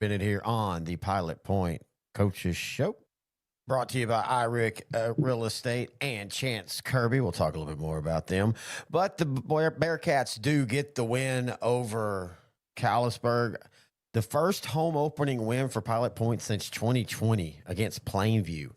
Bennett here on the Pilot Point Coaches Show. Brought to you by IRIC Real Estate and Chance Kirby. We'll talk a little bit more about them. But the Bearcats do get the win over Callisburg. The first home opening win for Pilot Point since 2020 against Plainview.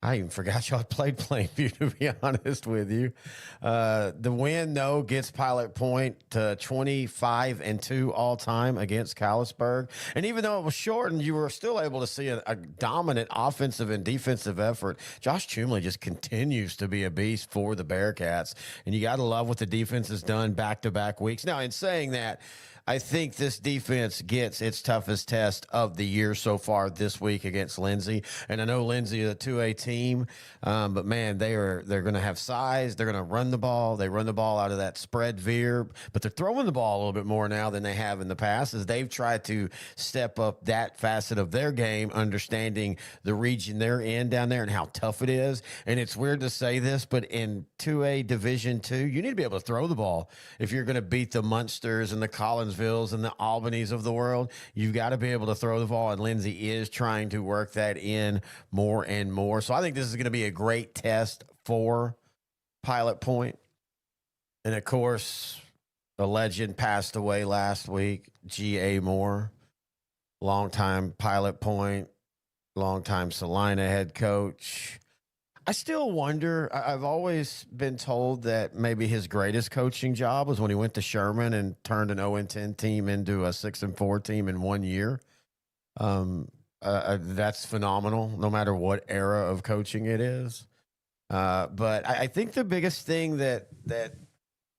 I even forgot y'all played Plainview, to be honest with you. The win, though, gets Pilot Point to 25-2 all time against Callisburg. And even though it was shortened, you were still able to see a dominant offensive and defensive effort. Josh Chumley just continues to be a beast for the Bearcats. And you got to love what the defense has done back-to-back weeks. Now, in saying that, I think this defense gets its toughest test of the year so far this week against Lindsay. And I know Lindsay is a 2A team, but man, they're going to have size. They're going to run the ball. They run the ball out of that spread veer, but they're throwing the ball a little bit more now than they have in the past as they've tried to step up that facet of their game, understanding the region they're in down there and how tough it is. And it's weird to say this, but in 2A Division II, you need to be able to throw the ball if you're going to beat the Munsters and the Collinsvilles and the Albanys of the world. You've got to be able to throw the ball, and Lindsay is trying to work that in more and more. So I think this is going to be a great test for Pilot Point. And of course, the legend passed away last week, G.A. Moore, longtime Pilot Point, longtime Salina head coach. I still wonder, I've always been told that maybe his greatest coaching job was when he went to Sherman and turned an 0-10 team into a 6-4 team in 1 year. That's phenomenal, no matter what era of coaching it is. But I think the biggest thing that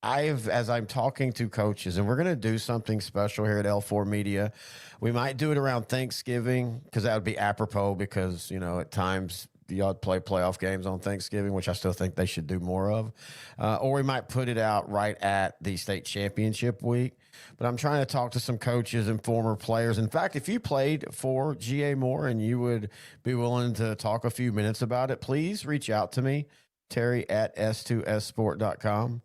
as I'm talking to coaches, and we're going to do something special here at L4 Media. We might do it around Thanksgiving because that would be apropos because, at times y'all play playoff games on Thanksgiving, which I still think they should do more of. Or we might put it out right at the state championship week. But I'm trying to talk to some coaches and former players. In fact, if you played for G.A. Moore and you would be willing to talk a few minutes about it, please reach out to me, Terry at s2ssport.com.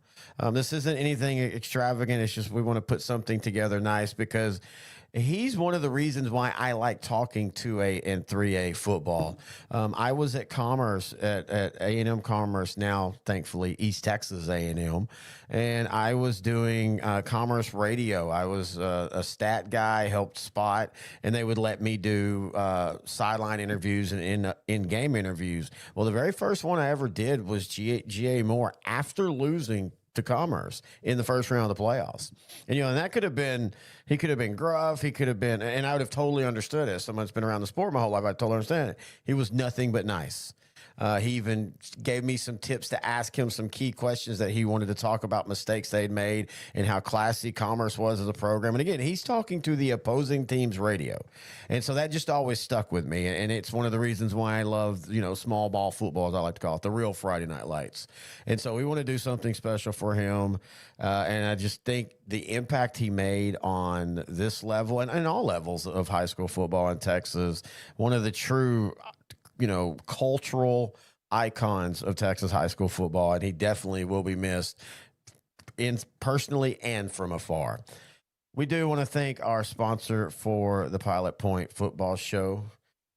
This isn't anything extravagant. It's just we want to put something together nice because he's one of the reasons why I like talking 2A and 3A football. I was at Commerce, at A&M Commerce, now thankfully East Texas A&M, and I was doing Commerce radio. I was a stat guy, helped spot, and they would let me do sideline interviews and in-game interviews. Well, the very first one I ever did was G.A. Moore after losing to Commerce in the first round of the playoffs. And, and that could have been, he could have been gruff. He could have been, and I would have totally understood it. Someone that's been around the sport my whole life, I totally understand it. He was nothing but nice. He even gave me some tips to ask him some key questions that he wanted to talk about mistakes they'd made and how classy Commerce was as a program. And again, he's talking to the opposing team's radio. And so that just always stuck with me. And it's one of the reasons why I love, small ball football, as I like to call it, the real Friday Night Lights. And so we want to do something special for him. And I just think the impact he made on this level and all levels of high school football in Texas, one of the true cultural icons of Texas high school football, and he definitely will be missed personally and from afar. We do want to thank our sponsor for the Pilot Point football show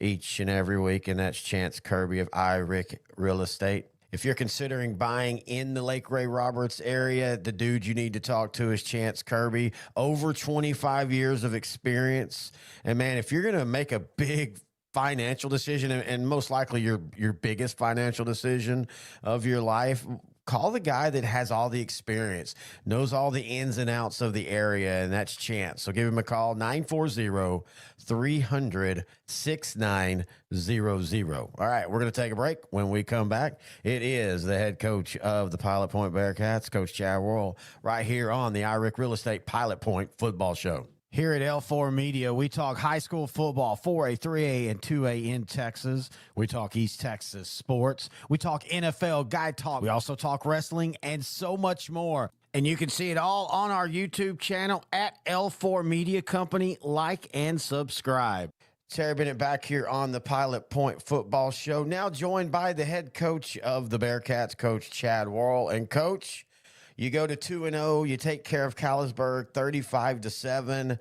each and every week, and that's Chance Kirby of IRIC Real Estate. If you're considering buying in the Lake Ray Roberts area, the dude you need to talk to is Chance Kirby. Over 25 years of experience. And man, if you're going to make a big financial decision, and most likely your biggest financial decision of your life, call the guy that has all the experience, knows all the ins and outs of the area, and that's Chance. So give him a call, 940-300-6900. All right, we're going to take a break. When we come back, it is the head coach of the Pilot Point Bearcats, Coach Chad Worrell, right here on the IRIC Real Estate Pilot Point Football Show. Here at L4 Media, we talk high school football, 4A, 3A, and 2A in Texas. We talk East Texas sports. We talk NFL, guy talk. We also talk wrestling and so much more. And you can see it all on our YouTube channel at L4 Media Company. Like and subscribe. Terry Bennett back here on the Pilot Point Football Show, now joined by the head coach of the Bearcats, Coach Chad Worrell. And Coach, you go to 2-0. You take care of Callisburg 35-7.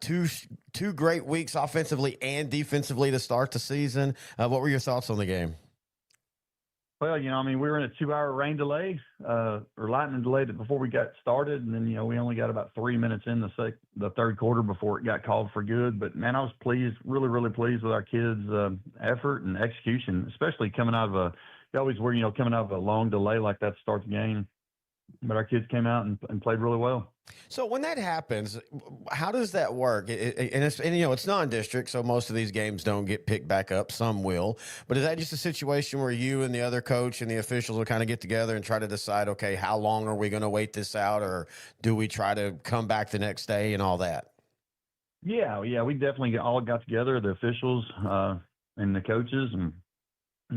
Two great weeks offensively and defensively to start the season. What were your thoughts on the game? Well, I mean, we were in a 2-hour rain delay or lightning delay before we got started, and then we only got about 3 minutes in the third quarter before it got called for good. But man, I was pleased, really, really pleased with our kids' effort and execution, especially coming out of you always were, coming out of a long delay like that to start the game. But our kids came out and played really well. So when that happens, how does that work? It's non-district, so most of these games don't get picked back up. Some will, but is that just a situation where you and the other coach and the officials will kind of get together and try to decide, okay, how long are we going to wait this out, or do we try to come back the next day and all that? Yeah, we definitely all got together, the officials and the coaches, and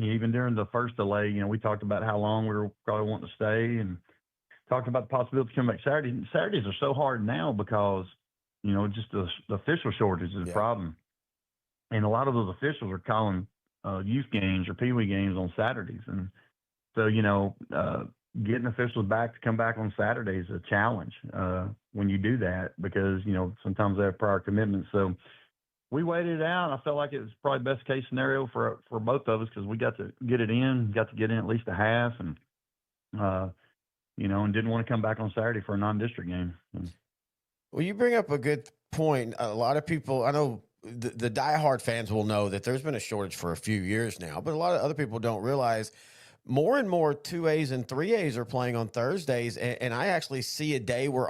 even during the first delay, we talked about how long we were probably wanting to stay and talked about the possibility of coming back Saturday. Saturdays are so hard now because, just the official shortage is a problem. And a lot of those officials are calling youth games or peewee games on Saturdays. And so, getting officials back to come back on Saturdays is a challenge when you do that because, sometimes they have prior commitments. So we waited it out. I felt like it was probably best case scenario for both of us because we got to get in at least a half and and didn't want to come back on Saturday for a non-district game. Well, you bring up a good point. A lot of people, I know the diehard fans will know that there's been a shortage for a few years now, but a lot of other people don't realize more and more 2As and 3As are playing on Thursdays. And I actually see a day where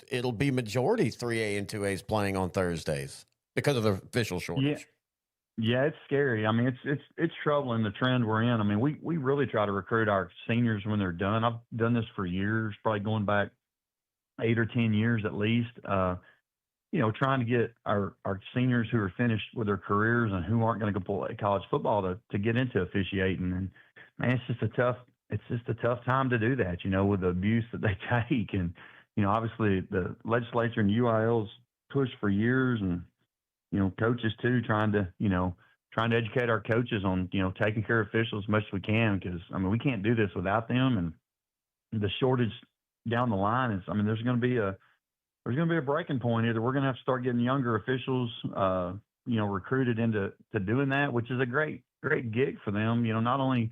it'll be majority 3A and 2As playing on Thursdays because of the official shortage. Yeah, it's scary. I mean, it's troubling the trend we're in. I mean, we really try to recruit our seniors when they're done. I've done this for years, probably going back 8 or 10 years at least. Trying to get our seniors who are finished with their careers and who aren't going to go play college football to get into officiating. And man, it's just a tough time to do that. With the abuse that they take, and obviously the legislature and UIL's pushed for years, and coaches too, trying to educate our coaches on, taking care of officials as much as we can. Cause I mean, we can't do this without them. And the shortage down the line is, I mean, there's going to be a breaking point. Either we're going to have to start getting younger officials, recruited into doing that, which is a great gig for them. Not only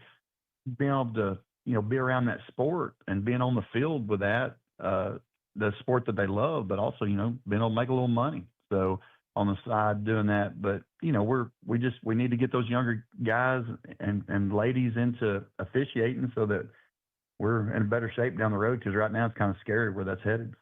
being able to, be around that sport and being on the field with that, the sport that they love, but also, being able to make a little money. So, on the side doing that, but we need to get those younger guys and ladies into officiating so that we're in better shape down the road, because right now it's kind of scary where that's headed.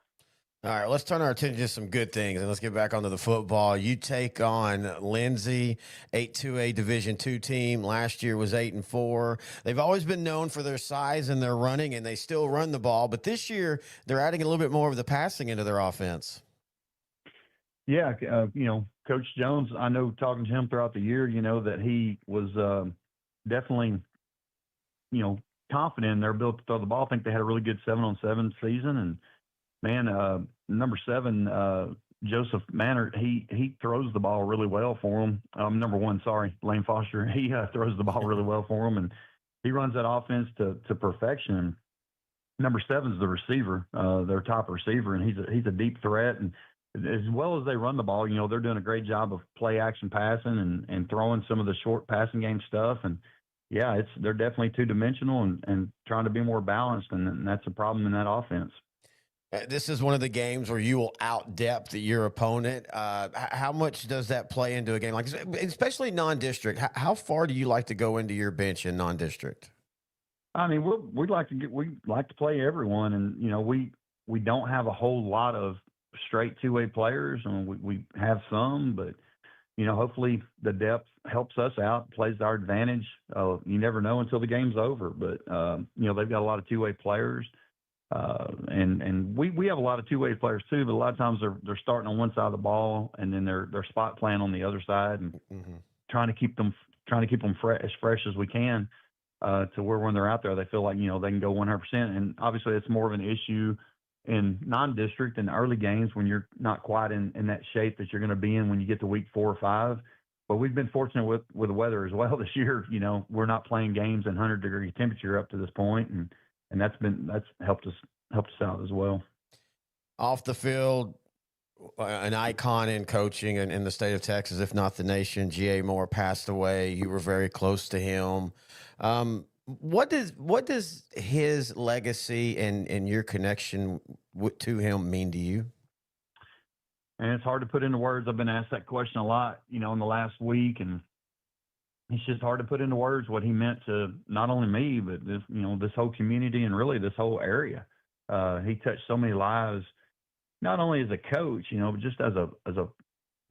All right, let's turn our attention to some good things, and let's get back onto the football. You take on Lindsay, 8-2A Division II team. Last year was 8-4. They've always been known for their size and their running, and they still run the ball. But this year, they're adding a little bit more of the passing into their offense. Yeah, Coach Jones, I know talking to him throughout the year, that he was definitely, confident in their ability to throw the ball. I think they had a really good 7-on-7 season. And, man, number 7, Joseph Manor, he throws the ball really well for him. Number 1, Lane Foster, he throws the ball really well for him. And he runs that offense to perfection. Number 7 is the receiver, their top receiver, and he's a deep threat. And as well as they run the ball, they're doing a great job of play action passing and throwing some of the short passing game stuff. And yeah, they're definitely two-dimensional and trying to be more balanced. And that's a problem in that offense. This is one of the games where you will out-depth your opponent. How much does that play into a game like this, especially non-district? How far do you like to go into your bench in non-district? I mean, we like to play everyone. And, we don't have a whole lot of straight two-way players, and we have some, but hopefully the depth helps us out, plays to our advantage. You never know until the game's over, but they've got a lot of two-way players, and we have a lot of two-way players too. But a lot of times they're starting on one side of the ball, and then they're spot playing on the other side, and trying to keep them as fresh as we can, to where when they're out there they feel like they can go 100%. And obviously it's more of an issue in non-district and early games when you're not quite in that shape that you're going to be in when you get to week 4 or 5. But we've been fortunate with the weather as well this year. We're not playing games in 100-degree temperature up to this point, and that's helped us out as well. Off the field, an icon in coaching in the state of Texas, if not the nation. G.A. Moore passed away. You were very close to him. What does his legacy and your connection to him mean to you? And it's hard to put into words. I've been asked that question a lot, in the last week, and it's just hard to put into words what he meant to not only me, but this whole community and really this whole area. He touched so many lives, not only as a coach, but just as a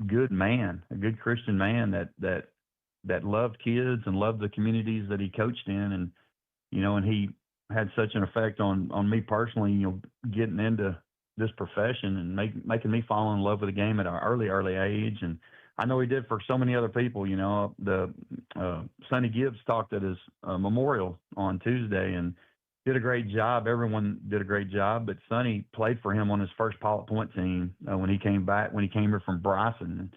good man, a good Christian man that loved kids and loved the communities that he coached in, and he had such an effect on me personally, getting into this profession and making me fall in love with the game at an early age. And I know he did for so many other people. The Sonny Gibbs talked at his memorial on Tuesday and did a great job. Everyone did a great job, but Sonny played for him on his first Pilot Point team when he came here from Bryson.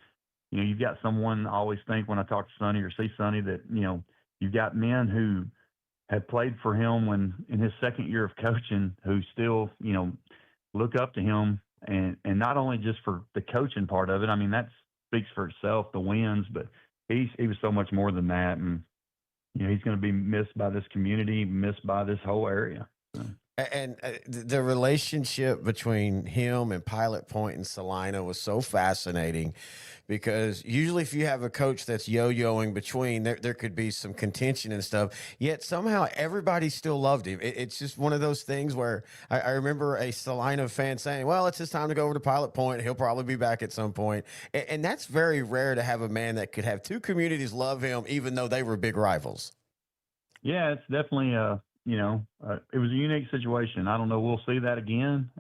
And, you've got someone I always think when I talk to Sonny or see Sonny that, you've got men who have played for him when in his second year of coaching who still, look up to him and not only just for the coaching part of it. I mean, that speaks for itself, the wins, but he was so much more than that. And, he's going to be missed by this community, missed by this whole area. So. And the relationship between him and Pilot Point and Salina was so fascinating because usually if you have a coach that's yo-yoing between, there could be some contention and stuff, yet somehow everybody still loved him. It's just one of those things where I remember a Salina fan saying, well, it's his time to go over to Pilot Point. He'll probably be back at some point. And that's very rare to have a man that could have two communities love him, even though they were big rivals. Yeah, it's definitely it was a unique situation. I don't know. We'll see that again.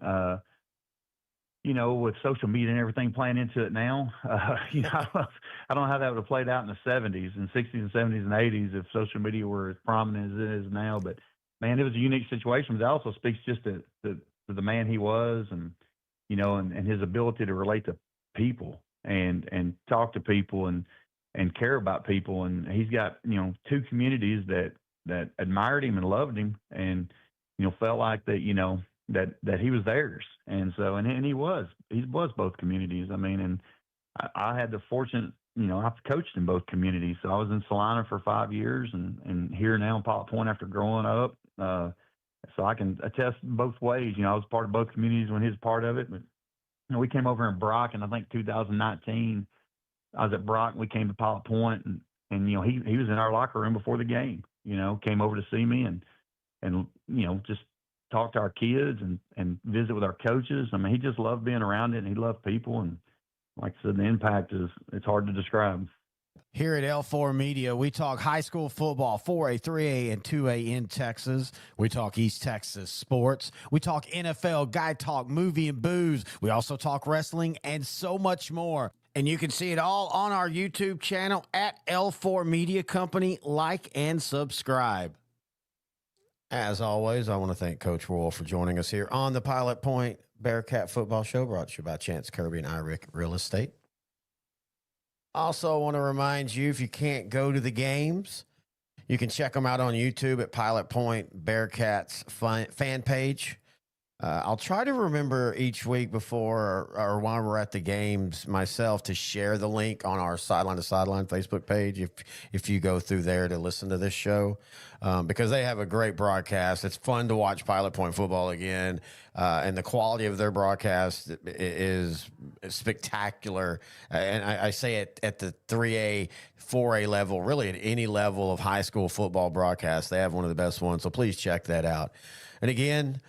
With social media and everything playing into it now, I don't know how that would have played out in the 70s and 60s and 70s and 80s if social media were as prominent as it is now. But man, it was a unique situation. But that also speaks just to the man he was and his ability to relate to people and talk to people and care about people. And he's got, two communities that admired him and loved him and, felt like that, that he was theirs. And so, and he was both communities. I mean, and I had the fortune, I've coached in both communities. So I was in Salina for 5 years and here now in Pilot Point after growing up. So I can attest both ways. I was part of both communities when he was part of it, but we came over in Brock in, I think 2019, I was at Brock and we came to Pilot Point and he was in our locker room before the game, came over to see me and just talk to our kids and visit with our coaches. I mean, he just loved being around it and he loved people. And like I said, the impact it's hard to describe. Here at L4 Media, we talk high school football, 4A, 3A, and 2A in Texas. We talk East Texas sports. We talk NFL, guy talk, movie and booze. We also talk wrestling and so much more. And you can see it all on our YouTube channel at L4 Media Company. Like and subscribe. As always, I want to thank Coach Royal for joining us here on the Pilot Point Bearcat Football Show, brought to you by Chance Kirby and IRIC Real Estate. Also, I want to remind you, if you can't go to the games, you can check them out on YouTube at Pilot Point Bearcats fan page. I'll try to remember each week before or while we're at the games myself to share the link on our Sideline to Sideline Facebook page if you go through there to listen to this show, because they have a great broadcast. It's fun to watch Pilot Point football again, and the quality of their broadcast is spectacular. And I say it at the 3A, 4A level, really at any level of high school football broadcast, they have one of the best ones. So please check that out. And again,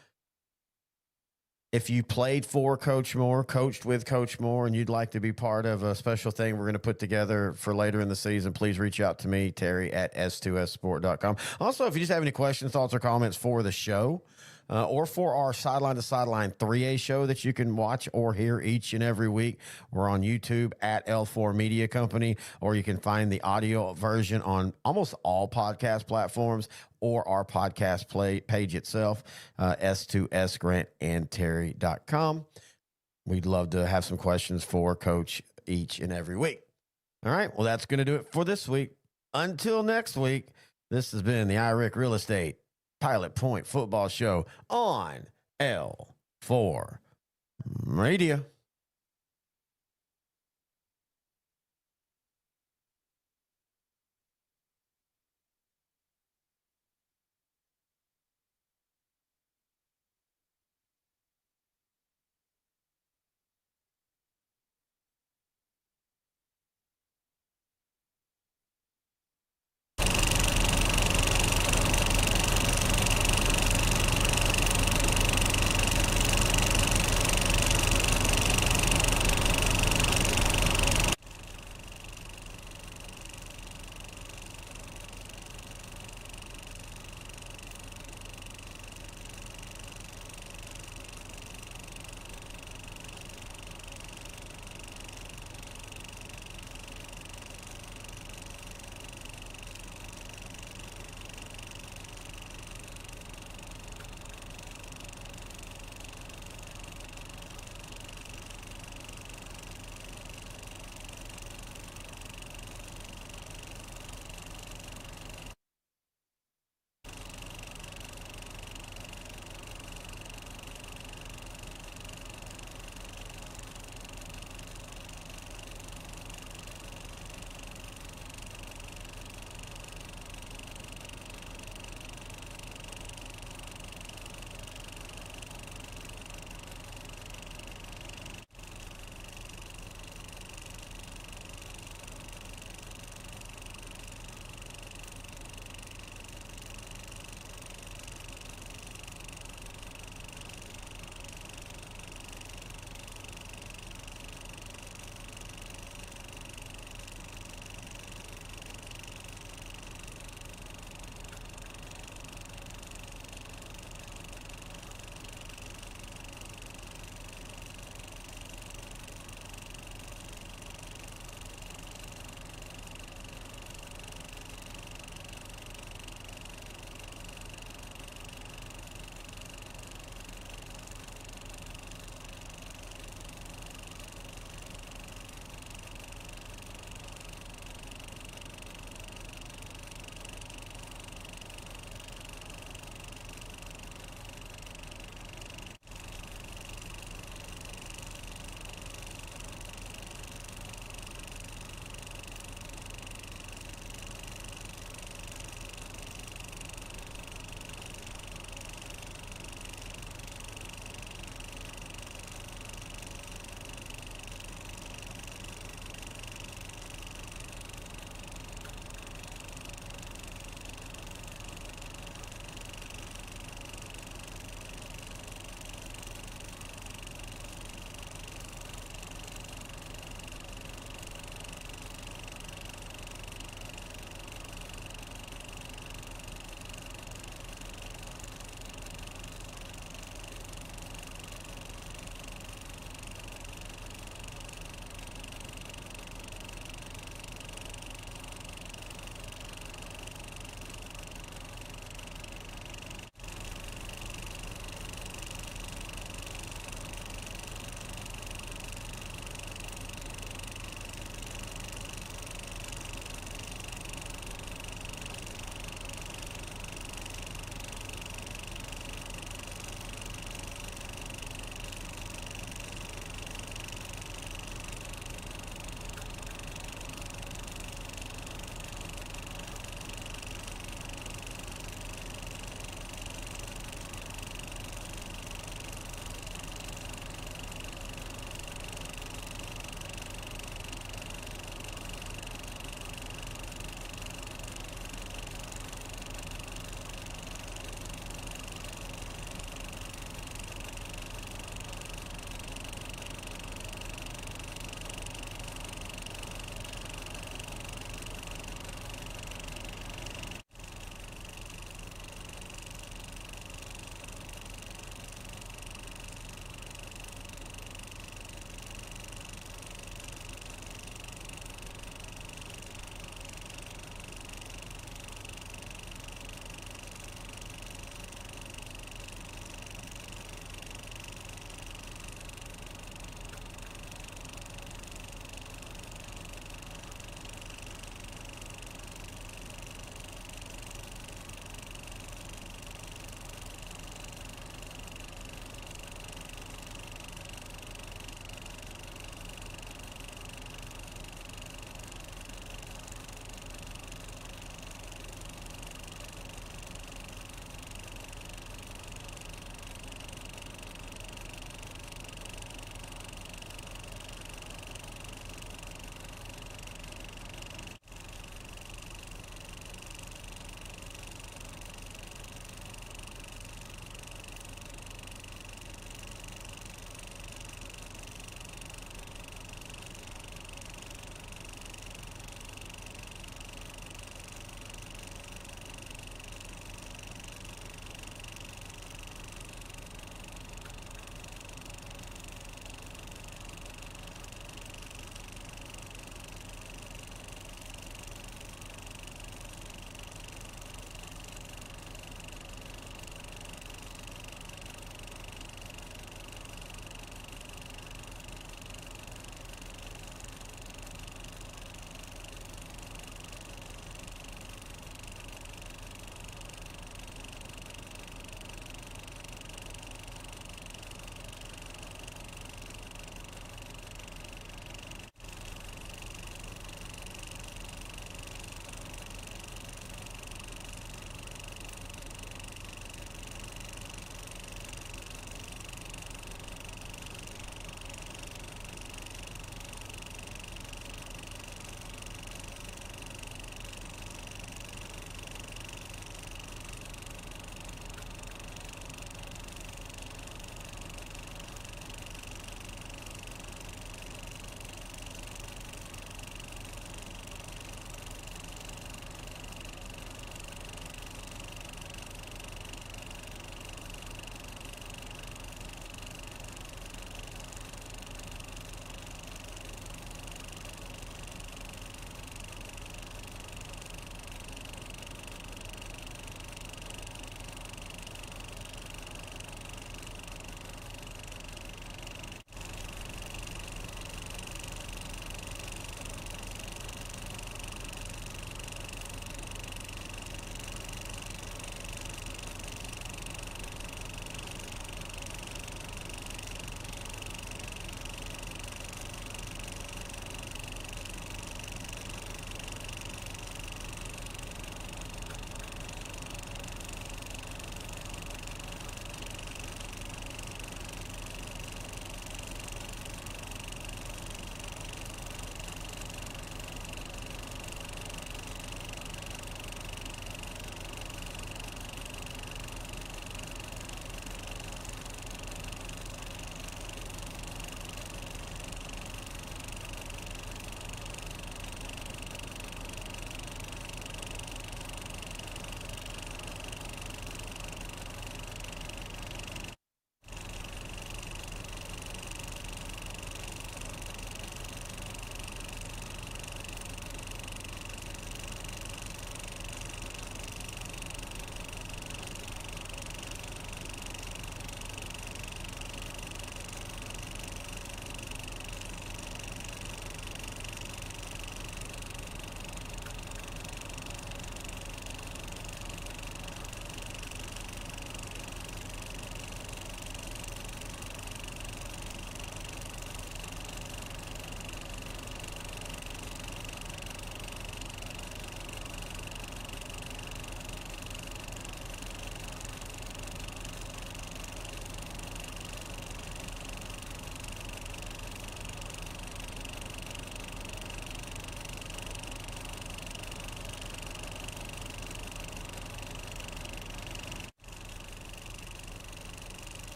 if you played for Coach Moore, coached with Coach Moore, and you'd like to be part of a special thing we're going to put together for later in the season, please reach out to me, Terry, at s2ssport.com. Also, if you just have any questions, thoughts, or comments for the show, or for our Sideline to Sideline 3A show that you can watch or hear each and every week, we're on YouTube at L4 Media Company, or you can find the audio version on almost all podcast platforms or our podcast page itself, s2sgrantandterry.com. We'd love to have some questions for Coach each and every week. All right, well, that's going to do it for this week. Until next week, this has been the IRIC Real Estate Pilot Point Football Show on L4 Radio.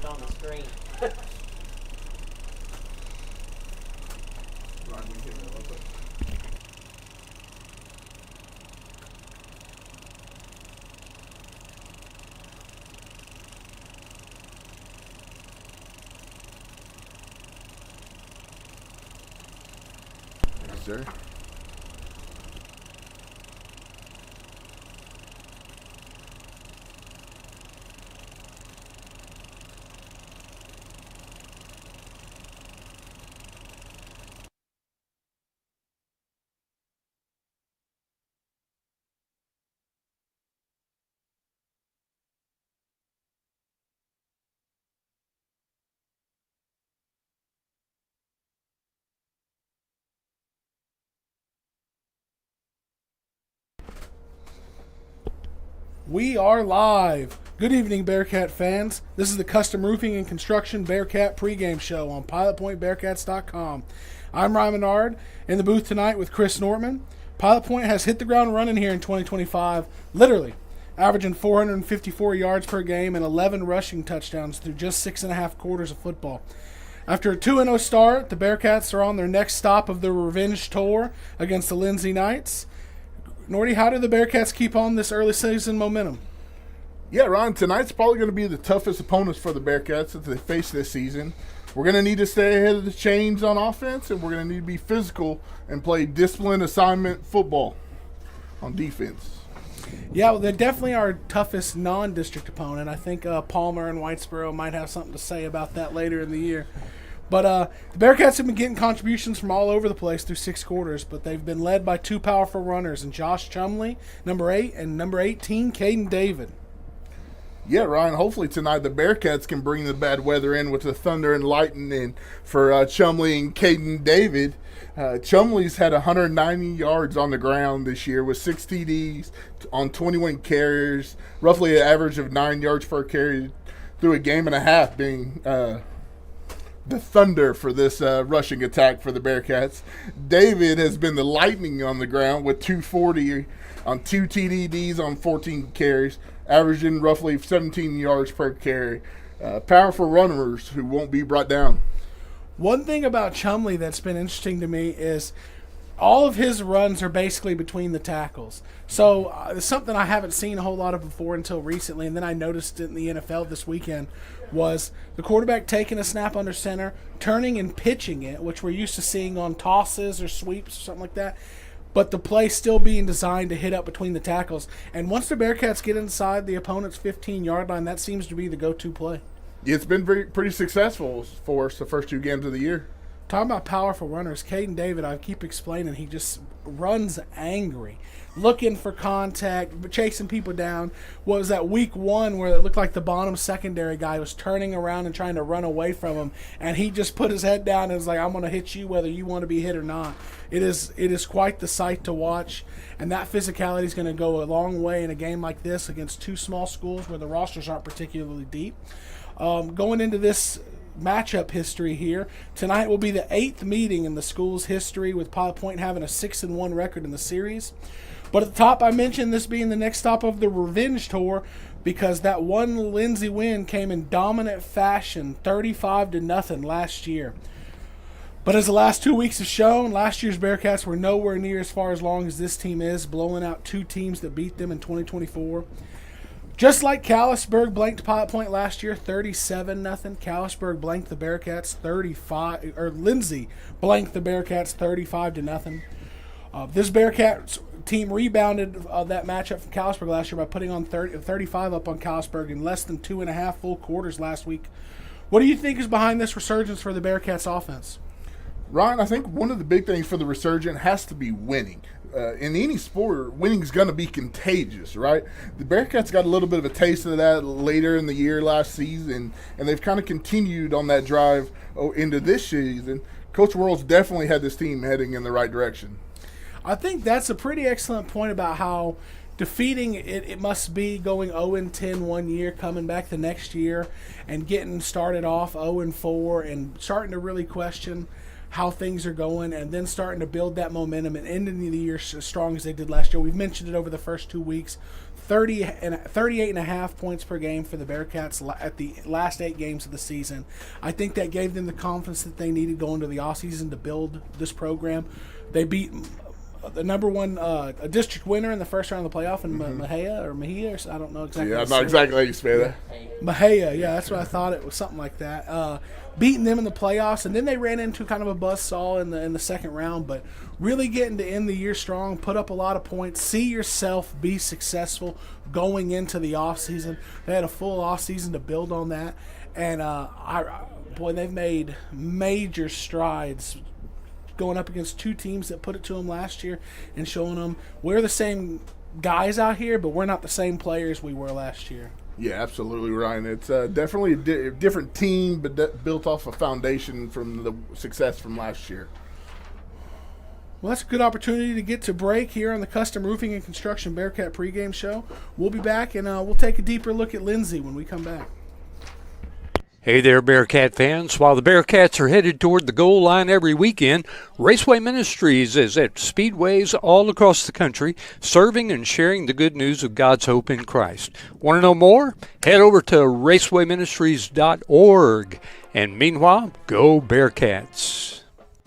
on the screen. Sir. We are live. Good evening, Bearcat fans. This is the Custom Roofing and Construction Bearcat pregame show on PilotPointBearcats.com. I'm Ryan Menard in the booth tonight with Chris Nortman. Pilot Point has hit the ground running here in 2025, literally, averaging 454 yards per game and 11 rushing touchdowns through just 6.5 quarters of football. After a 2-0 start, the Bearcats are on their next stop of their revenge tour against the Lindsay Knights. Nordy, how do the Bearcats keep on this early season momentum? Yeah, Ron, tonight's probably going to be the toughest opponents for the Bearcats that they face this season. We're going to need to stay ahead of the chains on offense, and we're going to need to be physical and play disciplined assignment football on defense. Yeah, well, they're definitely our toughest non-district opponent. I think Palmer and Whitesboro might have something to say about that later in the year. But the Bearcats have been getting contributions from all over the place through 6 quarters, but they've been led by 2 powerful runners, and Josh Chumley, number 8, and number 18, Caden David. Yeah, Ryan, hopefully tonight the Bearcats can bring the bad weather in with the thunder and lightning for Chumley and Caden David. Chumley's had 190 yards on the ground this year with 6 TDs on 21 carries, roughly an average of 9 yards per carry through a game and a half, being the thunder for this rushing attack for the Bearcats. David has been the lightning on the ground with 240 on 2 TDs on 14 carries, averaging roughly 17 yards per carry. Powerful runners who won't be brought down. One thing about Chumley that's been interesting to me is all of his runs are basically between the tackles. So it's something I haven't seen a whole lot of before until recently, and then I noticed it in the NFL this weekend, was the quarterback taking a snap under center, turning and pitching it, which we're used to seeing on tosses or sweeps or something like that, but the play still being designed to hit up between the tackles. And once the Bearcats get inside the opponent's 15-yard line, that seems to be the go-to play. It's been pretty successful for us the first 2 games of the year. Talking about powerful runners, Caden David, I keep explaining, he just runs angry, looking for contact, chasing people down. What was that, week 1, where it looked like the bottom secondary guy was turning around and trying to run away from him, and he just put his head down and was like, I'm going to hit you whether you want to be hit or not. It is quite the sight to watch, and that physicality is going to go a long way in a game like this against 2 small schools where the rosters aren't particularly deep. Going into this matchup history here, tonight will be the 8th meeting in the school's history, with Pilot Point having a 6-1 record in the series. But at the top, I mentioned this being the next stop of the revenge tour, because that one Lindsay win came in dominant fashion, 35-0 last year. But as the last 2 weeks have shown, last year's Bearcats were nowhere near as far as long as this team is, blowing out 2 teams that beat them in 2024. Just like Callisburg blanked Pilot Point last year, 37-0. Callisburg blanked the Bearcats 35, or Lindsay blanked the Bearcats 35-0. This Bearcats team rebounded that matchup from Callisburg last year by putting on 35 up on Callisburg in less than 2.5 full quarters last week. What do you think is behind this resurgence for the Bearcats offense? Ryan, I think one of the big things for the resurgent has to be winning. In any sport, winning is going to be contagious, right? The Bearcats got a little bit of a taste of that later in the year last season, and they've kind of continued on that drive into this season. Coach Worrell's definitely had this team heading in the right direction. I think that's a pretty excellent point about how defeating it must be going 0-10 one year, coming back the next year, and getting started off 0-4 and starting to really question how things are going, and then starting to build that momentum and ending the year as strong as they did last year. We've mentioned it over the first 2 weeks. 38.5 points per game for the Bearcats at the last 8 games of the season. I think that gave them the confidence that they needed going into the offseason to build this program. They beat the number one a district winner in the first round of the playoff in Mejia, or I don't know exactly. Yeah, I'm not exactly how you say that. Mejia, yeah, that's what I thought. It was something like that. Beating them in the playoffs, and then they ran into kind of a buzzsaw in the second round, but really getting to end the year strong, put up a lot of points, see yourself be successful going into the offseason. They had a full offseason to build on that, and they've made major strides going up against 2 teams that put it to them last year and showing them we're the same guys out here, but we're not the same players we were last year. Yeah, absolutely, Ryan. It's definitely a different team, but built off a foundation from the success from last year. Well, that's a good opportunity to get to break here on the Custom Roofing and Construction Bearcat pregame show. We'll be back, and we'll take a deeper look at Lindsay when we come back. Hey there, Bearcat fans. While the Bearcats are headed toward the goal line every weekend, Raceway Ministries is at speedways all across the country, serving and sharing the good news of God's hope in Christ. Want to know more? Head over to racewayministries.org. And meanwhile, go Bearcats.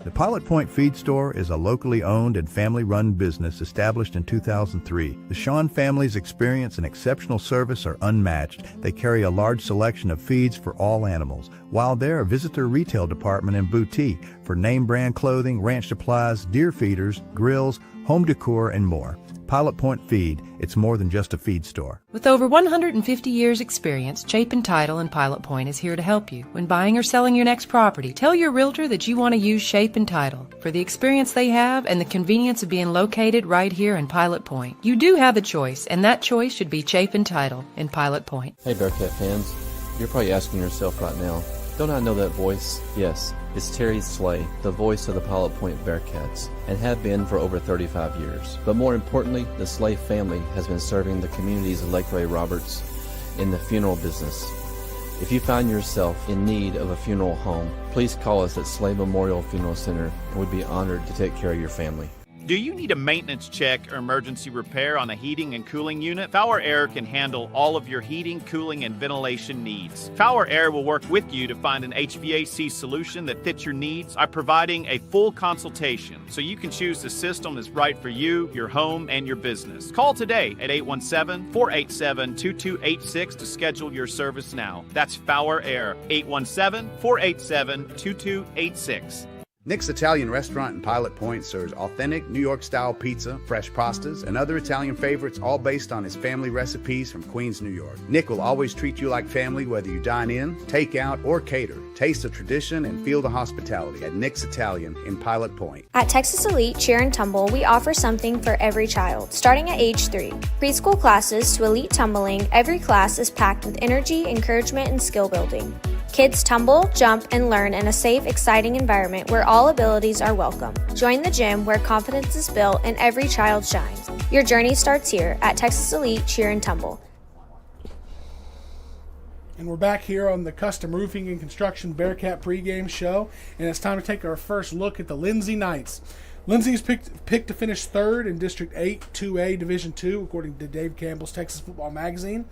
The Pilot Point Feed Store is a locally owned and family-run business established in 2003. The Shawn family's experience and exceptional service are unmatched. They carry a large selection of feeds for all animals. While there, visit their retail department and boutique for name-brand clothing, ranch supplies, deer feeders, grills, home decor, and more. Pilot Point Feed. It's more than just a feed store. With over 150 years' experience, Chapin Title and Pilot Point is here to help you. When buying or selling your next property, tell your realtor that you want to use Chapin Title for the experience they have and the convenience of being located right here in Pilot Point. You do have a choice, and that choice should be Chapin Title in Pilot Point. Hey Bearcat fans, you're probably asking yourself right now, don't I know that voice? Yes, it's Terry Slay, the voice of the Pilot Point Bearcats, and have been for over 35 years. But more importantly, the Slay family has been serving the communities of Lake Ray Roberts in the funeral business. If you find yourself in need of a funeral home, please call us at Slay Memorial Funeral Center, and we'd be honored to take care of your family. Do you need a maintenance check or emergency repair on a heating and cooling unit? Power Air can handle all of your heating, cooling, and ventilation needs. Power Air will work with you to find an HVAC solution that fits your needs by providing a full consultation so you can choose the system that's right for you, your home, and your business. Call today at 817-487-2286 to schedule your service now. That's Power Air, 817-487-2286. Nick's Italian Restaurant in Pilot Point serves authentic New York-style pizza, fresh pastas, and other Italian favorites, all based on his family recipes from Queens, New York. Nick will always treat you like family, whether you dine in, take out, or cater. Taste the tradition and feel the hospitality at Nick's Italian in Pilot Point. At Texas Elite Cheer and Tumble, we offer something for every child, starting at age 3. Preschool classes to elite tumbling, every class is packed with energy, encouragement, and skill building. Kids tumble, jump, and learn in a safe, exciting environment where all abilities are welcome. Join the gym where confidence is built and every child shines. Your journey starts here at Texas Elite Cheer and Tumble. And we're back here on the Custom Roofing and Construction Bearcat pregame show, and it's time to take our first look at the Lindsay Knights. Lindsay's picked to finish 3rd in District 8, 2A, Division II, according to Dave Campbell's Texas Football Magazine.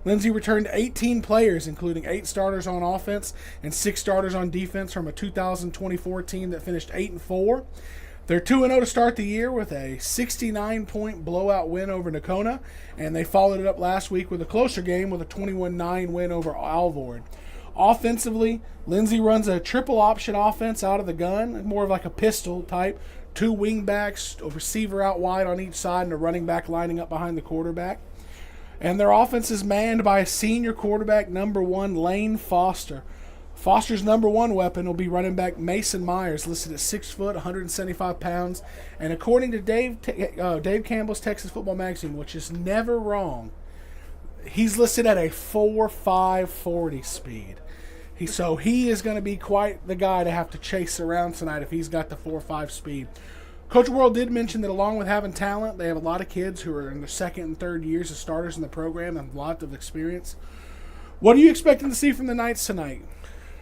Lindsay returned 18 players, including 8 starters on offense and 6 starters on defense from a 2024 team that finished 8-4. They're 2-0 to start the year with a 69-point blowout win over Nocona, and they followed it up last week with a closer game with a 21-9 win over Alvord. Offensively, Lindsay runs a triple option offense out of the gun, more of like a pistol type. 2 wing backs, a receiver out wide on each side, and a running back lining up behind the quarterback. And their offense is manned by senior quarterback number 1, Lane Foster. Foster's number 1 weapon will be running back Mason Myers, listed at 6 foot, 175 pounds. And according to Dave Campbell's Texas Football Magazine, which is never wrong, he's listed at a 4.5 40 speed. So he is going to be quite the guy to have to chase around tonight if he's got the 4.5 speed. Coach World did mention that along with having talent, they have a lot of kids who are in their 2nd and 3rd years as starters in the program and a lot of experience. What are you expecting to see from the Knights tonight?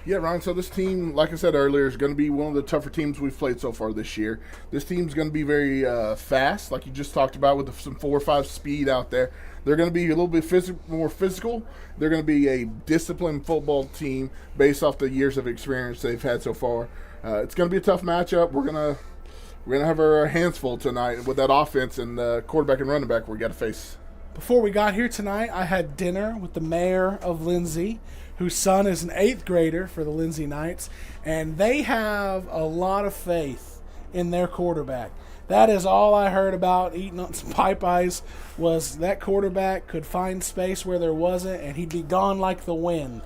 Yeah, Ryan, so this team, like I said earlier, is going to be one of the tougher teams we've played so far this year. This team's going to be very fast, like you just talked about, with some 4-5 speed out there. They're going to be a little bit more physical. They're going to be a disciplined football team based off the years of experience they've had so far. It's going to be a tough matchup. We're going to have our hands full tonight with that offense and quarterback and running back we got to face. Before we got here tonight, I had dinner with the mayor of Lindsay, whose son is an 8th grader for the Lindsay Knights, and they have a lot of faith in their quarterback. That is all I heard about eating on some Popeyes, was that quarterback could find space where there wasn't, and he'd be gone like the wind.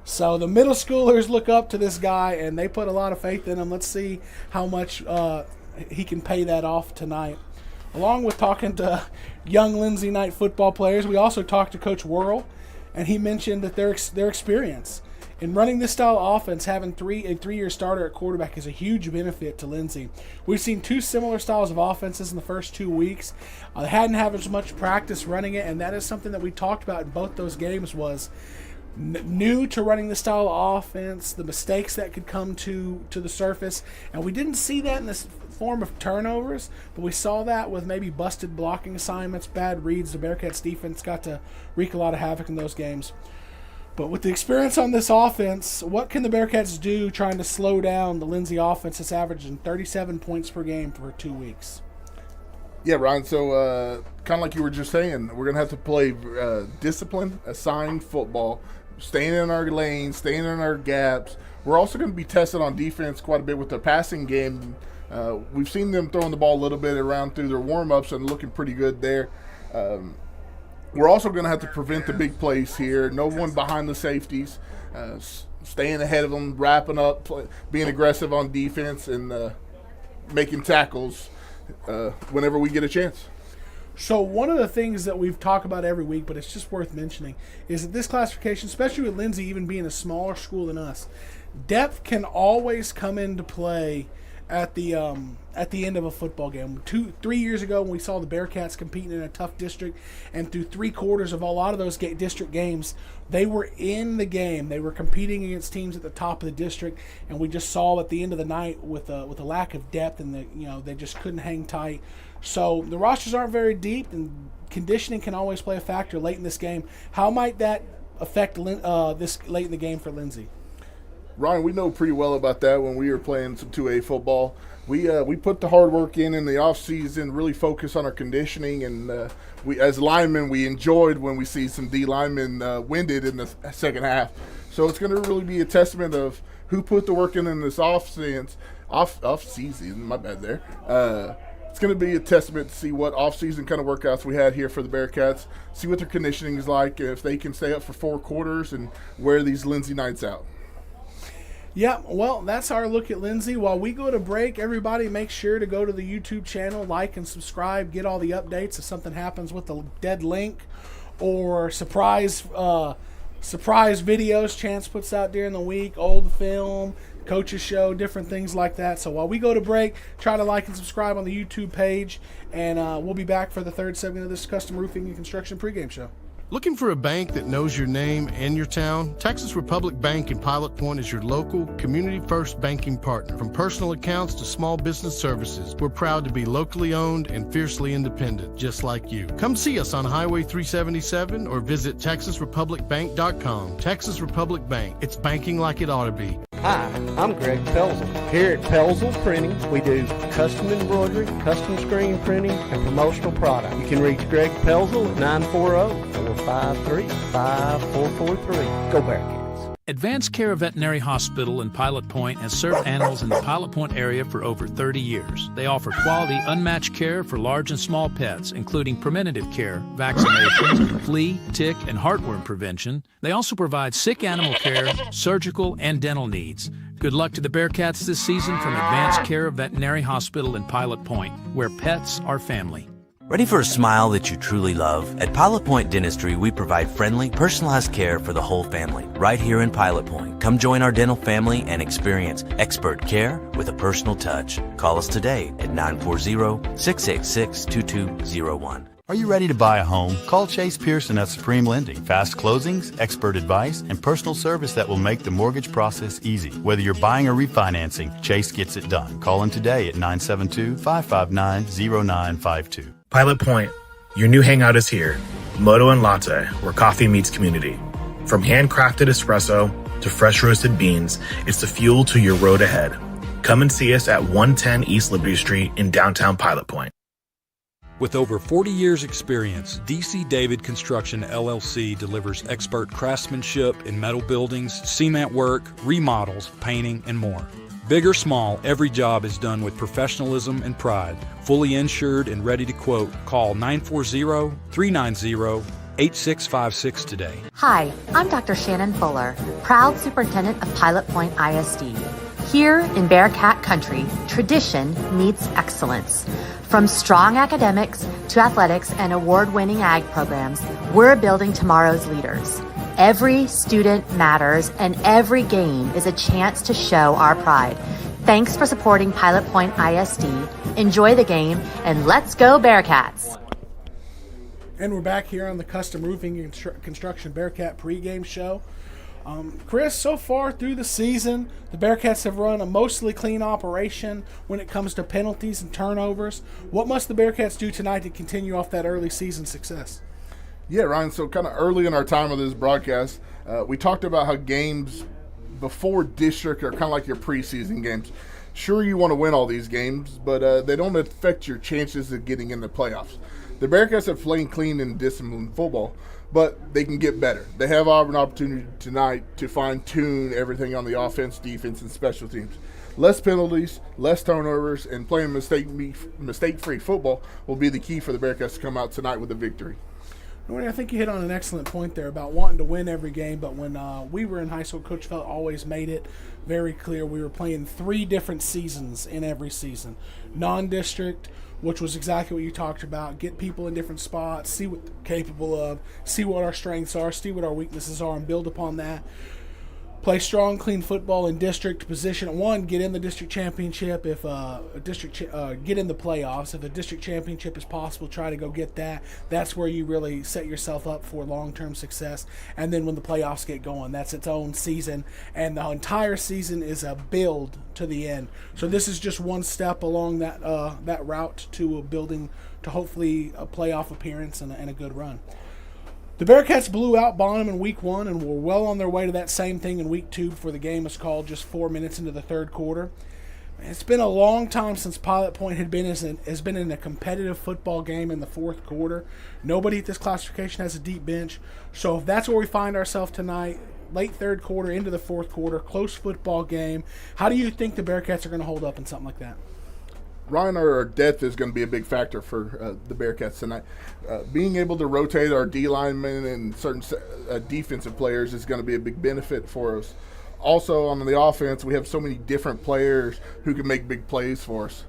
So the middle schoolers look up to this guy, and they put a lot of faith in him. Let's see how much he can pay that off tonight. Along with talking to young Lindsay Knight football players, we also talked to Coach Worrell, and he mentioned that their experience in running this style of offense, having a 3-year starter at quarterback, is a huge benefit to Lindsay. We've seen 2 similar styles of offenses in the first 2 weeks. They hadn't had as much practice running it, and that is something that we talked about in both those games, was new to running the style of offense, the mistakes that could come to the surface. And we didn't see that in this form of turnovers, but we saw that with maybe busted blocking assignments, bad reads. The Bearcats defense got to wreak a lot of havoc in those games. But with the experience on this offense, what can the Bearcats do trying to slow down the Lindsay offense that's averaging 37 points per game for 2 weeks? Yeah, Ryan, so kind of like you were just saying, we're going to have to play disciplined, assigned football, staying in our lanes, staying in our gaps. We're also going to be tested on defense quite a bit with the passing game. We've seen them throwing the ball a little bit around through their warm-ups and looking pretty good there. We're also going to have to prevent the big plays here. No one behind the safeties, staying ahead of them, wrapping up, being aggressive on defense, and making tackles whenever we get a chance. So one of the things that we've talked about every week, but it's just worth mentioning, is that this classification, especially with Lindsay even being a smaller school than us, depth can always come into play at the end of a football game. 3 years ago, when we saw the Bearcats competing in a tough district, and through 3/4 of a lot of those district games, they were in the game. They were competing against teams at the top of the district, and we just saw at the end of the night with a lack of depth, and they just couldn't hang tight. So the rosters aren't very deep, and conditioning can always play a factor late in this game. How might that affect this late in the game for Lindsay? Ryan, we know pretty well about that when we were playing some 2A football. We put the hard work in the off season, really focus on our conditioning, and we as linemen we enjoyed when we see some D linemen winded in the second half. So it's going to really be a testament of who put the work in this off season. My bad there. It's going to be a testament to see what off-season kind of workouts we had here for the Bearcats, see what their conditioning is like, if they can stay up for 4 quarters, and wear these Lindsay Knights out. Yeah, well, that's our look at Lindsay. While we go to break, everybody make sure to go to the YouTube channel, like and subscribe, get all the updates if something happens with the dead link or surprise videos Chance puts out during the week, old film, coaches show, different things like that. So while we go to break, try to like and subscribe on the YouTube page, and we'll be back for the third segment of this Custom Roofing and Construction pregame show. Looking for a bank that knows your name and your town? Texas Republic Bank in Pilot Point is your local, community-first banking partner. From personal accounts to small business services, we're proud to be locally owned and fiercely independent, just like you. Come see us on Highway 377 or visit TexasRepublicBank.com. Texas Republic Bank. It's banking like it ought to be. Hi, I'm Greg Pelzel. Here at Pelzel Printing, we do custom embroidery, custom screen printing, and promotional product. You can reach Greg Pelzel at 940-453-5443. Go Bearcats. Advanced Care Veterinary Hospital in Pilot Point has served animals in the Pilot Point area for over 30 years. They offer quality, unmatched care for large and small pets, including preventative care, vaccinations, flea, tick, and heartworm prevention. They also provide sick animal care, surgical, and dental needs. Good luck to the Bearcats this season from Advanced Care Veterinary Hospital in Pilot Point, where pets are family. Ready for a smile that you truly love? At Pilot Point Dentistry, we provide friendly, personalized care for the whole family, right here in Pilot Point. Come join our dental family and experience expert care with a personal touch. Call us today at 940-686-2201. Are you ready to buy a home? Call Chase Pearson at Supreme Lending. Fast closings, expert advice, and personal service that will make the mortgage process easy. Whether you're buying or refinancing, Chase gets it done. Call him today at 972-559-0952. Pilot Point, your new hangout is here. Moto and Latte, where coffee meets community. From handcrafted espresso to fresh roasted beans, it's the fuel to your road ahead. Come and see us at 110 East Liberty Street in downtown Pilot Point. With over 40 years' experience, DC David Construction LLC delivers expert craftsmanship in metal buildings, cement work, remodels, painting, and more. Big or small, every job is done with professionalism and pride. Fully insured and ready to quote. Call 940-390-8656 today. Hi, I'm Dr. Shannon Fuller, proud superintendent of Pilot Point ISD. Here in Bearcat Country, tradition meets excellence. From strong academics to athletics and award-winning ag programs, we're building tomorrow's leaders. Every student matters, and every game is a chance to show our pride. Thanks for supporting Pilot Point ISD. Enjoy the game, and let's go Bearcats! And we're back here on the Custom Roofing and Construction Bearcat pregame show. Chris, so far through the season, the Bearcats have run a mostly clean operation when it comes to penalties and turnovers. What must the Bearcats do tonight to continue off that early season success? Yeah, Ryan, so kind of early in our time of this broadcast, we talked about how games before district are kind of like your preseason games. Sure, you want to win all these games, but they don't affect your chances of getting in the playoffs. The Bearcats have played clean and disciplined football, but they can get better. They have an opportunity tonight to fine-tune everything on the offense, defense, and special teams. Less penalties, less turnovers, and playing mistake-free football will be the key for the Bearcats to come out tonight with a victory. I think you hit on an excellent point there about wanting to win every game, but when we were in high school, Coach Felt always made it very clear we were playing 3 different seasons in every season. Non-district, which was exactly what you talked about, get people in different spots, see what they're capable of, see what our strengths are, see what our weaknesses are, and build upon that. Play strong, clean football in district position. 1, get in the district championship. If get in the playoffs. If a district championship is possible, try to go get that. That's where you really set yourself up for long-term success. And then when the playoffs get going, that's its own season. And the entire season is a build to the end. So this is just one step along that route to building to hopefully a playoff appearance and a good run. The Bearcats blew out Bonham in Week 1 and were well on their way to that same thing in Week 2 before the game was called just 4 minutes into the third quarter. It's been a long time since Pilot Point has been in a competitive football game in the fourth quarter. Nobody at this classification has a deep bench. So if that's where we find ourselves tonight, late third quarter into the fourth quarter, close football game, how do you think the Bearcats are going to hold up in something like that? Ryan, our depth is going to be a big factor for the Bearcats tonight. Being able to rotate our D linemen and certain defensive players is going to be a big benefit for us. Also, on the offense, we have so many different players who can make big plays for us.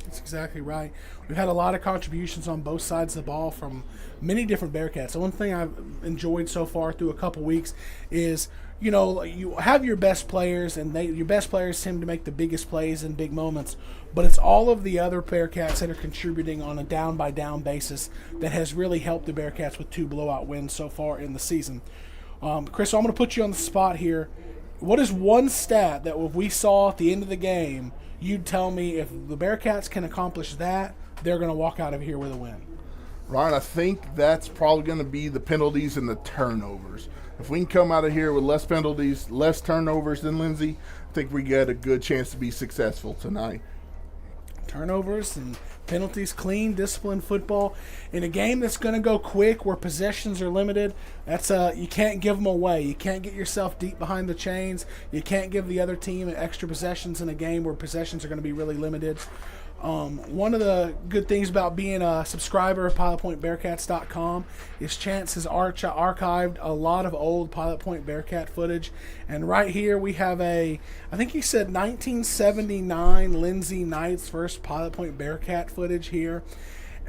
That's exactly right. We've had a lot of contributions on both sides of the ball from many different Bearcats. The one thing I've enjoyed so far through a couple weeks is, you have your best players, and your best players tend to make the biggest plays in big moments, but it's all of the other Bearcats that are contributing on a down-by-down basis that has really helped the Bearcats with 2 blowout wins so far in the season. Chris, I'm going to put you on the spot here. What is one stat that if we saw at the end of the game, you'd tell me if the Bearcats can accomplish that, they're going to walk out of here with a win? Ryan, I think that's probably going to be the penalties and the turnovers. If we can come out of here with less penalties, less turnovers than Lindsay, I think we got a good chance to be successful tonight. Turnovers and penalties, clean, disciplined football. In a game that's going to go quick where possessions are limited, you can't give them away. You can't get yourself deep behind the chains. You can't give the other team extra possessions in a game where possessions are going to be really limited. One of the good things about being a subscriber of PilotPointBearcats.com is Chance has archived a lot of old Pilot Point Bearcat footage. And right here we have I think he said 1979 Lindsay Knights first Pilot Point Bearcat footage here.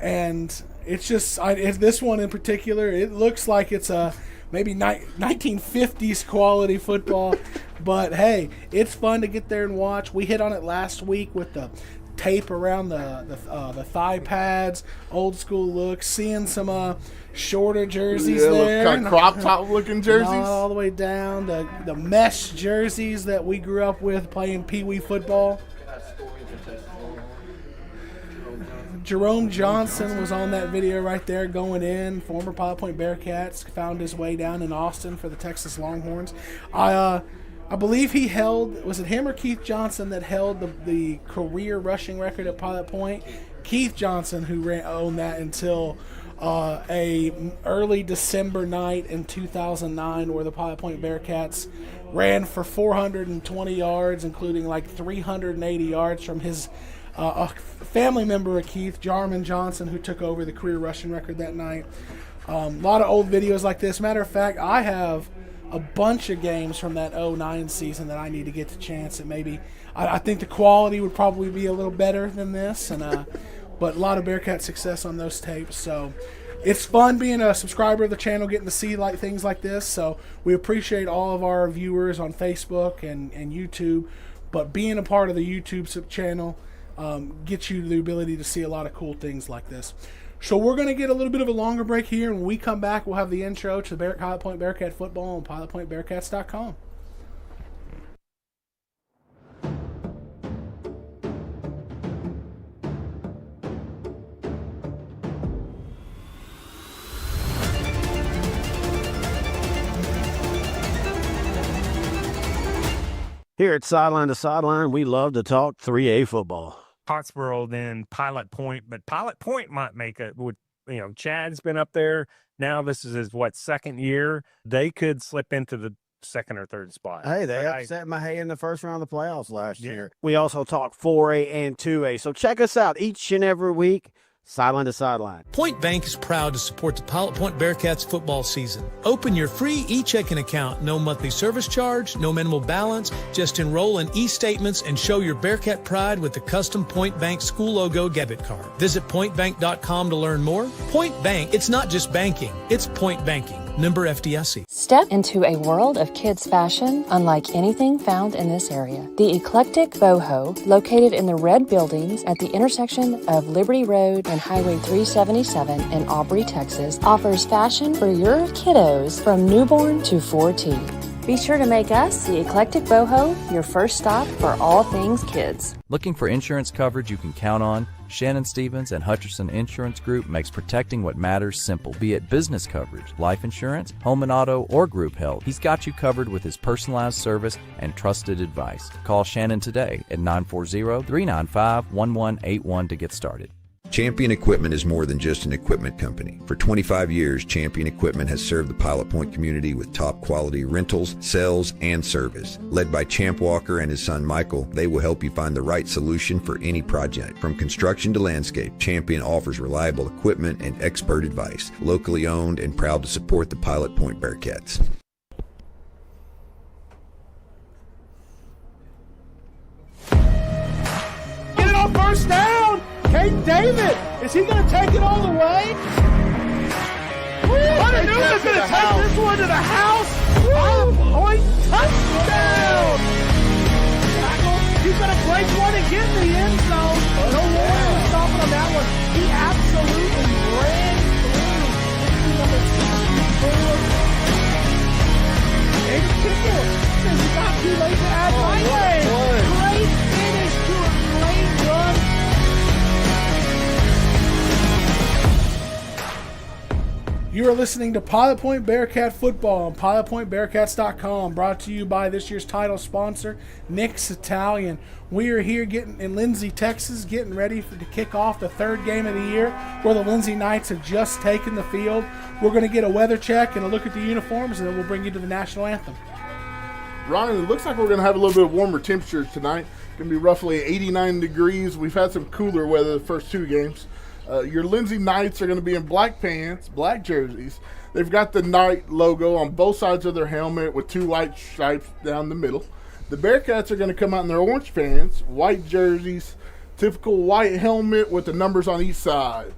And it's just, this one in particular, it looks like it's a maybe 1950s quality football. But hey, it's fun to get there and watch. We hit on it last week with the tape around the thigh pads, old school look. Seeing some shorter jerseys there, kind of crop top looking jerseys, not all the way down. The mesh jerseys that we grew up with playing Pee Wee football. Jerome Johnson was on that video right there going in. Former Pilot Point Bearcats, found his way down in Austin for the Texas Longhorns. I believe he held, was it him or Keith Johnson that held the career rushing record at Pilot Point? Keith Johnson, who owned that until a early December night in 2009 where the Pilot Point Bearcats ran for 420 yards, including like 380 yards from his a family member of Keith, Jarman Johnson, who took over the career rushing record that night. A lot of old videos like this. Matter of fact, I have a bunch of games from that 09 season that I need to get the chance. And maybe I think the quality would probably be a little better than this, but a lot of Bearcat success on those tapes. So it's fun being a subscriber of the channel, getting to see things like this. So we appreciate all of our viewers on Facebook and YouTube, but being a part of the YouTube channel gets you the ability to see a lot of cool things like this. So we're going to get a little bit of a longer break here, and when we come back, we'll have the intro to the Pilot Point Bearcat football on pilotpointbearcats.com. Here at Sideline to Sideline, we love to talk 3A football. Pottsboro, then Pilot Point, but Pilot Point might make it. Chad's been up there. Now this is his, second year. They could slip into the second or third spot. Hey, they upset Mahay in the first round of the playoffs last year. We also talk 4A and 2A. So check us out each and every week. Sideline to Sideline. Point Bank is proud to support the Pilot Point Bearcats football season. Open your free e-checking account. No monthly service charge, no minimal balance. Just enroll in e-statements and show your Bearcat pride with the custom Point Bank school logo debit card. Visit pointbank.com to learn more. Point Bank, it's not just banking, it's point banking. Member FDIC. Step into a world of kids' fashion unlike anything found in this area. The Eclectic Boho, located in the red buildings at the intersection of Liberty Road and Highway 377 in Aubrey, Texas, offers fashion for your kiddos from newborn to 4T. Be sure to make us, the Eclectic Boho, your first stop for all things kids. Looking for insurance coverage you can count on? Shannon Stevens and Hutcherson Insurance Group makes protecting what matters simple, be it business coverage, life insurance, home and auto, or group health. He's got you covered with his personalized service and trusted advice. Call Shannon today at 940-395-1181 to get started. Champion Equipment is more than just an equipment company. For 25 years, Champion Equipment has served the Pilot Point community with top quality rentals, sales, and service. Led by Champ Walker and his son Michael, they will help you find the right solution for any project. From construction to landscape, Champion offers reliable equipment and expert advice. Locally owned and proud to support the Pilot Point Bearcats. Get it on first down! Caden David, is he going to take it all the way? Hunter Newman's going to take this one to the house. Pilot Point touchdown! He's going to break one and get in the end zone. No Warren was stopping on that one. He absolutely ran through number 64. And kick it. It's not too late to add my way. Great finish to a great run. You are listening to Pilot Point Bearcat Football on pilotpointbearcats.com, brought to you by this year's title sponsor, Nick's Italian. We are here in Lindsay, Texas, getting ready to kick off the third game of the year, where the Lindsay Knights have just taken the field. We're going to get a weather check and a look at the uniforms, and then we'll bring you to the national anthem. Ryan, it looks like we're going to have a little bit warmer temperatures tonight. Going to be roughly 89 degrees. We've had some cooler weather the first two games. Your Lindsay Knights are going to be in black pants, black jerseys. They've got the Knight logo on both sides of their helmet with two white stripes down the middle. The Bearcats are going to come out in their orange pants, white jerseys, typical white helmet with the numbers on each side.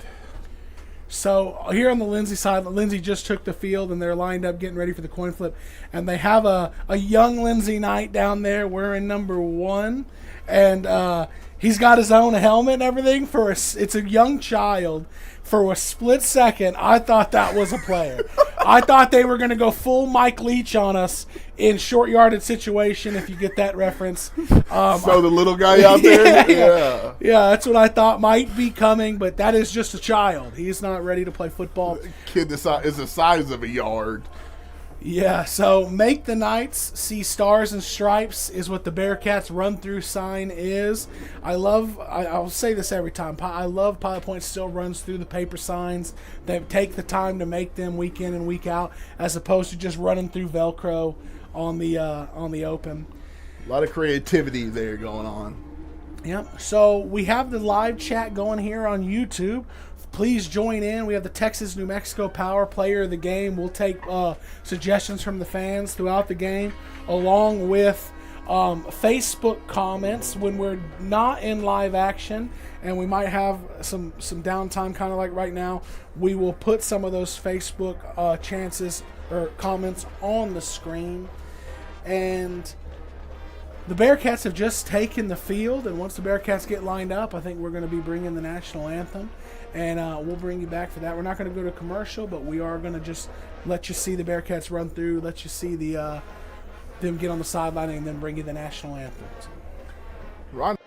So here on the Lindsay side, Lindsay just took the field, and they're lined up getting ready for the coin flip. And they have a young Lindsay Knight down there wearing number 1. And he's got his own helmet and everything. It's a young child. For a split second, I thought that was a player. I thought they were going to go full Mike Leach on us in short-yarded situation, if you get that reference. So the little guy out there? Yeah, that's what I thought might be coming, but that is just a child. He's not ready to play football. The kid is the size of a yard. Yeah, so make the Knights see stars and stripes is what the Bearcats run-through sign is. I'll say this every time, I love Pilot Point still runs through the paper signs. They take the time to make them week in and week out, as opposed to just running through Velcro on the open. A lot of creativity there going on. Yep, so we have the live chat going here on YouTube. Please join in. We have the Texas-New Mexico Power Player of the Game. We'll take suggestions from the fans throughout the game, along with Facebook comments when we're not in live action, and we might have some downtime, kind of like right now. We will put some of those Facebook chances or comments on the screen. And the Bearcats have just taken the field, and once the Bearcats get lined up, I think we're going to be bringing the national anthem. And we'll bring you back for that. We're not going to go to commercial, but we are going to just let you see the Bearcats run through, let you see them get on the sideline, and then bring you the national anthem. Ron.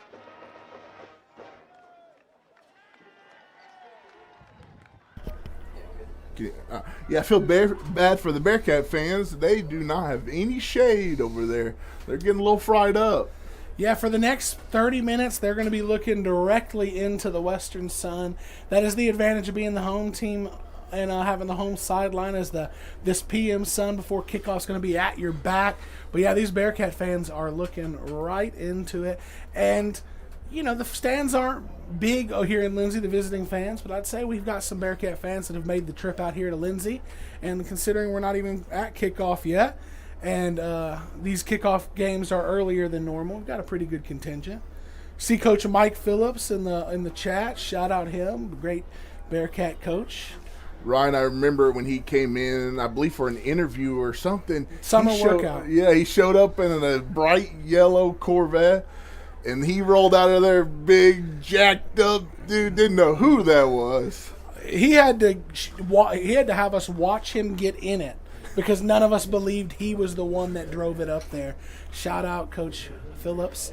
I feel bad for the Bearcat fans. They do not have any shade over there. They're getting a little fried up. Yeah, for the next 30 minutes, they're going to be looking directly into the western sun. That is the advantage of being the home team and having the home sideline, as this PM sun before kickoff is going to be at your back. But yeah, these Bearcat fans are looking right into it. And, the stands aren't big here in Lindsay, the visiting fans, but I'd say we've got some Bearcat fans that have made the trip out here to Lindsay. And considering we're not even at kickoff yet, and these kickoff games are earlier than normal, we've got a pretty good contingent. See Coach Mike Phillips in the chat. Shout out him, great Bearcat coach. Ryan, I remember when he came in, I believe for an interview or something. Summer workout. Yeah, he showed up in a bright yellow Corvette, and he rolled out of there big, jacked up dude. Didn't know who that was. He had to have us watch him get in it, because none of us believed he was the one that drove it up there. Shout out Coach Phillips.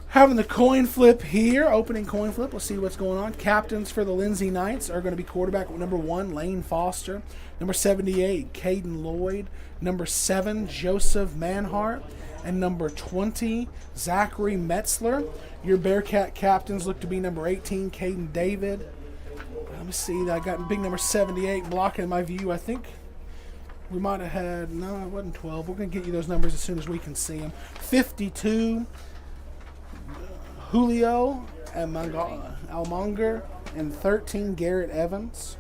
Having the coin flip here, opening coin flip. We'll see what's going on. Captains for the Lindsay Knights are going to be quarterback number 1, Lane Foster. Number 78, Caden Lloyd. Number 7, Joseph Manhart. And number 20, Zachary Metzler. Your Bearcat captains look to be number 18, Caden David. Let me see. I got big number 78 blocking my view. I think we might have had, no, it wasn't 12. We're going to get you those numbers as soon as we can see them. 52, Julio Almonger, and 13, Garrett Evans.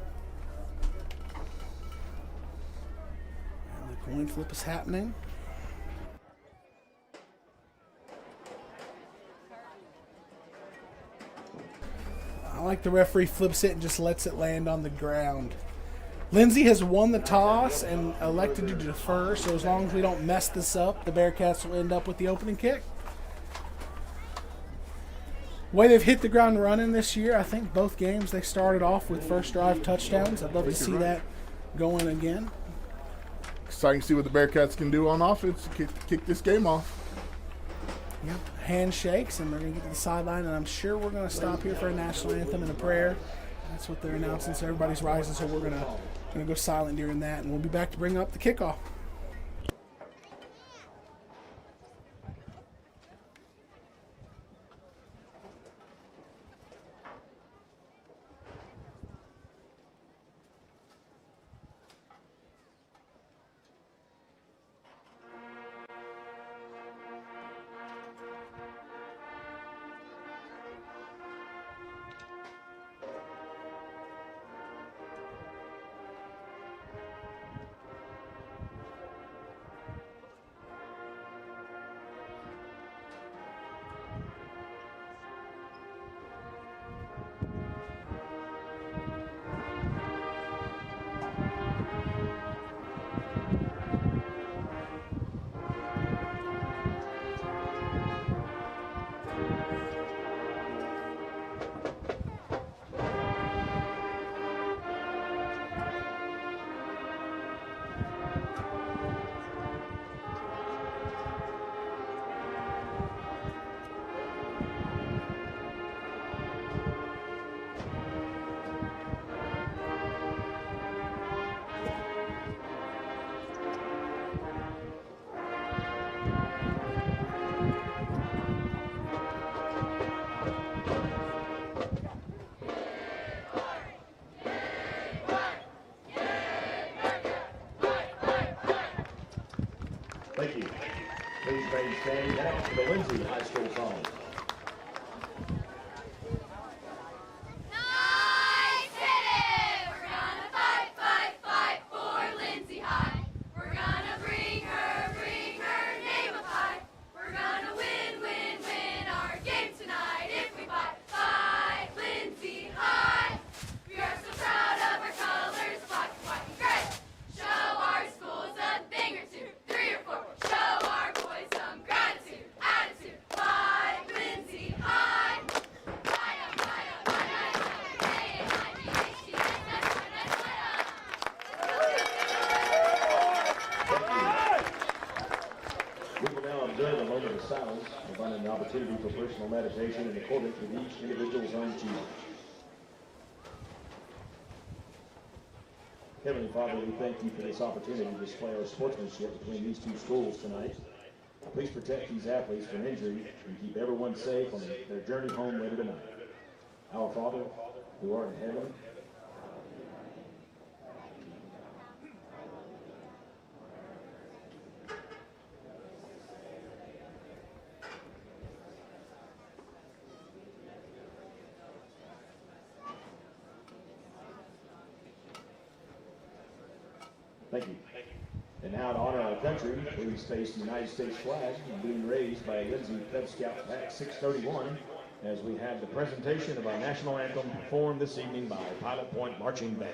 And the coin flip is happening. I like the referee flips it and just lets it land on the ground. Lindsay has won the toss and elected to defer, so as long as we don't mess this up, the Bearcats will end up with the opening kick. The way they've hit the ground running this year, I think both games they started off with first drive touchdowns. I'd love to see that going again. Exciting to see what the Bearcats can do on offense to kick this game off. Yep. Handshakes, and they're going to get to the sideline, and I'm sure we're going to stop here for a national anthem and a prayer. That's what they're announcing, so everybody's rising, so we're going to go silent during that, and we'll be back to bring up the kickoff. Thank you. Please remain standing now for the Lindsay High School song. Providing an opportunity for personal meditation in accordance with each individual's own choosing. Heavenly Father, we thank you for this opportunity to display our sportsmanship between these two schools tonight. Please protect these athletes from injury and keep everyone safe on their journey home later tonight. Our Father, who art in heaven, thank you. And now to honor our country, please face the United States flag being raised by Lindsay Cub Scout Pack 631 as we have the presentation of our national anthem performed this evening by Pilot Point Marching Band.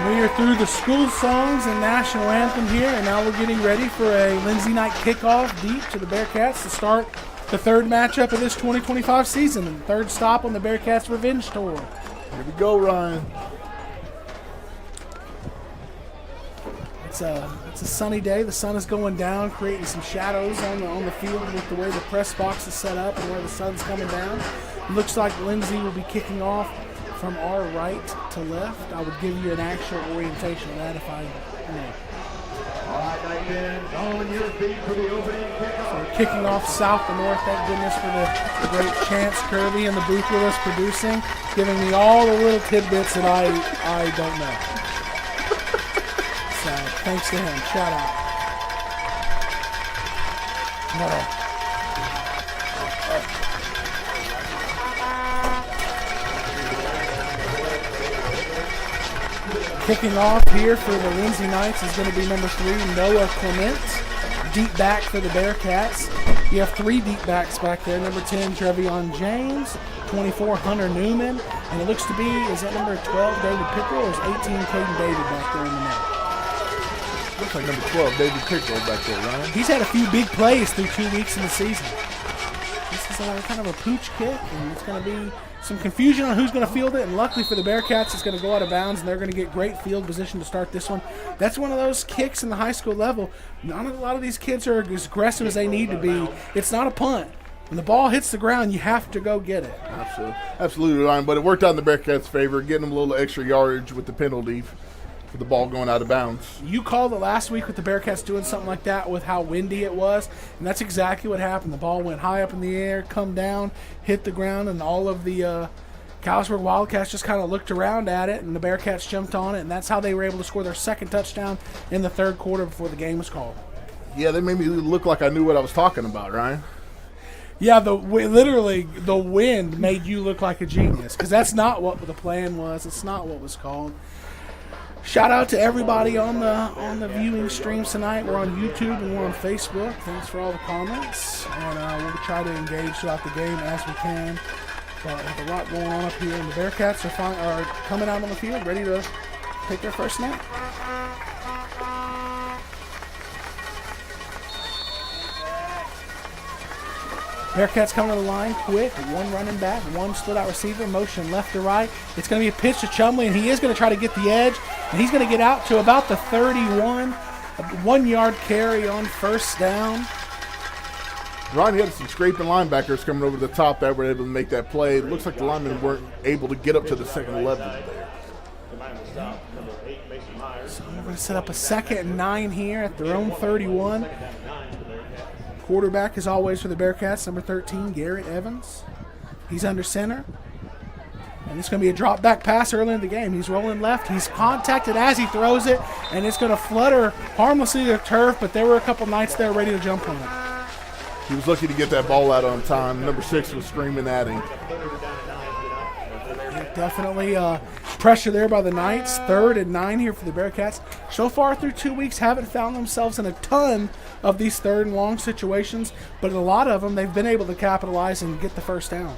We are through the school songs and national anthem here, and now we're getting ready for a Lindsay Knight kickoff deep to the Bearcats to start the third matchup of this 2025 season and third stop on the Bearcats Revenge Tour. Here we go, Ryan. It's a sunny day. The sun is going down, creating some shadows on the field with the way the press box is set up and where the sun's coming down. It looks like Lindsay will be kicking off from our right to left. I would give you an actual orientation of that if I know. All right, night fans, on your feet for the opening kickoff. So we're kicking off south to north. Thank goodness for the great Chance Kirby in the booth with us producing, giving me all the little tidbits that I don't know. So thanks to him. Shout out. No. Kicking off here for the Lindsay Knights is going to be number 3, Noah Clement, deep back for the Bearcats. You have 3 deep backs back there. Number 10, Trevion James, 24, Hunter Newman, and it looks to be, is that number 12, David Pickrell, or is 18, Caden David back there in the net? Looks like number 12, David Pickrell back there, Ryan. He's had a few big plays through 2 weeks in the season. This is kind of a pooch kick, and it's going to be some confusion on who's going to field it, and luckily for the Bearcats, it's going to go out of bounds, and they're going to get great field position to start this one. That's one of those kicks in the high school level. Not a lot of these kids are as aggressive as they need to be. It's not a punt. When the ball hits the ground, you have to go get it. Absolutely, Ryan. But it worked out in the Bearcats' favor, getting them a little extra yardage with the penalty for the ball going out of bounds. You called it last week with the Bearcats doing something like that with how windy it was, and that's exactly what happened. The ball went high up in the air, come down, hit the ground, and all of the Callisburg Wildcats just kind of looked around at it, and the Bearcats jumped on it, and that's how they were able to score their second touchdown in the third quarter before the game was called. Yeah, they made me look like I knew what I was talking about, Ryan. Yeah, literally the wind made you look like a genius, because that's not what the plan was. It's not what was called. Shout out to everybody on the viewing streams tonight. We're on YouTube and we're on Facebook. Thanks for all the comments, and we'll try to engage throughout the game as we can. But we have a lot going on up here, and the Bearcats are coming out on the field ready to take their first snap. Bearcats coming to the line quick. One running back, one split out receiver, motion left to right. It's going to be a pitch to Chumley, and he is going to try to get the edge, and he's going to get out to about the 31. A 1 yard carry on first down. Ryan, he had some scraping linebackers coming over the top that were able to make that play. It looks like the linemen weren't able to get up to the second level there. So we're going to set up a 2nd and 9 here at their own 31. Quarterback, as always, for the Bearcats, number 13, Garrett Evans. He's under center. And it's going to be a drop back pass early in the game. He's rolling left. He's contacted as he throws it, and it's going to flutter harmlessly to the turf, but there were a couple Knights there ready to jump on it. He was lucky to get that ball out on time. Number 6 was screaming at him. Definitely pressure there by the Knights. 3rd and 9 here for the Bearcats. So far through 2 weeks, haven't found themselves in a ton of these 3rd and long situations, but in a lot of them, they've been able to capitalize and get the first down.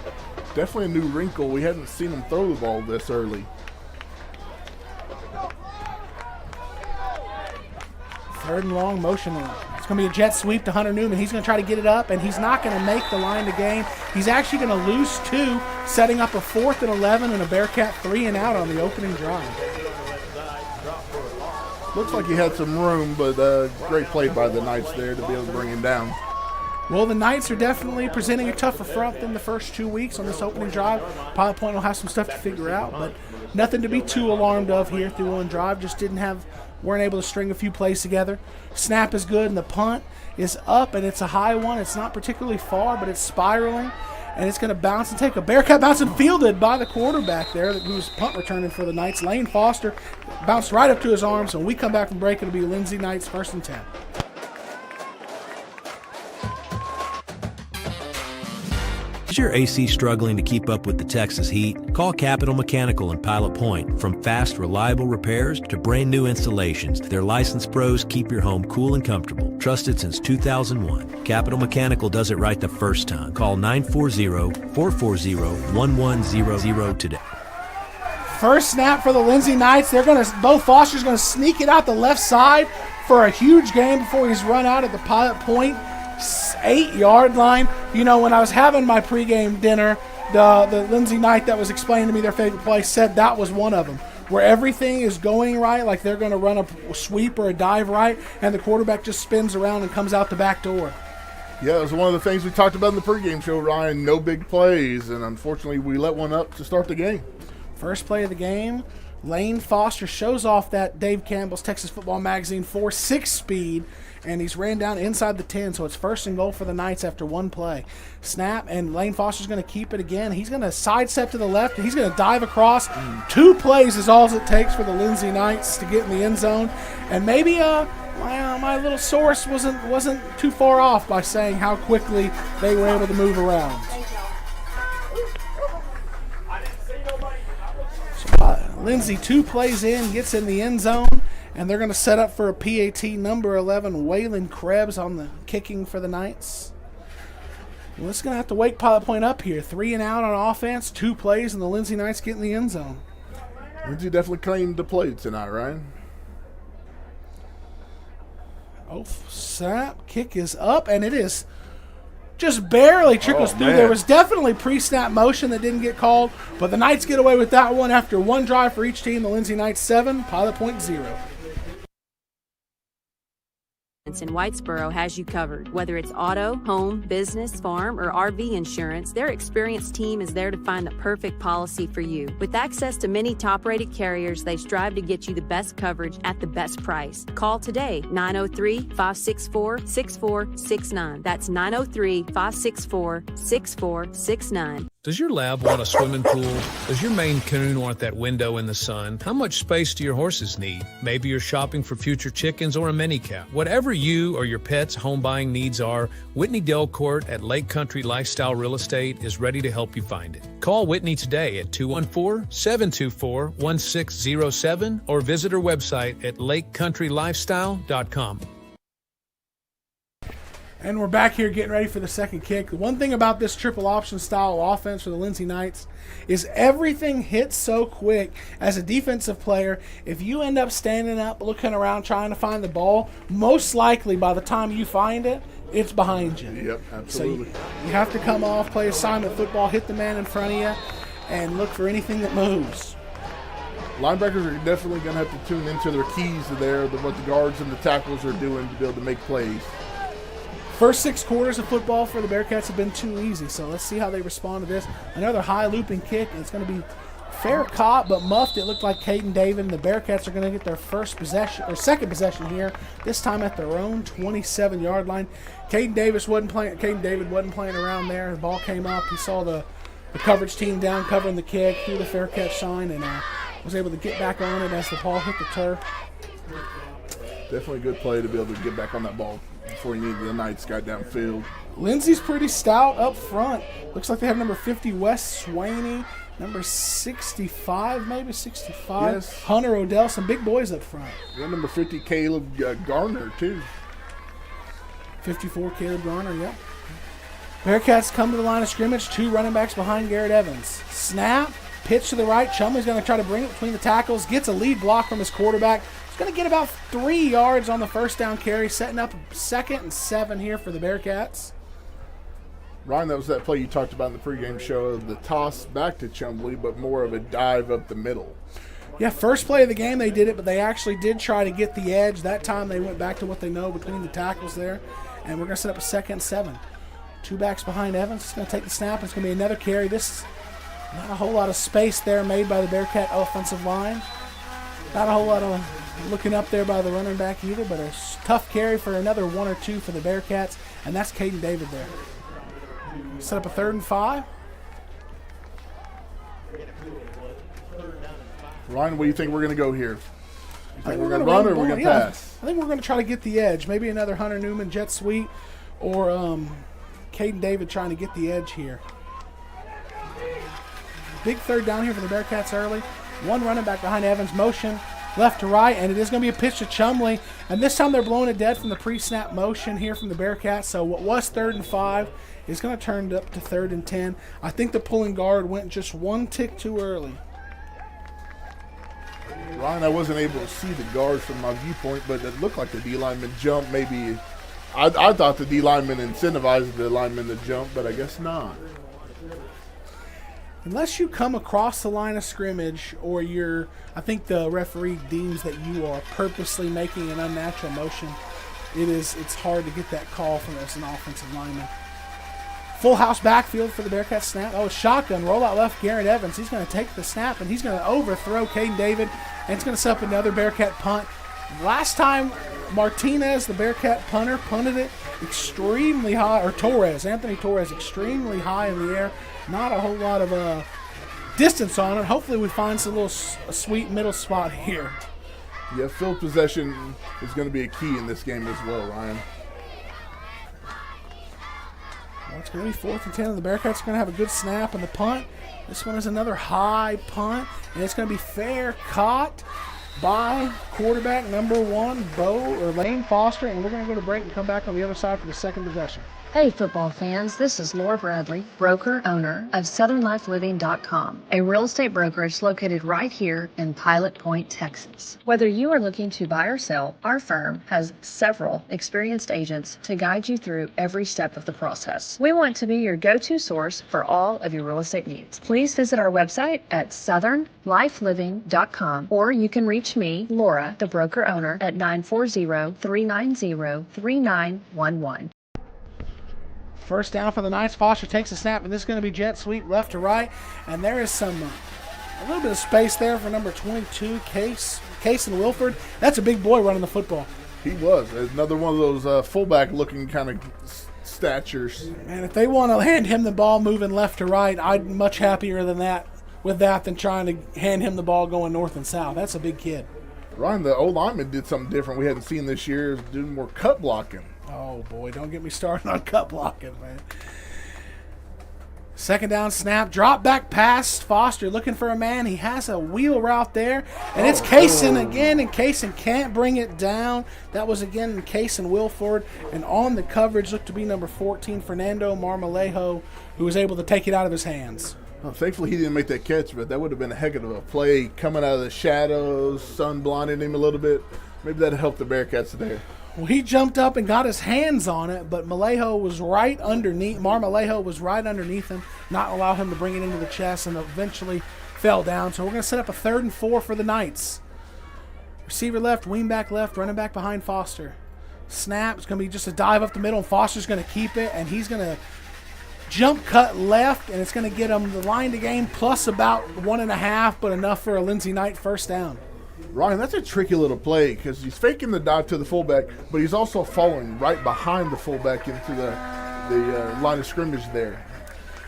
Definitely a new wrinkle. We hadn't seen them throw the ball this early. 3rd and long, motion. It's going to be a jet sweep to Hunter Newman. He's going to try to get it up, and he's not going to make the line to gain. He's actually going to lose 2, setting up a 4th and 11 and a Bearcat 3 and out on the opening drive. Looks like he had some room, but great play by the Knights there to be able to bring him down. Well, the Knights are definitely presenting a tougher front than the first 2 weeks on this opening drive. Pilot Point will have some stuff to figure out, but nothing to be too alarmed of here through one drive. Just weren't able to string a few plays together. Snap is good, and the punt is up, and it's a high one. It's not particularly far, but it's spiraling, and it's going to bounce and take a Bearcat bounce and fielded by the quarterback there who's punt returning for the Knights. Lane Foster bounced right up to his arms. When we come back from break, it'll be Lindsay Knights 1st and 10. Is your AC struggling to keep up with the Texas heat? Call Capital Mechanical in Pilot Point. From fast, reliable repairs to brand new installations, their licensed pros keep your home cool and comfortable. Trusted since 2001. Capital Mechanical does it right the first time. Call 940-440-1100 today. First snap for the Lindsay Knights. Both Foster's going to sneak it out the left side for a huge gain before he's run out at the Pilot Point 8-yard line. You know, when I was having my pregame dinner, the Lindsay Knight that was explaining to me their favorite play said that was one of them, where everything is going right, like they're going to run a sweep or a dive right, and the quarterback just spins around and comes out the back door. Yeah, it was one of the things we talked about in the pregame show, Ryan. No big plays, and unfortunately we let one up to start the game. First play of the game, Lane Foster shows off that Dave Campbell's Texas Football Magazine 4.6 speed, and he's ran down inside the 10, so it's 1st and goal for the Knights after one play. Snap, and Lane Foster's going to keep it again. He's going to sidestep to the left, and he's going to dive across. 2 plays is all it takes for the Lindsay Knights to get in the end zone, and maybe my little source wasn't too far off by saying how quickly they were able to move around. Lindsay 2 plays in, gets in the end zone, and they're going to set up for a PAT number 11, Waylon Krebs on the kicking for the Knights. Well, it's going to have to wake Pilot Point up here. 3 and out on offense, 2 plays, and the Lindsay Knights get in the end zone. Lindsay definitely claimed the play tonight, Ryan. Oh, snap, kick is up, and it is just barely trickles through. Man. There was definitely pre-snap motion that didn't get called, but the Knights get away with that one after one drive for each team. The Lindsay Knights 7, Pilot Point 0. In Whitesboro has you covered. Whether it's auto, home, business, farm, or RV insurance, their experienced team is there to find the perfect policy for you. With access to many top-rated carriers, they strive to get you the best coverage at the best price. Call today, 903-564-6469. That's 903-564-6469. Does your lab want a swimming pool? Does your Maine Coon want that window in the sun? How much space do your horses need? Maybe you're shopping for future chickens or a mini cow. Whatever you or your pet's home buying needs are, Whitney Delcourt at Lake Country Lifestyle Real Estate is ready to help you find it. Call Whitney today at 214-724-1607 or visit her website at lakecountrylifestyle.com. And we're back here getting ready for the second kick. The one thing about this triple option style offense for the Lindsay Knights is everything hits so quick. As a defensive player, if you end up standing up, looking around, trying to find the ball, most likely by the time you find it, it's behind you. Yep, absolutely. So you have to come off, play assignment football, hit the man in front of you, and look for anything that moves. Linebackers are definitely going to have to tune into their keys there, what the guards and the tackles are doing to be able to make plays. First 6 quarters of football for the Bearcats have been too easy, so let's see how they respond to this. Another high looping kick, and it's going to be fair caught, but muffed. It looked like Caden David, and the Bearcats are going to get their second possession here, this time at their own 27-yard line. Caden David wasn't playing around there. The ball came up. He saw the coverage team down covering the kick, threw the fair catch sign, and was able to get back on it as the ball hit the turf. Definitely a good play to be able to get back on that ball before you need the Knights got downfield. Lindsay's pretty stout up front. Looks like they have number 50, Wes Swaney, number 65, maybe 65, yes. Hunter Odell, some big boys up front. Yeah, number 50, Caleb Garner, too. 54, Caleb Garner, yeah. Bearcats come to the line of scrimmage, 2 running backs behind Garrett Evans. Snap, pitch to the right. Chumley's going to try to bring it between the tackles, gets a lead block from his quarterback. He's going to get about 3 yards on the first down carry, setting up 2nd and 7 here for the Bearcats. Ryan, that was that play you talked about in the pregame show, the toss back to Chumley, but more of a dive up the middle. Yeah, first play of the game they did it, but they actually did try to get the edge. That time they went back to what they know between the tackles there, and we're going to set up a 2nd and 7. 2 backs behind Evans. He's going to take the snap. It's going to be another carry. This not a whole lot of space there made by the Bearcat offensive line. Not a whole lot of looking up there by the running back either, but a tough carry for another 1 or 2 for the Bearcats, and that's Caden David there. Set up a 3rd and 5. Ryan, what do you think we're going to go here? You think we're going to run or we're going to pass? I think we're going to try to get the edge. Maybe another Hunter Newman jet sweep or Caden David trying to get the edge here. Big 3rd down here for the Bearcats early. 1 running back behind Evans, motion left to right, and it is going to be a pitch to Chumley. And this time they're blowing it dead from the pre-snap motion here from the Bearcats. So what was 3rd and 5 is going to turn up to 3rd and 10. I think the pulling guard went just 1 tick too early. Ryan, I wasn't able to see the guards from my viewpoint, but it looked like the D lineman jumped. Maybe I thought the D lineman incentivized the lineman to jump, but I guess not. Unless you come across the line of scrimmage or I think the referee deems that you are purposely making an unnatural motion, it's hard to get that call from as an offensive lineman. Full house backfield for the Bearcats snap. Oh, shotgun, rollout left, Garrett Evans. He's going to take the snap, and he's going to overthrow Caden David, and it's going to set up another Bearcat punt. Last time, Martinez, the Bearcat punter, punted it extremely high, or Anthony Torres, extremely high in the air. Not a whole lot of distance on it. Hopefully we find some a sweet middle spot here. Yeah, field possession is going to be a key in this game as well, Ryan. Well, it's going to be 4th and 10, and the Bearcats are going to have a good snap and the punt. This one is another high punt, and it's going to be fair caught by quarterback number 1, Lane Foster, and we're going to go to break and come back on the other side for the second possession. Hey football fans, this is Laura Bradley, broker owner of SouthernLifeLiving.com, a real estate brokerage located right here in Pilot Point, Texas. Whether you are looking to buy or sell, our firm has several experienced agents to guide you through every step of the process. We want to be your go-to source for all of your real estate needs. Please visit our website at SouthernLifeLiving.com, or you can reach me, Laura, the broker owner, at 940-390-3911. First down for the Knights. Foster takes a snap, and this is going to be jet sweep left to right. And there is a little bit of space there for number 22, Case and Wilford. That's a big boy running the football. He was. Another one of those fullback-looking kind of statures. Man, if they want to hand him the ball moving left to right, I'd much happier than that than trying to hand him the ball going north and south. That's a big kid. Ryan, the old lineman did something different we hadn't seen this year, doing more cut blocking. Oh, boy, don't get me started on cut blocking, man. Second down snap, drop back pass. Foster looking for a man. He has a wheel route there, and it's Kaysen again, and Kaysen can't bring it down. That was again Kaysen Wilford, and on the coverage looked to be number 14, Fernando Marmolejo, who was able to take it out of his hands. Well, thankfully, he didn't make that catch, but that would have been a heck of a play coming out of the shadows, sun blinding him a little bit. Maybe that helped the Bearcats there. Well, he jumped up and got his hands on it, but Marmolejo was right underneath him, not allow him to bring it into the chest, and eventually fell down. So we're going to set up a 3rd and 4 for the Knights. Receiver left, wingback left, running back behind Foster. Snap, it's going to be just a dive up the middle, and Foster's going to keep it, and he's going to jump cut left, and it's going to get him the line to gain plus about 1.5, but enough for a Lindsay Knight first down. Ryan, that's a tricky little play because he's faking the dive to the fullback, but he's also falling right behind the fullback into the line of scrimmage there.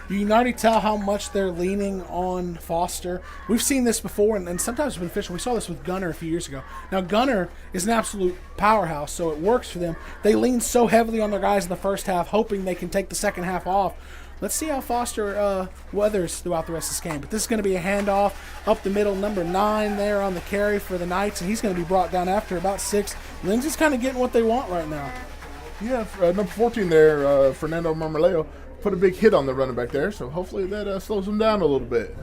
You can already tell how much they're leaning on Foster. We've seen this before, and sometimes it's beneficial. We saw this with Gunner a few years ago. Now, Gunner is an absolute powerhouse, so it works for them. They lean so heavily on their guys in the first half, hoping they can take the second half off. Let's see how Foster weathers throughout the rest of this game. But this is going to be a handoff up the middle, number 9 there on the carry for the Knights, and he's going to be brought down after about 6. Lindsay's kind of getting what they want right now. Yeah, number 14 there, Fernando Marmolejo, put a big hit on the running back there, so hopefully that slows him down a little bit.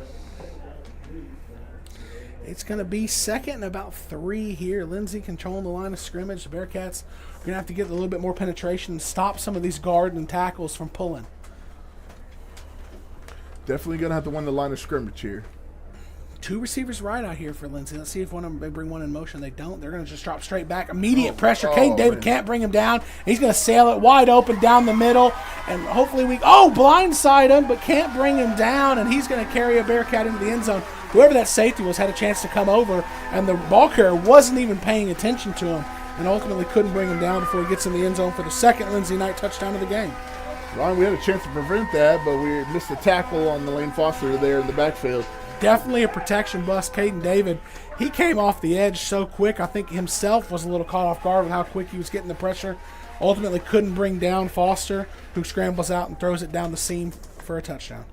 It's going to be 2nd and about 3 here. Lindsay controlling the line of scrimmage. The Bearcats are going to have to get a little bit more penetration and stop some of these guard and tackles from pulling. Definitely going to have to win the line of scrimmage here. 2 receivers right out here for Lindsay. Let's see if one of them, they bring one in motion. They don't. They're going to just drop straight back. Immediate pressure. Caden David can't bring him down. He's going to sail it wide open down the middle. And hopefully blindside him, but can't bring him down. And he's going to carry a Bearcat into the end zone. Whoever that safety was had a chance to come over, and the ball carrier wasn't even paying attention to him, and ultimately couldn't bring him down before he gets in the end zone for the 2nd Lindsay Knight touchdown of the game. Ryan, we had a chance to prevent that, but we missed the tackle on the Lane Foster there in the backfield. Definitely a protection bust. Caden David, he came off the edge so quick. I think himself was a little caught off guard with how quick he was getting the pressure. Ultimately couldn't bring down Foster, who scrambles out and throws it down the seam for a touchdown.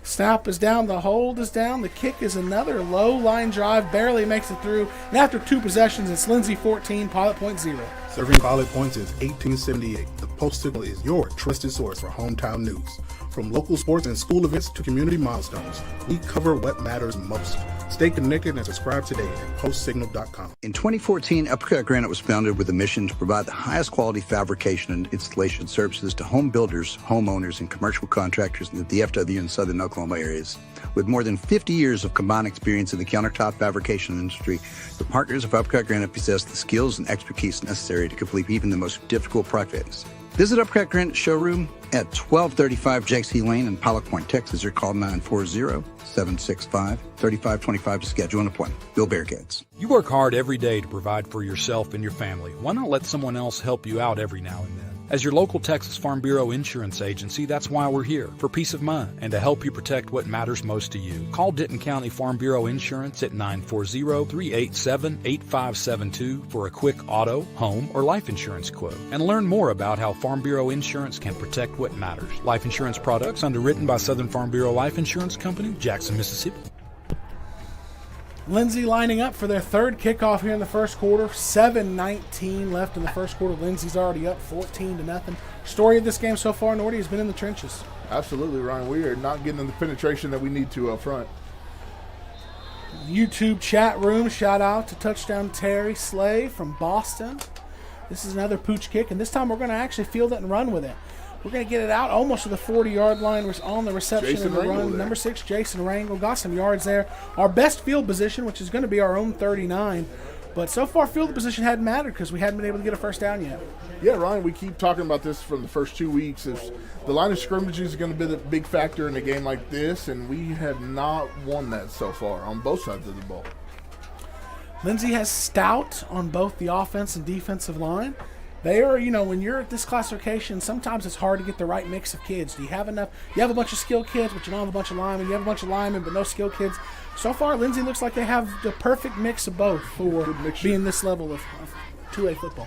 Snap is down, the hold is down, the kick is another low line drive, barely makes it through. And after 2 possessions, it's Lindsay 14, Pilot Point 0. Serving Pilot Point since 1878, the Post-Signal is your trusted source for hometown news. From local sports and school events to community milestones, we cover what matters most. Stay connected and subscribe today at postsignal.com. In 2014, Uppercut Granite was founded with a mission to provide the highest quality fabrication and installation services to home builders, homeowners, and commercial contractors in the DFW and Southern Oklahoma areas. With more than 50 years of combined experience in the countertop fabrication industry, the partners of Uppercut Granite possess the skills and expertise necessary to complete even the most difficult projects. Visit Uppercut Granite showroom at 1235 Jakes Lane in Pilot Point, Texas, or call 940-765-3525 to schedule an appointment. Bill Bearcats. You work hard every day to provide for yourself and your family. Why not let someone else help you out every now and then? As your local Texas Farm Bureau insurance agency, that's why we're here, for peace of mind and to help you protect what matters most to you. Call Denton County Farm Bureau Insurance at 940-387-8572 for a quick auto, home, or life insurance quote. And learn more about how Farm Bureau Insurance can protect what matters. Life insurance products underwritten by Southern Farm Bureau Life Insurance Company, Jackson, Mississippi. Lindsay lining up for their 3rd kickoff here in the first quarter. 7:19 left in the first quarter. Lindsay's already up 14-0. Story of this game so far, Nordy, has been in the trenches. Absolutely, Ryan. We are not getting the penetration that we need to up front. YouTube chat room, shout out to Touchdown Terry Slay from Boston. This is another pooch kick, and this time we're going to actually field it and run with it. We're going to get it out almost to the 40-yard line on the reception and the run. Number 6, Jason Rangel, got some yards there. Our best field position, which is going to be our own 39. But so far, field position hadn't mattered because we hadn't been able to get a first down yet. Yeah, Ryan, we keep talking about this from the first 2 weeks. If the line of scrimmage is going to be the big factor in a game like this, and we have not won that so far on both sides of the ball. Lindsay has stout on both the offense and defensive line. They are, when you're at this classification, sometimes it's hard to get the right mix of kids. Do you have enough? You have a bunch of skilled kids, but you don't have a bunch of linemen. You have a bunch of linemen, but no skilled kids. So far, Lindsay looks like they have the perfect mix of both for being this level of 2A football.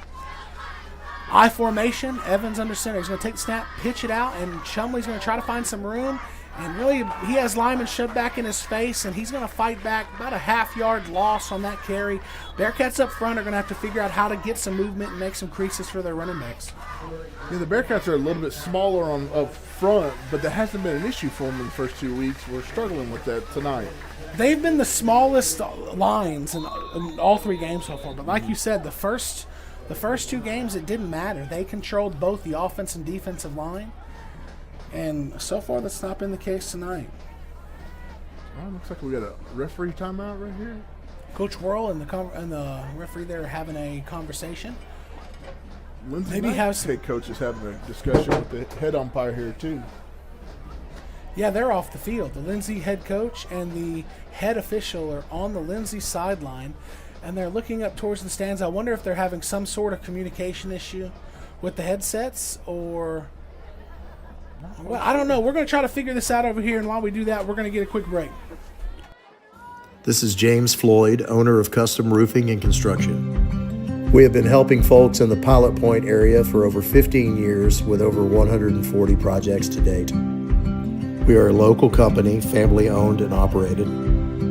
I formation, Evans under center. He's going to take the snap, pitch it out, and Chumley's going to try to find some room. And really, he has linemen shoved back in his face, and he's going to fight back about a half-yard loss on that carry. Bearcats up front are going to have to figure out how to get some movement and make some creases for their running backs. Yeah, the Bearcats are a little bit smaller up front, but that hasn't been an issue for them in the first 2 weeks. We're struggling with that tonight. They've been the smallest lines in all 3 games so far. But like you said, the first 2 games, it didn't matter. They controlled both the offense and defensive line. And so far, that's not been the case tonight. Well, looks like we got a referee timeout right here. Coach Worrell and the referee there are having a conversation. Lindsay Knights head coach is having a discussion with the head umpire here too. Yeah, they're off the field. The Lindsay head coach and the head official are on the Lindsay sideline, and they're looking up towards the stands. I wonder if they're having some sort of communication issue with the headsets or... Well, I don't know. We're going to try to figure this out over here, and while we do that, we're going to get a quick break. This is James Floyd, owner of Custom Roofing and Construction. We have been helping folks in the Pilot Point area for over 15 years with over 140 projects to date. We are a local company, family owned and operated.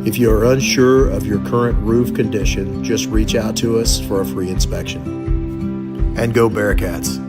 If you are unsure of your current roof condition, just reach out to us for a free inspection. And go Bearcats!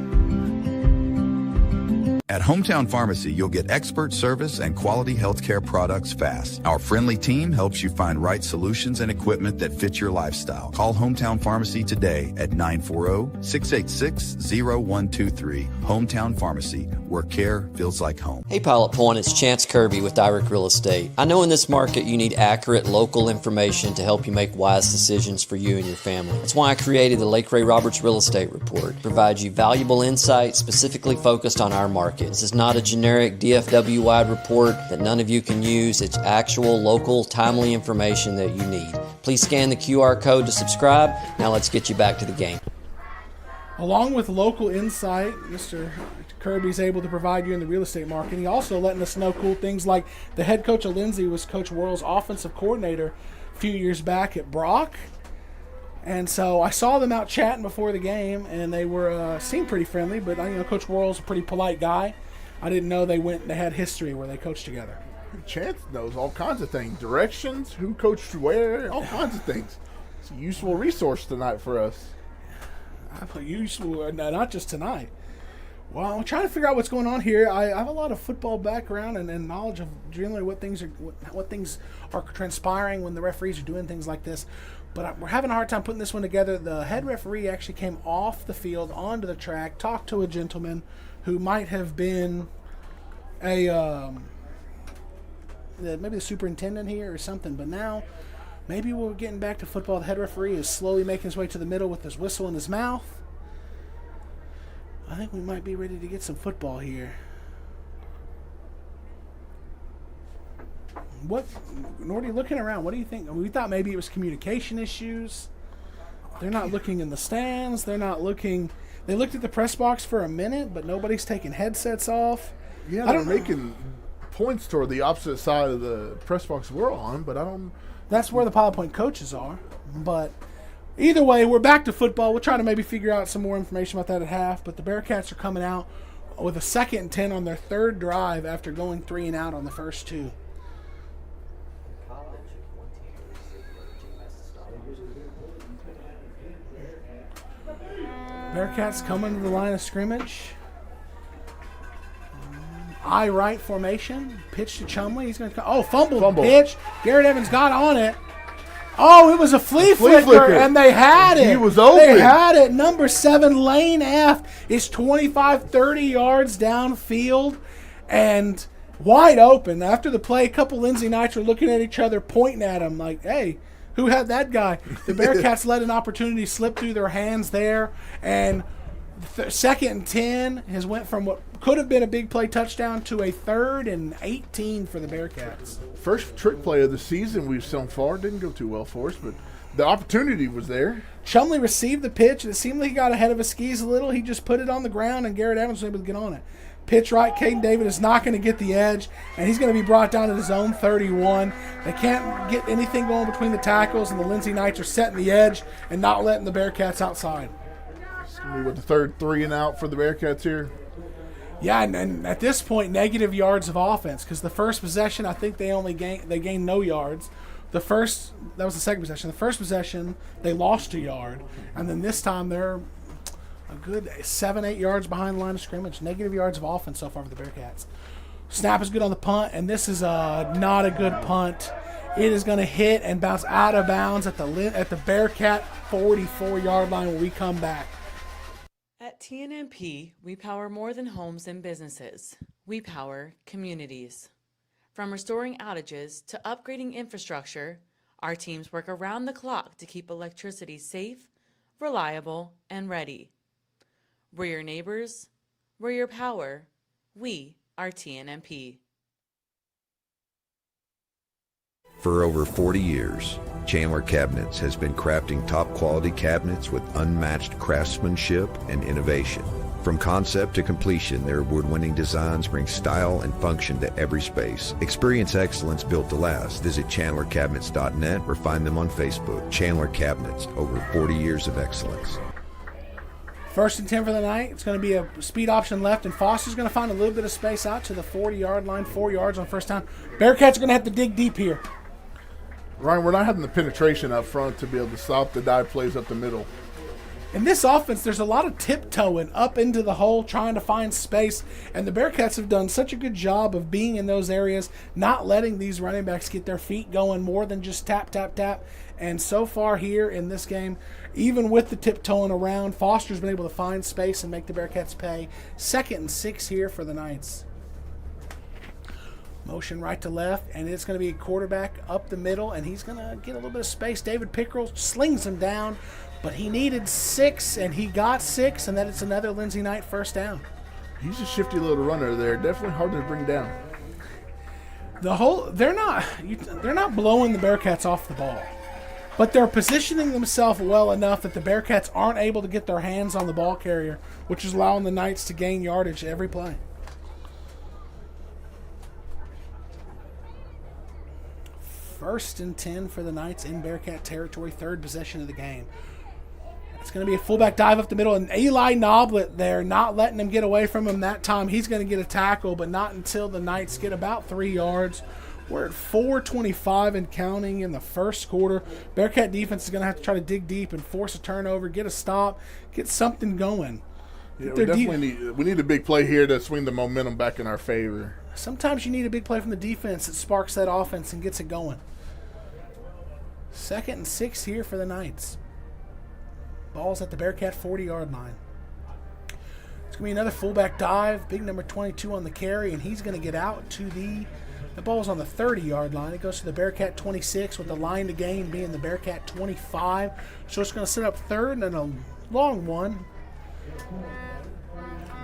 At Hometown Pharmacy, you'll get expert service and quality healthcare products fast. Our friendly team helps you find right solutions and equipment that fit your lifestyle. Call Hometown Pharmacy today at 940-686-0123. Hometown Pharmacy, where care feels like home. Hey Pilot Point, it's Chance Kirby with Direct Real Estate. I know in this market you need accurate local information to help you make wise decisions for you and your family. That's why I created the Lake Ray Roberts Real Estate Report. It provides you valuable insight specifically focused on our market. This is not a generic DFW-wide report that none of you can use. It's actual, local, timely information that you need. Please scan the QR code to subscribe. Now let's get you back to the game. Along with local insight, Mr. Kirby's able to provide you in the real estate market. He also letting us know cool things like the head coach of Lindsay was Coach Worrell's offensive coordinator a few years back at Brock. And so I saw them out chatting before the game, and they were seemed pretty friendly. But Coach Worrell's a pretty polite guy. I didn't know they had history where they coached together. Chance knows all kinds of things, directions, who coached where, all kinds of things. It's a useful resource tonight for us. Useful, not just tonight. Well, I'm trying to figure out what's going on here. I have a lot of football background and knowledge of generally what things are transpiring when the referees are doing things like this. But we're having a hard time putting this one together. The head referee actually came off the field onto the track, talked to a gentleman who might have been maybe the superintendent here or something. But now maybe we're getting back to football. The head referee is slowly making his way to the middle with his whistle in his mouth. I think we might be ready to get some football here. Nordy, looking around, what do you think? We thought maybe it was communication issues. They're not looking in the stands. They're not looking. They looked at the press box for a minute, but nobody's taking headsets off. Yeah, they're making points toward the opposite side of the press box we're on, but I don't. That's where the Pilot Point coaches are. But either way, we're back to football. We'll try to maybe figure out some more information about that at half. But the Bearcats are coming out with a 2nd and 10 on their 3rd drive after going 3 and out on the first 2. Bearcats coming to the line of scrimmage. I right formation. Pitch to Chumley. He's going to fumble. Pitch. Garrett Evans got on it. Oh, it was a flea flicker, and they had it. He was open. They had it. Number 7, Lane F. is 25, 30 yards downfield and wide open. After the play, a couple Lindsay Knights were looking at each other, pointing at him like, hey, who had that guy? The Bearcats let an opportunity slip through their hands there, and 2nd and 10 has went from what could have been a big play touchdown to a 3rd and 18 for the Bearcats. First trick play of the season we've so far. Didn't go too well for us, but The opportunity was there. Chumley received the pitch, and it seemed like he got ahead of his skis a little. He just put it on the ground, and Garrett Evans was able to get on it. Pitch right, Caden David is not going to get the edge, and he's going to be brought down to his own 31. They can't get anything going between the tackles, and the Lindsay Knights are setting the edge and not letting the Bearcats outside. It's going to be with the third 3 and out for the Bearcats here. Yeah, and at this point, negative yards of offense, because the first possession, I think they gained no yards. That was the second possession. The first possession, they lost a yard, and then this time they're a good 7-8 yards behind the line of scrimmage. Negative yards of offense so far for the Bearcats. Snap is good on the punt, and this is not a good punt. It is going to hit and bounce out of bounds at the Bearcat 44-yard line when we come back. At TNMP, we power more than homes and businesses. We power communities. From restoring outages to upgrading infrastructure, our teams work around the clock to keep electricity safe, reliable, and ready. We're your neighbors, we're your power, we are TNMP. For over 40 years, Chandler Cabinets has been crafting top quality cabinets with unmatched craftsmanship and innovation. From concept to completion, their award-winning designs bring style and function to every space. Experience excellence built to last. Visit chandlercabinets.net or find them on Facebook. Chandler Cabinets, over 40 years of excellence. 1st and 10 for the night. It's going to be a speed option left, and Foster's going to find a little bit of space out to the 40-yard line, 4 yards on first down. Bearcats are going to have to dig deep here. Ryan, we're not having the penetration up front to be able to stop the dive plays up the middle. In this offense, there's a lot of tiptoeing up into the hole, trying to find space, and the Bearcats have done such a good job of being in those areas, not letting these running backs get their feet going more than just tap, tap, tap. And so far here in this game, even with the tiptoeing around, Foster's been able to find space and make the Bearcats pay. 2nd and 6 here for the Knights. Motion right to left, and it's going to be a quarterback up the middle, and he's going to get a little bit of space. David Pickrell slings him down, but he needed 6, and he got 6, and then it's another Lindsay Knight first down. He's a shifty little runner there. Definitely hard to bring down. They're not blowing the Bearcats off the ball, but they're positioning themselves well enough that the Bearcats aren't able to get their hands on the ball carrier, which is allowing the Knights to gain yardage every play. 1st and 10 for the Knights in Bearcat territory, 3rd possession of the game. It's going to be a fullback dive up the middle, and Eli Noblet there, not letting him get away from him that time. He's going to get a tackle, but not until the Knights get about 3 yards. We're at 4:25 and counting in the first quarter. Bearcat defense is going to have to try to dig deep and force a turnover, get a stop, get something going. Yeah, we need a big play here to swing the momentum back in our favor. Sometimes you need a big play from the defense that sparks that offense and gets it going. 2nd and 6 here for the Knights. Ball's at the Bearcat 40-yard line. It's going to be another fullback dive. Big number 22 on the carry, and he's going to get out to the ball's on the 30-yard line. It goes to the Bearcat 26 with the line to gain being the Bearcat 25. So it's going to set up 3rd and a long one.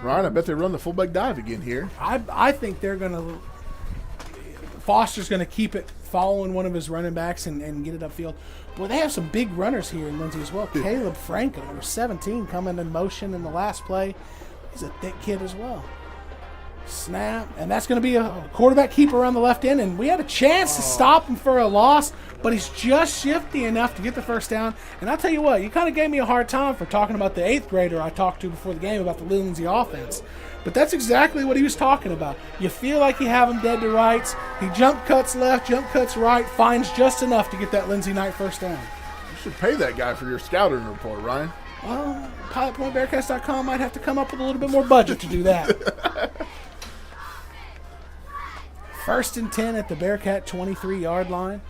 Ryan, I bet they run the fullback dive again here. I think they're going to – Foster's going to keep it following one of his running backs and get it upfield. Boy, they have some big runners here in Lindsay as well. Caleb Franco, number 17, coming in motion in the last play. He's a thick kid as well. Snap, and that's going to be a quarterback keeper around the left end, and we had a chance to stop him for a loss, but he's just shifty enough to get the first down. And I'll tell you what, you kind of gave me a hard time for talking about the 8th grader I talked to before the game about the Lindsay offense. But that's exactly what he was talking about. You feel like you have him dead to rights. He jump cuts left, jump cuts right, finds just enough to get that Lindsay Knight first down. You should pay that guy for your scouting report, Ryan. Well, PilotPointBearcats.com might have to come up with a little bit more budget to do that. 1st and 10 at the Bearcat 23-yard line.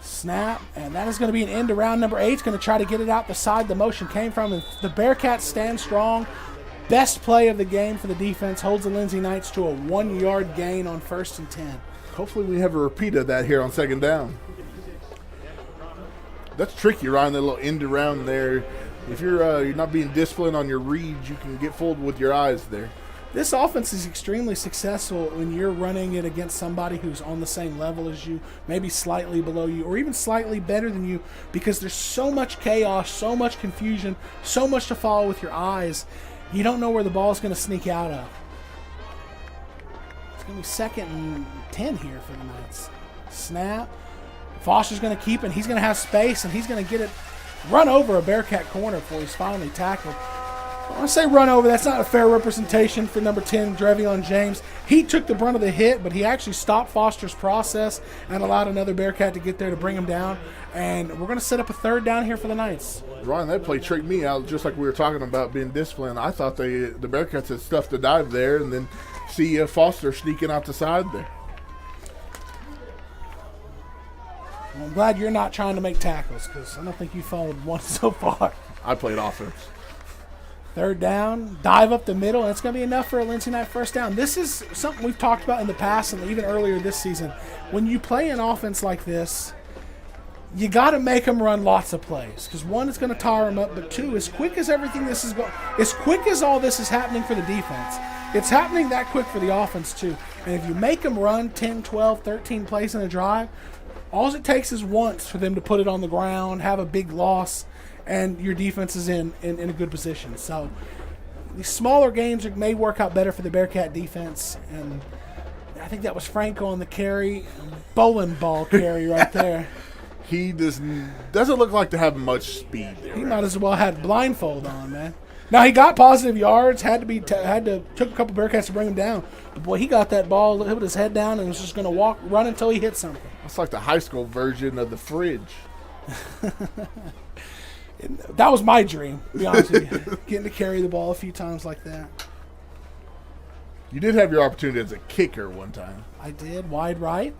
Snap, and that is going to be an end around. Number 8's going to try to get it out the side the motion came from. And the Bearcats stand strong. Best play of the game for the defense holds the Lindsay Knights to a 1-yard gain on 1st and 10. Hopefully we have a repeat of that here on 2nd down. That's tricky, Ryan, that little end around there. If you're not being disciplined on your reads, you can get fooled with your eyes there. This offense is extremely successful when you're running it against somebody who's on the same level as you, maybe slightly below you, or even slightly better than you, because there's so much chaos, so much confusion, so much to follow with your eyes. You don't know where the ball's going to sneak out of. It's going to be 2nd and 10 here for the Knights. Snap. Foster's going to keep it. He's going to have space, and he's going to get it run over a Bearcat corner before he's finally tackled. When I say run over, that's not a fair representation for number 10, Drevion James. He took the brunt of the hit, but he actually stopped Foster's process and allowed another Bearcat to get there to bring him down. And we're going to set up a 3rd down here for the Knights. Ryan, that play tricked me out, just like we were talking about being disciplined. I thought the Bearcats had stuffed the dive there, and then see Foster sneaking out the side there. Well, I'm glad you're not trying to make tackles, because I don't think you followed one so far. I played offense. 3rd down, dive up the middle, and it's going to be enough for a Lindsay Knight first down. This is something we've talked about in the past and even earlier this season. When you play an offense like this, you got to make them run lots of plays, because 1, it's going to tire them up, but 2, as quick as everything this is going, as quick as all this is happening for the defense, it's happening that quick for the offense too. And if you make them run 10, 12, 13 plays in a drive, all it takes is once for them to put it on the ground, have a big loss, and your defense is in a good position. So these smaller games may work out better for the Bearcat defense. And I think that was Franco on the carry, bowling ball carry right there. He doesn't look like to have much speed there. He might as well have blindfold on, man. Now he got positive yards, took a couple Bearcats to bring him down. But boy, he got that ball, put his head down, and was just going to run until he hit something. That's like the high school version of the fridge. That was my dream, to be honest with you. Getting to carry the ball a few times like that. You did have your opportunity as a kicker one time. I did. Wide right.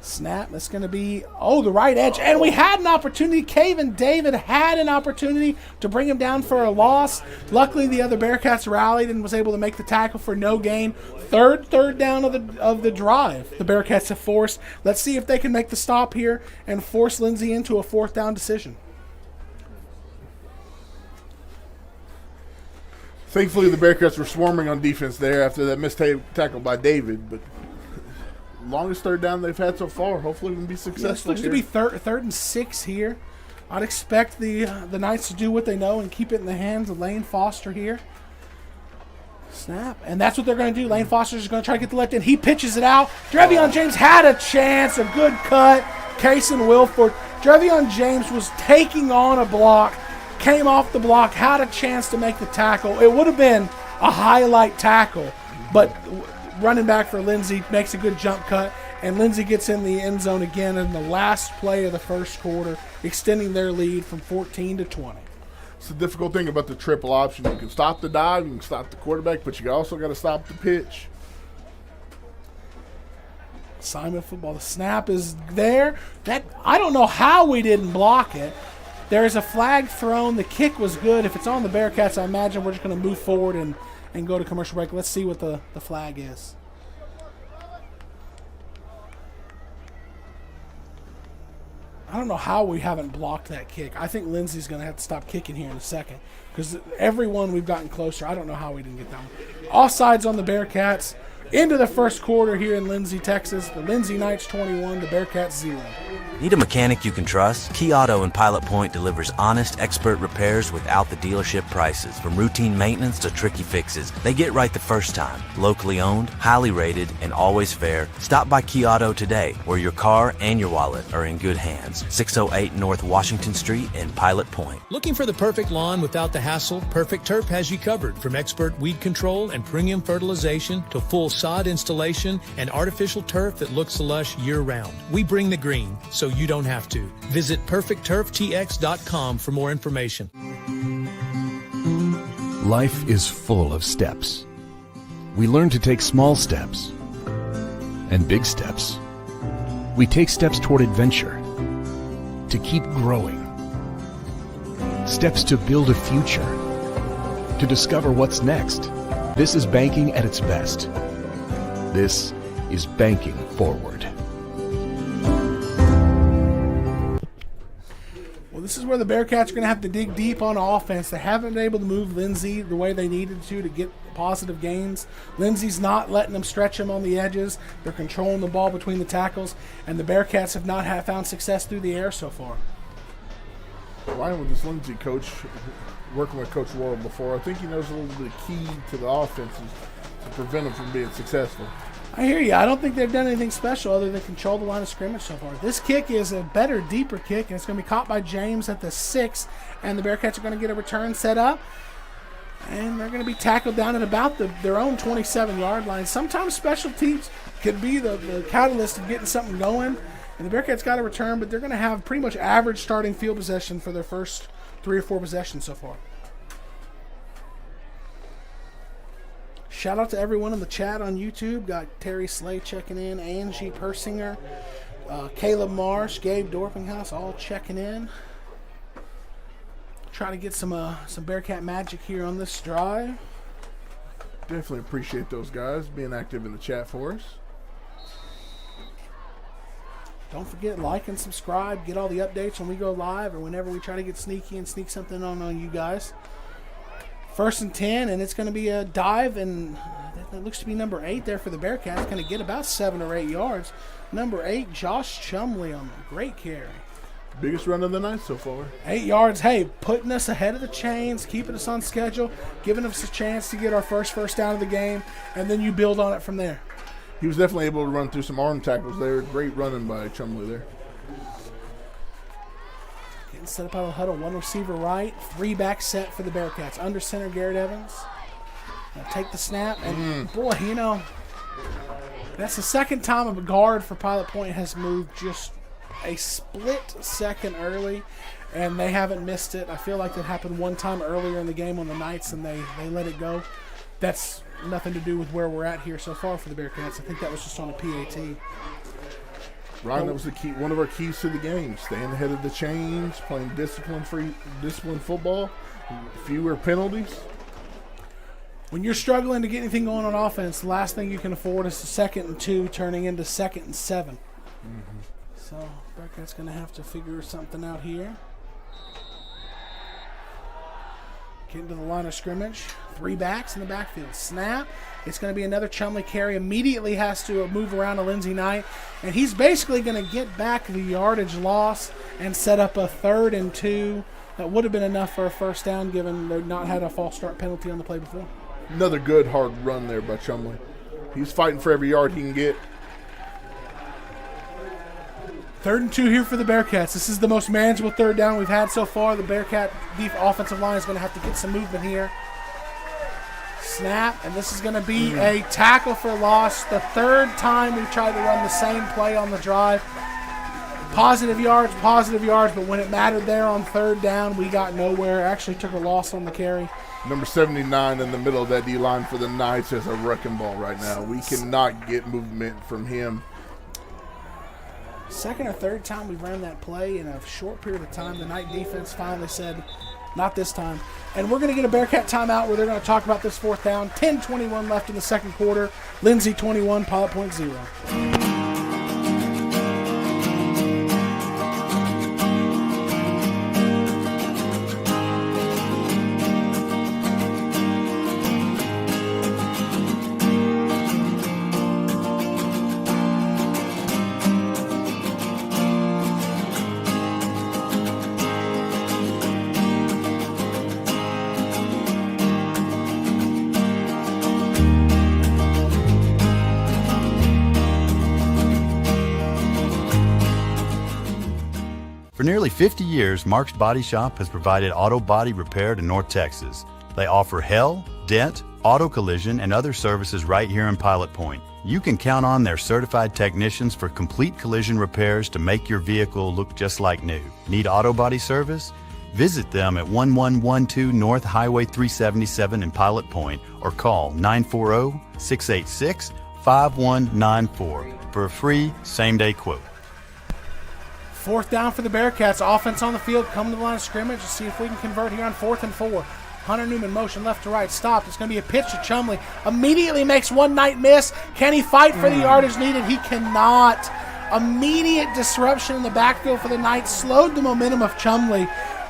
Snap. That's going to be, the right edge. And we had an opportunity. Caven David had an opportunity to bring him down for a loss. Luckily, the other Bearcats rallied and was able to make the tackle for no gain. Third down of the drive. The Bearcats have forced. Let's see if they can make the stop here and force Lindsay into a 4th down decision. Thankfully, the Bearcats were swarming on defense there after that missed tackle by David. But longest 3rd down they've had so far. Hopefully, we can be successful. Looks to be 3rd and 6 here. I'd expect the Knights to do what they know and keep it in the hands of Lane Foster here. Snap. And that's what they're going to do. Lane Foster's going to try to get the left end. He pitches it out. Drevion James had a chance. A good cut. Kaysen Wilford. Drevion James was taking on a block. Came off the block, had a chance to make the tackle. It would have been a highlight tackle, but running back for Lindsay makes a good jump cut, and Lindsay gets in the end zone again in the last play of the first quarter, extending their lead from 14 to 20. It's the difficult thing about the triple option. You can stop the dive, you can stop the quarterback, but you also got to stop the pitch. Assignment football. The snap is there. I don't know how we didn't block it. There is a flag thrown. The kick was good. If it's on the Bearcats, I imagine we're just going to move forward and go to commercial break. Let's see what the flag is. I don't know how we haven't blocked that kick. I think Lindsay's going to have to stop kicking here in a second, because every one we've gotten closer. I don't know how we didn't get that one. Offsides on the Bearcats. Into the first quarter here in Lindsay, Texas. The Lindsay Knights 21, the Bearcats 0. Need a mechanic you can trust? Key Auto in Pilot Point delivers honest, expert repairs without the dealership prices. From routine maintenance to tricky fixes, they get right the first time. Locally owned, highly rated, and always fair. Stop by Key Auto today, where your car and your wallet are in good hands. 608 North Washington Street in Pilot Point. Looking for the perfect lawn without the hassle? Perfect Turf has you covered. From expert weed control and premium fertilization to full sod installation and artificial turf that looks lush year-round. We bring the green, so you don't have to. Visit PerfectTurfTX.com for more information. Life is full of steps. We learn to take small steps and big steps. We take steps toward adventure, to keep growing. Steps to build a future, to discover what's next. This is banking at its best. This is Banking Forward. Well, Well, this is where the Bearcats are going to have to dig deep on offense. They haven't been able to move Lindsay the way they needed to get positive gains. Lindsay's not letting them stretch him on the edges. They're controlling the ball between the tackles, and the Bearcats have not found success through the air so far. Ryan, with this Lindsay coach, working with Coach Worrell before, I think he knows a little bit of key to the offenses to prevent them from being successful. I hear you. I don't think they've done anything special other than control the line of scrimmage so far. This kick is a better, deeper kick, and it's going to be caught by James at the 6, and the Bearcats are going to get a return set up, and they're going to be tackled down at about their own 27-yard line. Sometimes special teams could be the catalyst of getting something going, and the Bearcats got a return, but they're going to have pretty much average starting field possession for their first 3 or 4 possessions so far. Shout out to everyone in the chat on YouTube. Got Terry Slay checking in, Angie Persinger, Caleb Marsh, Gabe Dorpinghouse all checking in. Try to get some Bearcat magic here on this drive. Definitely appreciate those guys being active in the chat for us. Don't forget, like and subscribe. Get all the updates when we go live or whenever we try to get sneaky and sneak something on you guys. 1st and 10, and it's going to be a dive, and that looks to be number 8 there for the Bearcats. Going to get about 7 or 8 yards. Number 8, Josh Chumley on the great carry. Biggest run of the night so far. 8 yards. Hey, putting us ahead of the chains, keeping us on schedule, giving us a chance to get our first down of the game, and then you build on it from there. He was definitely able to run through some arm tackles there. Great running by Chumley there. Getting set up out of the huddle. 1 receiver right. 3-back set for the Bearcats. Under center, Garrett Evans. Now take the snap. And, boy, that's the second time a guard for Pilot Point has moved just a split second early, and they haven't missed it. I feel like that happened one time earlier in the game on the Knights, and they let it go. That's nothing to do with where we're at here so far for the Bearcats. I think that was just on a PAT. Ryan, that was the key, one of our keys to the game. Staying ahead of the chains, playing disciplined football, fewer penalties. When you're struggling to get anything going on offense, the last thing you can afford is a 2nd and 2 turning into 2nd and 7. So Bearcats going to have to figure something out here. Getting to the line of scrimmage. 3 backs in the backfield. Snap. It's going to be another Chumley carry. Immediately has to move around to Lindsay Knight. And he's basically going to get back the yardage loss and set up a 3rd and 2. That would have been enough for a 1st down given they've not had a false start penalty on the play before. Another good hard run there by Chumley. He's fighting for every yard he can get. 3rd and 2 here for the Bearcats. This is the most manageable 3rd down we've had so far. The Bearcat offensive line is going to have to get some movement here. Snap, and this is going to be a tackle for loss. The 3rd time we've tried to run the same play on the drive. Positive yards, but when it mattered there on 3rd down, we got nowhere. Actually took a loss on the carry. Number 79 in the middle of that D-line for the Knights is a wrecking ball right now. We cannot get movement from him. 2nd or 3rd time we ran that play in a short period of time. The Knight defense finally said, not this time. And we're going to get a Bearcat timeout where they're going to talk about this 4th down. 10:21 left in the 2nd quarter. Lindsay 21, Pilot Point 0. For nearly 50 years, Mark's Body Shop has provided auto body repair to North Texas. They offer hail, dent, auto collision, and other services right here in Pilot Point. You can count on their certified technicians for complete collision repairs to make your vehicle look just like new. Need auto body service? Visit them at 1112 North Highway 377 in Pilot Point or call 940-686-5194 for a free same-day quote. 4th down for the Bearcats. Offense on the field. Come to the line of scrimmage to see if we can convert here on 4th and 4. Hunter Newman motion left to right. Stopped. It's going to be a pitch to Chumley. Immediately makes one Knight miss. Can he fight for the yardage needed? He cannot. Immediate disruption in the backfield for the Knights slowed the momentum of Chumley.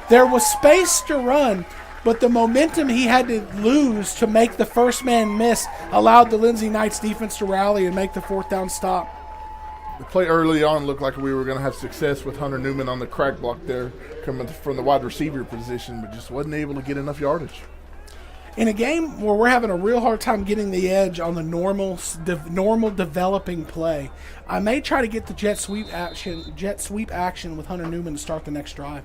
There was space to run, but the momentum he had to lose to make the first man miss allowed the Lindsay Knights defense to rally and make the fourth down stop. The play early on looked like we were going to have success with Hunter Newman on the crack block there coming from the wide receiver position, but just wasn't able to get enough yardage. In a game where we're having a real hard time getting the edge on the normal developing play, I may try to get the jet sweep action with Hunter Newman to start the next drive.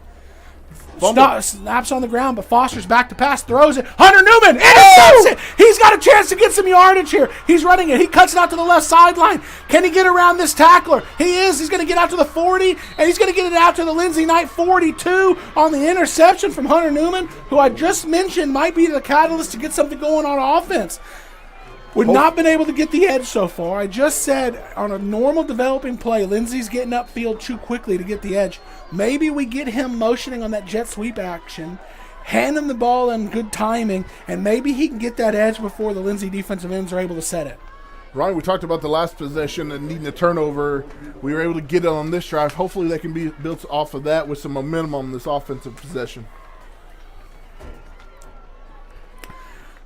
Snaps on the ground, but Foster's back to pass, throws it. Hunter Newman intercepts it. He's got a chance to get some yardage here. He's running it. He cuts it out to the left sideline. Can he get around this tackler? He is. He's going to get out to the 40, and he's going to get it out to the Lindsay Knight 42 on the interception from Hunter Newman, who I just mentioned might be the catalyst to get something going on offense. We've not been able to get the edge so far. I just said on a normal developing play, Lindsay's getting upfield too quickly to get the edge. Maybe we get him motioning on that jet sweep action, hand him the ball in good timing, and maybe he can get that edge before the Lindsay defensive ends are able to set it. Ryan, we talked about the last possession and needing a turnover. We were able to get it on this drive. Hopefully they can be built off of that with some momentum on this offensive possession.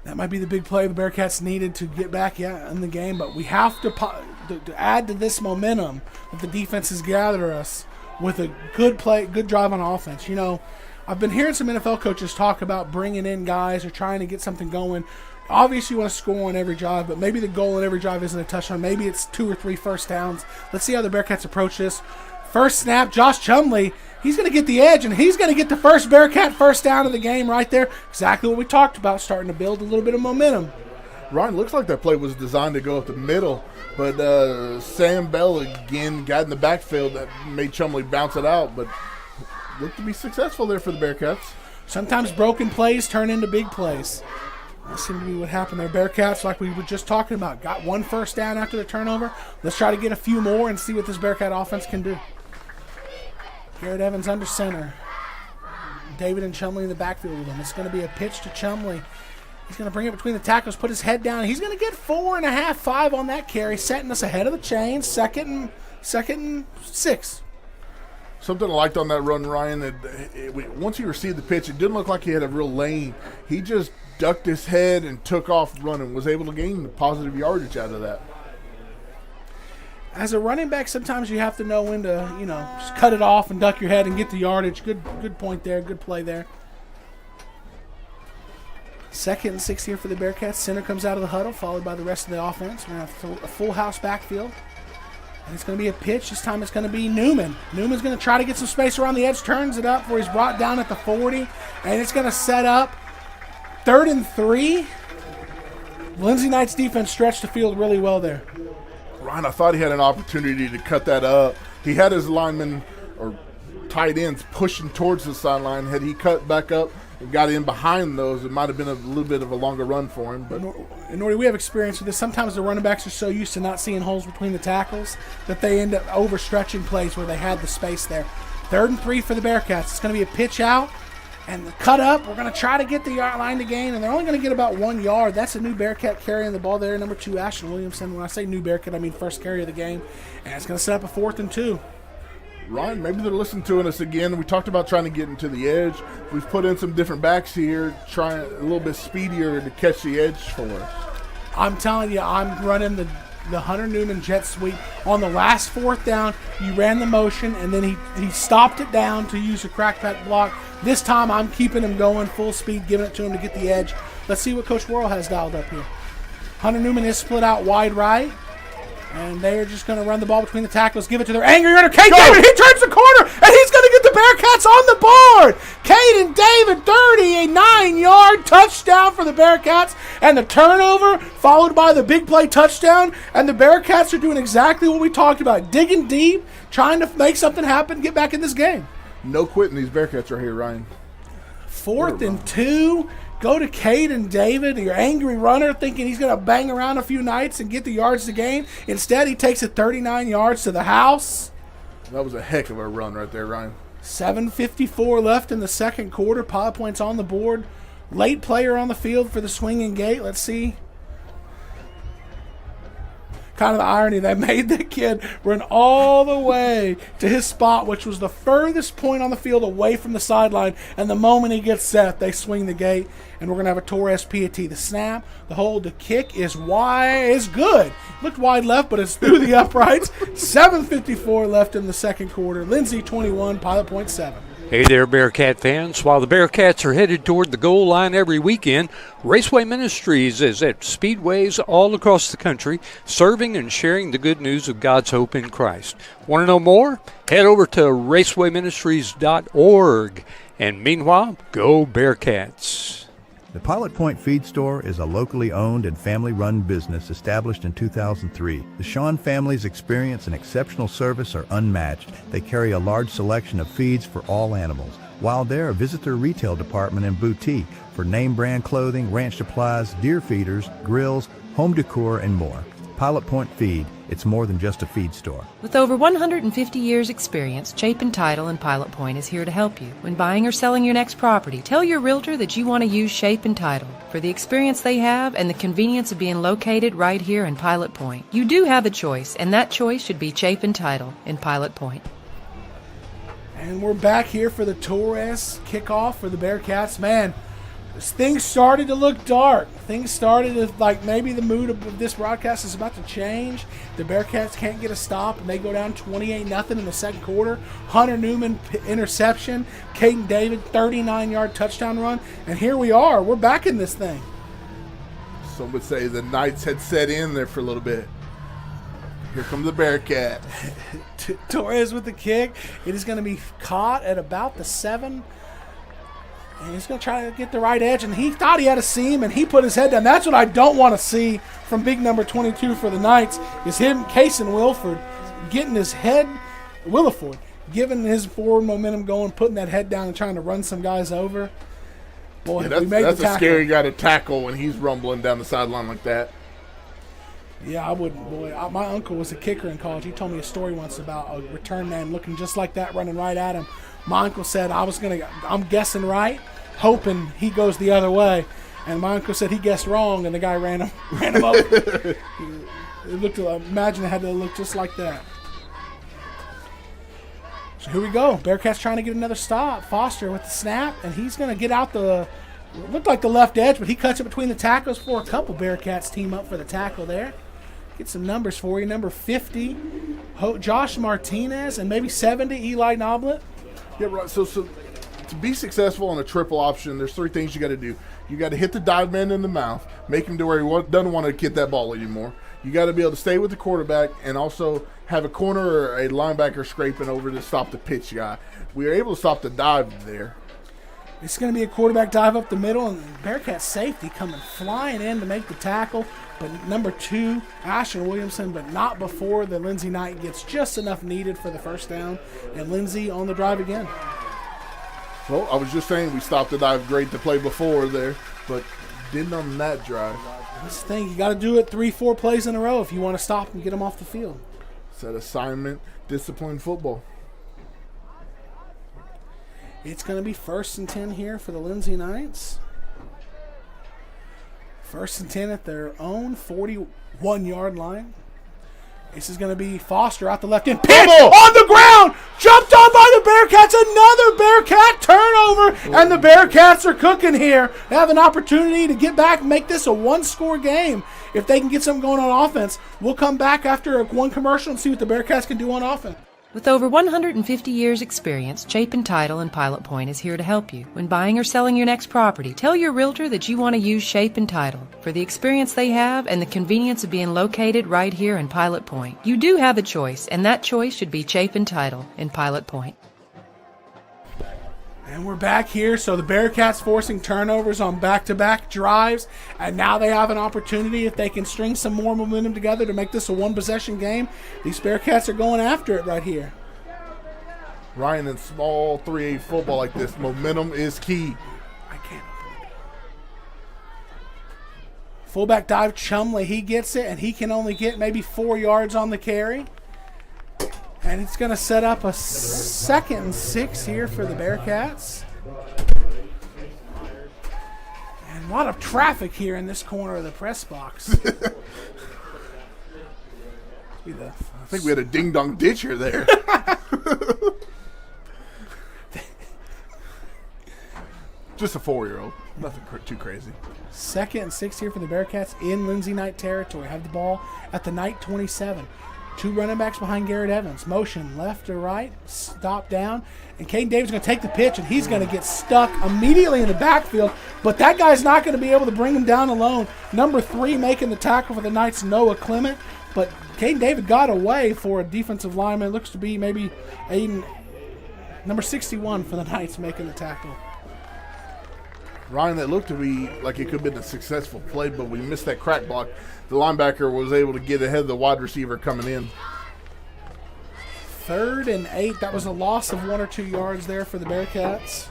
That might be the big play the Bearcats needed to get back in the game, but we have to add to this momentum that the defense has gathered us with a good play, good drive on offense. You know, I've been hearing some NFL coaches talk about bringing in guys or trying to get something going. Obviously, you want to score on every drive, but maybe the goal on every drive isn't a touchdown. Maybe it's 2 or 3 first downs. Let's see how the Bearcats approach this. First snap, Josh Chumley. He's going to get the edge, and he's going to get the first Bearcat first down of the game right there. Exactly what we talked about, starting to build a little bit of momentum. Ryan, looks like that play was designed to go up the middle, but Sam Bell again got in the backfield that made Chumley bounce it out, but looked to be successful there for the Bearcats. Sometimes broken plays turn into big plays. That seemed to be what happened there. Bearcats, like we were just talking about, got 1 first down after the turnover. Let's try to get a few more and see what this Bearcat offense can do. Garrett Evans under center. David and Chumley in the backfield with him. It's going to be a pitch to Chumley. He's going to bring it between the tackles, put his head down. He's going to get 4.5, 5 on that carry, setting us ahead of the chain. Second and 6. Something I liked on that run, Ryan, once he received the pitch, it didn't look like he had a real lane. He just ducked his head and took off running, was able to gain positive yardage out of that. As a running back, sometimes you have to know when to, just cut it off and duck your head and get the yardage. Good point there. Good play there. 2nd and 6 here for the Bearcats. Center comes out of the huddle, followed by the rest of the offense. We're going to have a full house backfield. And it's going to be a pitch. This time it's going to be Newman. Newman's going to try to get some space around the edge, turns it up where he's brought down at the 40. And it's going to set up 3rd and 3. Lindsay Knights defense stretched the field really well there. Ryan, I thought he had an opportunity to cut that up. He had his linemen or tight ends pushing towards the sideline. Had he cut back up and got in behind those, it might have been a little bit of a longer run for him. But Nordy, we have experience with this. Sometimes the running backs are so used to not seeing holes between the tackles that they end up overstretching plays where they had the space there. 3rd and 3 for the Bearcats. It's going to be a pitch out. And the cut up, we're going to try to get the yard line to gain, and they're only going to get about 1 yard. That's a new Bearcat carrying the ball there, number 2, Ashton Williamson. When I say new Bearcat, I mean first carry of the game. And it's going to set up a 4th and 2. Ryan, maybe they're listening to us again. We talked about trying to get into the edge. We've put in some different backs here, trying a little bit speedier to catch the edge for us. I'm telling you, I'm running the Hunter Newman jet sweep. On the last 4th down, you ran the motion, and then he stopped it down to use a crackback block. This time I'm keeping him going full speed, giving it to him to get the edge. Let's see what Coach Worrell has dialed up here. Hunter Newman is split out wide right, and they're just going to run the ball between the tackles, give it to their angry runner, Cade David. He turns the corner, and he's going to get the Bearcats on the board. Caden David, 30, a 9-yard touchdown for the Bearcats, and the turnover followed by the big play touchdown, and the Bearcats are doing exactly what we talked about, digging deep, trying to make something happen, get back in this game. No quitting these Bearcats right here, Ryan. 4th and 2. Go to Caden David, your angry runner, thinking he's going to bang around a few nights and get the yards to gain. Instead, he takes it 39 yards to the house. That was a heck of a run right there, Ryan. 7:54 left in the second quarter. Pilot points on the board. Late player on the field for the swinging gate. Let's see. kind of the irony. They made the kid run all the way to his spot, which was the furthest point on the field away from the sideline. And the moment he gets set, they swing the gate, and we're going to have a Torres PAT. The snap, the hold, the kick is wide. It's good. Looked wide left, but it's through the uprights. 7:54 left in the second quarter. Lindsay 21, Pilot Point 7. Hey there, Bearcat fans. While the Bearcats are headed toward the goal line every weekend, Raceway Ministries is at speedways all across the country, serving and sharing the good news of God's hope in Christ. Want to know more? Head over to racewayministries.org. And meanwhile, go Bearcats. The Pilot Point Feed Store is a locally owned and family-run business established in 2003. The Shawn family's experience and exceptional service are unmatched. They carry a large selection of feeds for all animals. While there, visit their retail department and boutique for name-brand clothing, ranch supplies, deer feeders, grills, home decor, and more. Pilot Point Feed. It's more than just a feed store. With over 150 years' experience, Chapin Title and Pilot Point is here to help you. When buying or selling your next property, tell your realtor that you want to use Chapin Title for the experience they have and the convenience of being located right here in Pilot Point. You do have a choice, and that choice should be Chapin Title in Pilot Point. And we're back here for the Torres kickoff for the Bearcats. Man, things started to look dark. Things started to, like, maybe the mood of this broadcast is about to change. The Bearcats can't get a stop, and they go down 28-0 in the second quarter. Hunter Newman interception. Caden David 39-yard touchdown run. And here we are. We're back in this thing. Some would say the Knights had set in there for a little bit. Here comes the Bearcat. Torres with the kick. It is going to be caught at about the 7. And he's going to try to get the right edge, and he thought he had a seam, and he put his head down. That's what I don't want to see from big number 22 for the Knights, is him, Cason Williford, getting his head, Williford, giving his forward momentum going, putting that head down and trying to run some guys over. Boy, yeah, we made that's the tackle. A scary guy to tackle when he's rumbling down the sideline like that. Yeah, I wouldn't. Boy, my uncle was a kicker in college. He told me a story once about a return man looking just like that, running right at him. My uncle said, I'm guessing right, hoping he goes the other way. And my uncle said he guessed wrong, and the guy ran him over. Imagine it had to look just like that. So here we go. Bearcats trying to get another stop. Foster with the snap, and he's going to get out looked like the left edge, but he cuts it between the tackles for a couple Bearcats team up for the tackle there. Get some numbers for you. Number 50, Josh Martinez, and maybe 70, Eli Noblet. Yeah, right. So to be successful on a triple option, there's 3 things you got to do. You got to hit the dive man in the mouth, make him to where he doesn't want to get that ball anymore. You got to be able to stay with the quarterback and also have a corner or a linebacker scraping over to stop the pitch guy. We were able to stop the dive there. It's going to be a quarterback dive up the middle, and Bearcat safety coming flying in to make the tackle. But number 2, Asher Williamson, but not before the Lindsay Knight gets just enough needed for the first down. And Lindsay on the drive again. Well, I was just saying we stopped the dive great to play before there, but didn't on that drive. This thing, you got to do it 3-4 plays in a row if you want to stop and get them off the field. It's that assignment, disciplined football. It's going to be 1st and 10 here for the Lindsay Knights. 1st and 10 at their own 41-yard line. This is going to be Foster out the left end. Pitch on the ground! Jumped on by the Bearcats. Another Bearcat turnover. And the Bearcats are cooking here. They have an opportunity to get back and make this a one-score game. If they can get something going on offense, we'll come back after one commercial and see what the Bearcats can do on offense. With over 150 years' experience, Chapin Title and Pilot Point is here to help you. When buying or selling your next property, tell your realtor that you want to use Chapin Title for the experience they have and the convenience of being located right here in Pilot Point. You do have a choice, and that choice should be Chapin Title in Pilot Point. And we're back here, so the Bearcats forcing turnovers on back-to-back drives, and now they have an opportunity if they can string some more momentum together to make this a one-possession game. These Bearcats are going after it right here. Ryan, in small 3A football like this, momentum is key. I can't. Fullback dive, Chumley, he gets it, and he can only get maybe 4 yards on the carry. And it's going to set up a 2nd and 6 here for the Bearcats. And a lot of traffic here in this corner of the press box. I think we had a ding-dong ditcher there. Just a 4-year-old. Nothing too crazy. 2nd and 6 here for the Bearcats in Lindsay Knight territory. Have the ball at the Knight 27. 2 running backs behind Garrett Evans. Motion left to right, stop down, and Caden Davis is going to take the pitch, and he's going to get stuck immediately in the backfield, but that guy's not going to be able to bring him down alone. Number 3 making the tackle for the Knights, Noah Clement, but Caden Davis got away for a defensive lineman. It looks to be maybe Aiden, number 61 for the Knights making the tackle. Ryan, that looked to be like it could have been a successful play, but we missed that crack block. The linebacker was able to get ahead of the wide receiver coming in. 3rd and 8. That was a loss of 1 or 2 yards there for the Bearcats.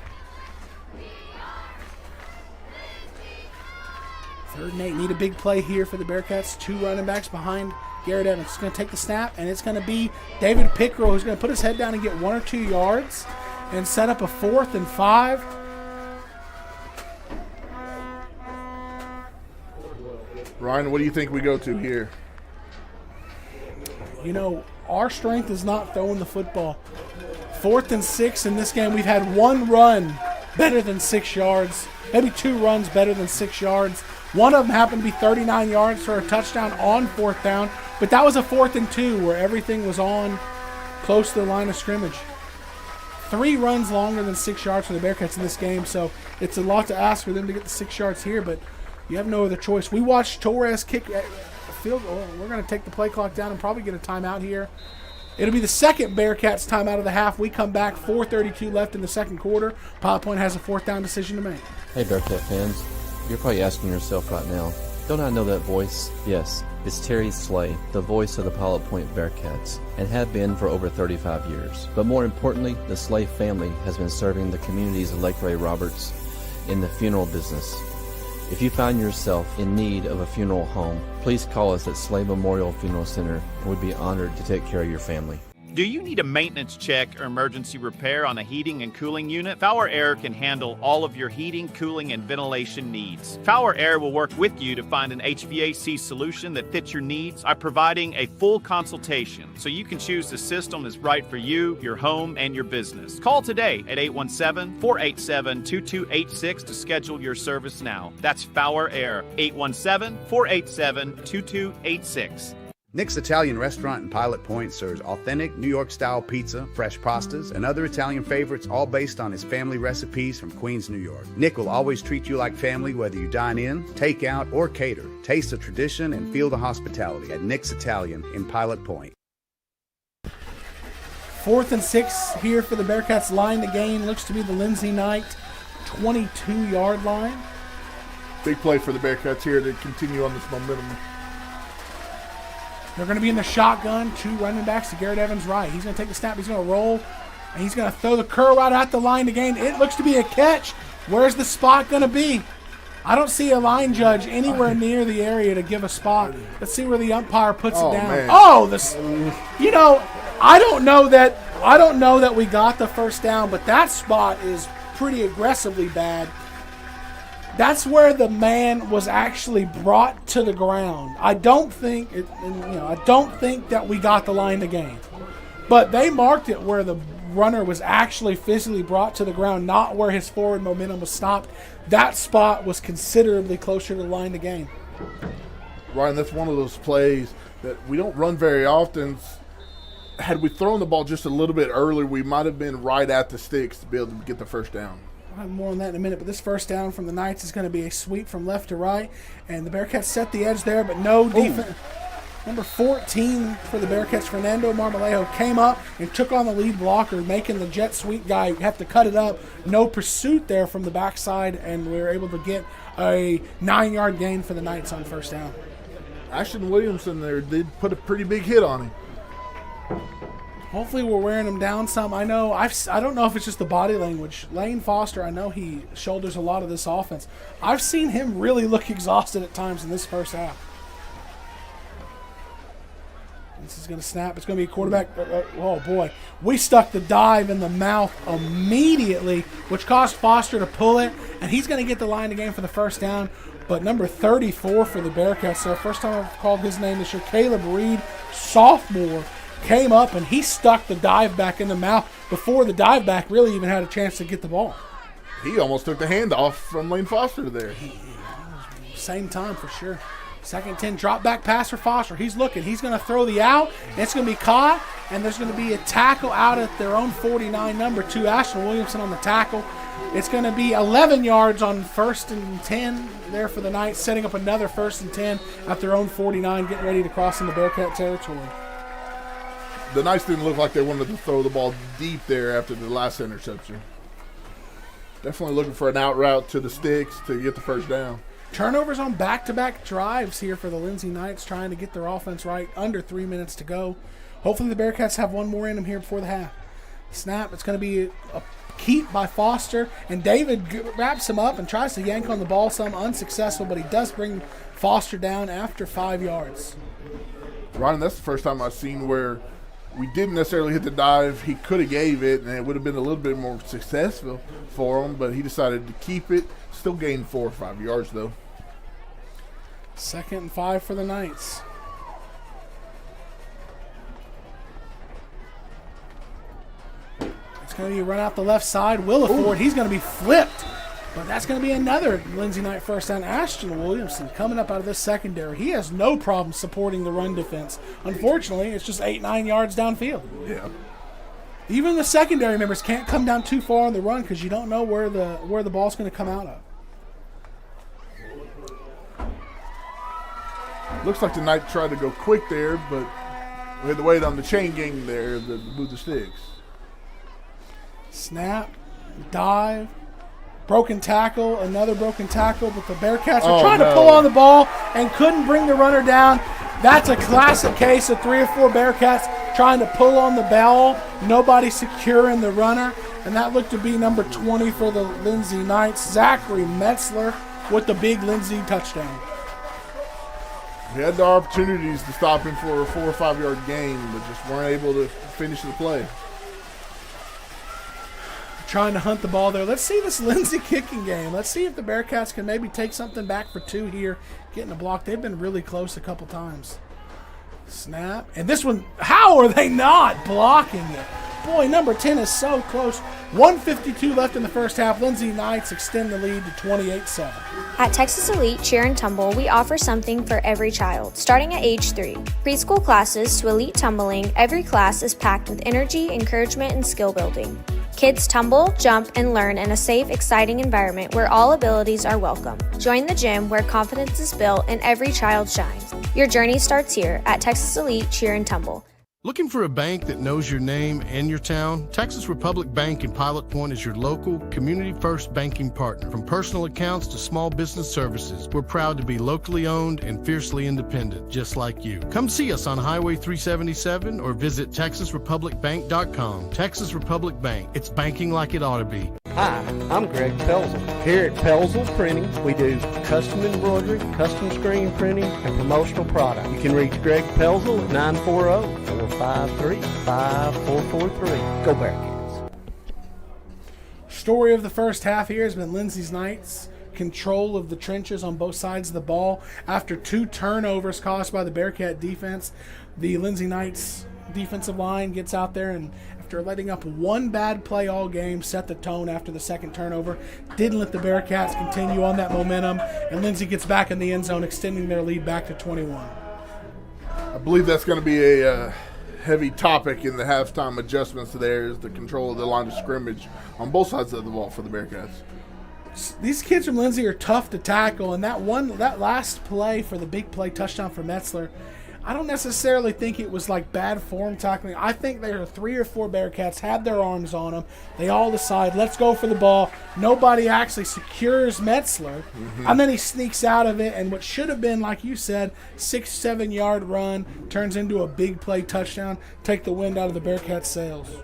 3rd and 8. Need a big play here for the Bearcats. 2 running backs behind Garrett Evans. He's going to take the snap, and it's going to be David Pickrell who's going to put his head down and get 1 or 2 yards and set up a 4th and 5. Ryan, what do you think we go to here? You know, our strength is not throwing the football. 4th and 6 in this game. We've had 1 run better than 6 yards, maybe 2 runs better than 6 yards. One of them happened to be 39 yards for a touchdown on 4th down, but that was a 4th and 2 where everything was on close to the line of scrimmage. 3 runs longer than 6 yards for the Bearcats in this game, so it's a lot to ask for them to get the 6 yards here, but you have no other choice. We watched Torres kick a field goal. We're going to take the play clock down and probably get a timeout here. It'll be the 2nd Bearcats timeout of the half. We come back, 4:32 left in the 2nd quarter. Pilot Point has a 4th down decision to make. Hey Bearcat fans, you're probably asking yourself right now, don't I know that voice? Yes, it's Terry Slay, the voice of the Pilot Point Bearcats, and have been for over 35 years. But more importantly, the Slay family has been serving the communities of Lake Ray Roberts in the funeral business. If you find yourself in need of a funeral home, please call us at Slay Memorial Funeral Center, and we'd be honored to take care of your family. Do you need a maintenance check or emergency repair on a heating and cooling unit? Power Air can handle all of your heating, cooling, and ventilation needs. Power Air will work with you to find an HVAC solution that fits your needs by providing a full consultation so you can choose the system that's right for you, your home, and your business. Call today at 817-487-2286 to schedule your service now. That's Power Air, 817-487-2286. Nick's Italian Restaurant in Pilot Point serves authentic New York-style pizza, fresh pastas, and other Italian favorites, all based on his family recipes from Queens, New York. Nick will always treat you like family, whether you dine in, take out, or cater. Taste the tradition and feel the hospitality at Nick's Italian in Pilot Point. 4th and 6 here for the Bearcats. Line the gain looks to be the Lindsay Knight 22-yard line. Big play for the Bearcats here to continue on this momentum. They're going to be in the shotgun. 2 running backs to Garrett Evans right. He's going to take the snap. He's going to roll. And he's going to throw the curl right at the line to gain. It looks to be a catch. Where's the spot going to be? I don't see a line judge anywhere near the area to give a spot. Let's see where the umpire puts it down. Man. Oh, this. You know, I don't know that we got the first down, but that spot is pretty aggressively bad. That's where the man was actually brought to the ground. I don't think that we got the line to gain. But they marked it where the runner was actually physically brought to the ground, not where his forward momentum was stopped. That spot was considerably closer to the line to gain. Ryan, that's one of those plays that we don't run very often. Had we thrown the ball just a little bit earlier, we might have been right at the sticks to be able to get the first down. I'll have more on that in a minute, but this first down from the Knights is going to be a sweep from left to right, and the Bearcats set the edge there, but no defense. Number 14 for the Bearcats, Fernando Marmolejo, came up and took on the lead blocker, making the jet sweep guy have to cut it up. No pursuit there from the backside, and we were able to get a 9-yard gain for the Knights on first down. Ashton Williamson there did put a pretty big hit on him. Hopefully we're wearing him down some. I don't know if it's just the body language. Lane Foster, I know he shoulders a lot of this offense. I've seen him really look exhausted at times in this first half. This is going to snap. It's going to be a quarterback. Oh, boy. We stuck the dive in the mouth immediately, which caused Foster to pull it, and he's going to get the line to gain for the first down. But number 34 for the Bearcats, so first time I've called his name this year, Caleb Reed, sophomore, came up and he stuck the dive back in the mouth before the dive back really even had a chance to get the ball. He almost took the handoff from Lane Foster there. Same time for sure. Second 10, drop back pass for Foster. He's looking. He's going to throw the out. It's going to be caught, and there's going to be a tackle out at their own 49, number 2, Ashton Williamson on the tackle. It's going to be 11 yards on 1st and 10 there for the Knights, setting up another 1st and 10 at their own 49, getting ready to cross into Bearcat territory. The Knights didn't look like they wanted to throw the ball deep there after the last interception. Definitely looking for an out route to the sticks to get the first down. Turnovers on back-to-back drives here for the Lindsay Knights, trying to get their offense right. Under 3 minutes to go. Hopefully the Bearcats have one more in them here before the half. Snap. It's going to be a keep by Foster, and David wraps him up and tries to yank on the ball some, unsuccessful, but he does bring Foster down after 5 yards. Ryan, that's the first time I've seen where we didn't necessarily hit the dive. He could have gave it, and it would have been a little bit more successful for him, but he decided to keep it. Still gained 4 or 5 yards, though. 2nd and 5 for the Knights. It's going to be run out the left side. Williford, he's going to be flipped. But that's going to be another Lindsay Knight first down. Ashton Williamson coming up out of this secondary. He has no problem supporting the run defense. Unfortunately, it's just 8-9 yards downfield. Yeah. Even the secondary members can't come down too far on the run because you don't know where the ball's going to come out of. Looks like the Knights tried to go quick there, but we had to wait on the chain gang there to move the sticks. Snap, dive, broken tackle, another broken tackle, but the Bearcats are trying to pull on the ball and couldn't bring the runner down. That's a classic case of 3 or 4 Bearcats trying to pull on the ball, nobody securing the runner, and that looked to be number 20 for the Lindsay Knights, Zachary Metzler with the big Lindsay touchdown. We had the opportunities to stop him for a 4 or 5 yard gain, but just weren't able to finish the play. Trying to hunt the ball there. Let's see this Lindsay kicking game. Let's see if the Bearcats can maybe take something back for 2 here, getting a block. They've been really close a couple times. Snap. And this one, how are they not blocking it? Boy, number 10 is so close. 1:52 left in the first half. Lindsay Knights extend the lead to 28-7. At Texas Elite Cheer and Tumble, we offer something for every child, starting at age 3. Preschool classes to elite tumbling, every class is packed with energy, encouragement, and skill building. Kids tumble, jump, and learn in a safe, exciting environment where all abilities are welcome. Join the gym where confidence is built and every child shines. Your journey starts here at Texas Elite Cheer and Tumble. Looking for a bank that knows your name and your town? Texas Republic Bank in Pilot Point is your local, community-first banking partner. From personal accounts to small business services, we're proud to be locally owned and fiercely independent, just like you. Come see us on Highway 377 or visit TexasRepublicBank.com. Texas Republic Bank. It's banking like it ought to be. Hi, I'm Greg Pelzel. Here at Pelzel Printing, we do custom embroidery, custom screen printing, and promotional product. You can reach Greg Pelzel at 940-453-5443. Go Bearcats. Story of the first half here has been Lindsay Knights' control of the trenches on both sides of the ball. After 2 turnovers caused by the Bearcat defense, the Lindsay Knights defensive line gets out there and after letting up 1 bad play all game, set the tone after the second turnover. Didn't let the Bearcats continue on that momentum, and Lindsay gets back in the end zone, extending their lead back to 21. I believe that's going to be a heavy topic in the halftime adjustments there, is the control of the line of scrimmage on both sides of the ball for the Bearcats. These kids from Lindsay are tough to tackle, and that last play for the big play touchdown for Metzler, I don't necessarily think it was like bad form tackling. I think there are 3 or 4 Bearcats had their arms on them. They all decide, let's go for the ball. Nobody actually secures Metzler. And then he sneaks out of it, and what should have been, like you said, 6-7 yard run turns into a big play touchdown. Take the wind out of the Bearcats' sails.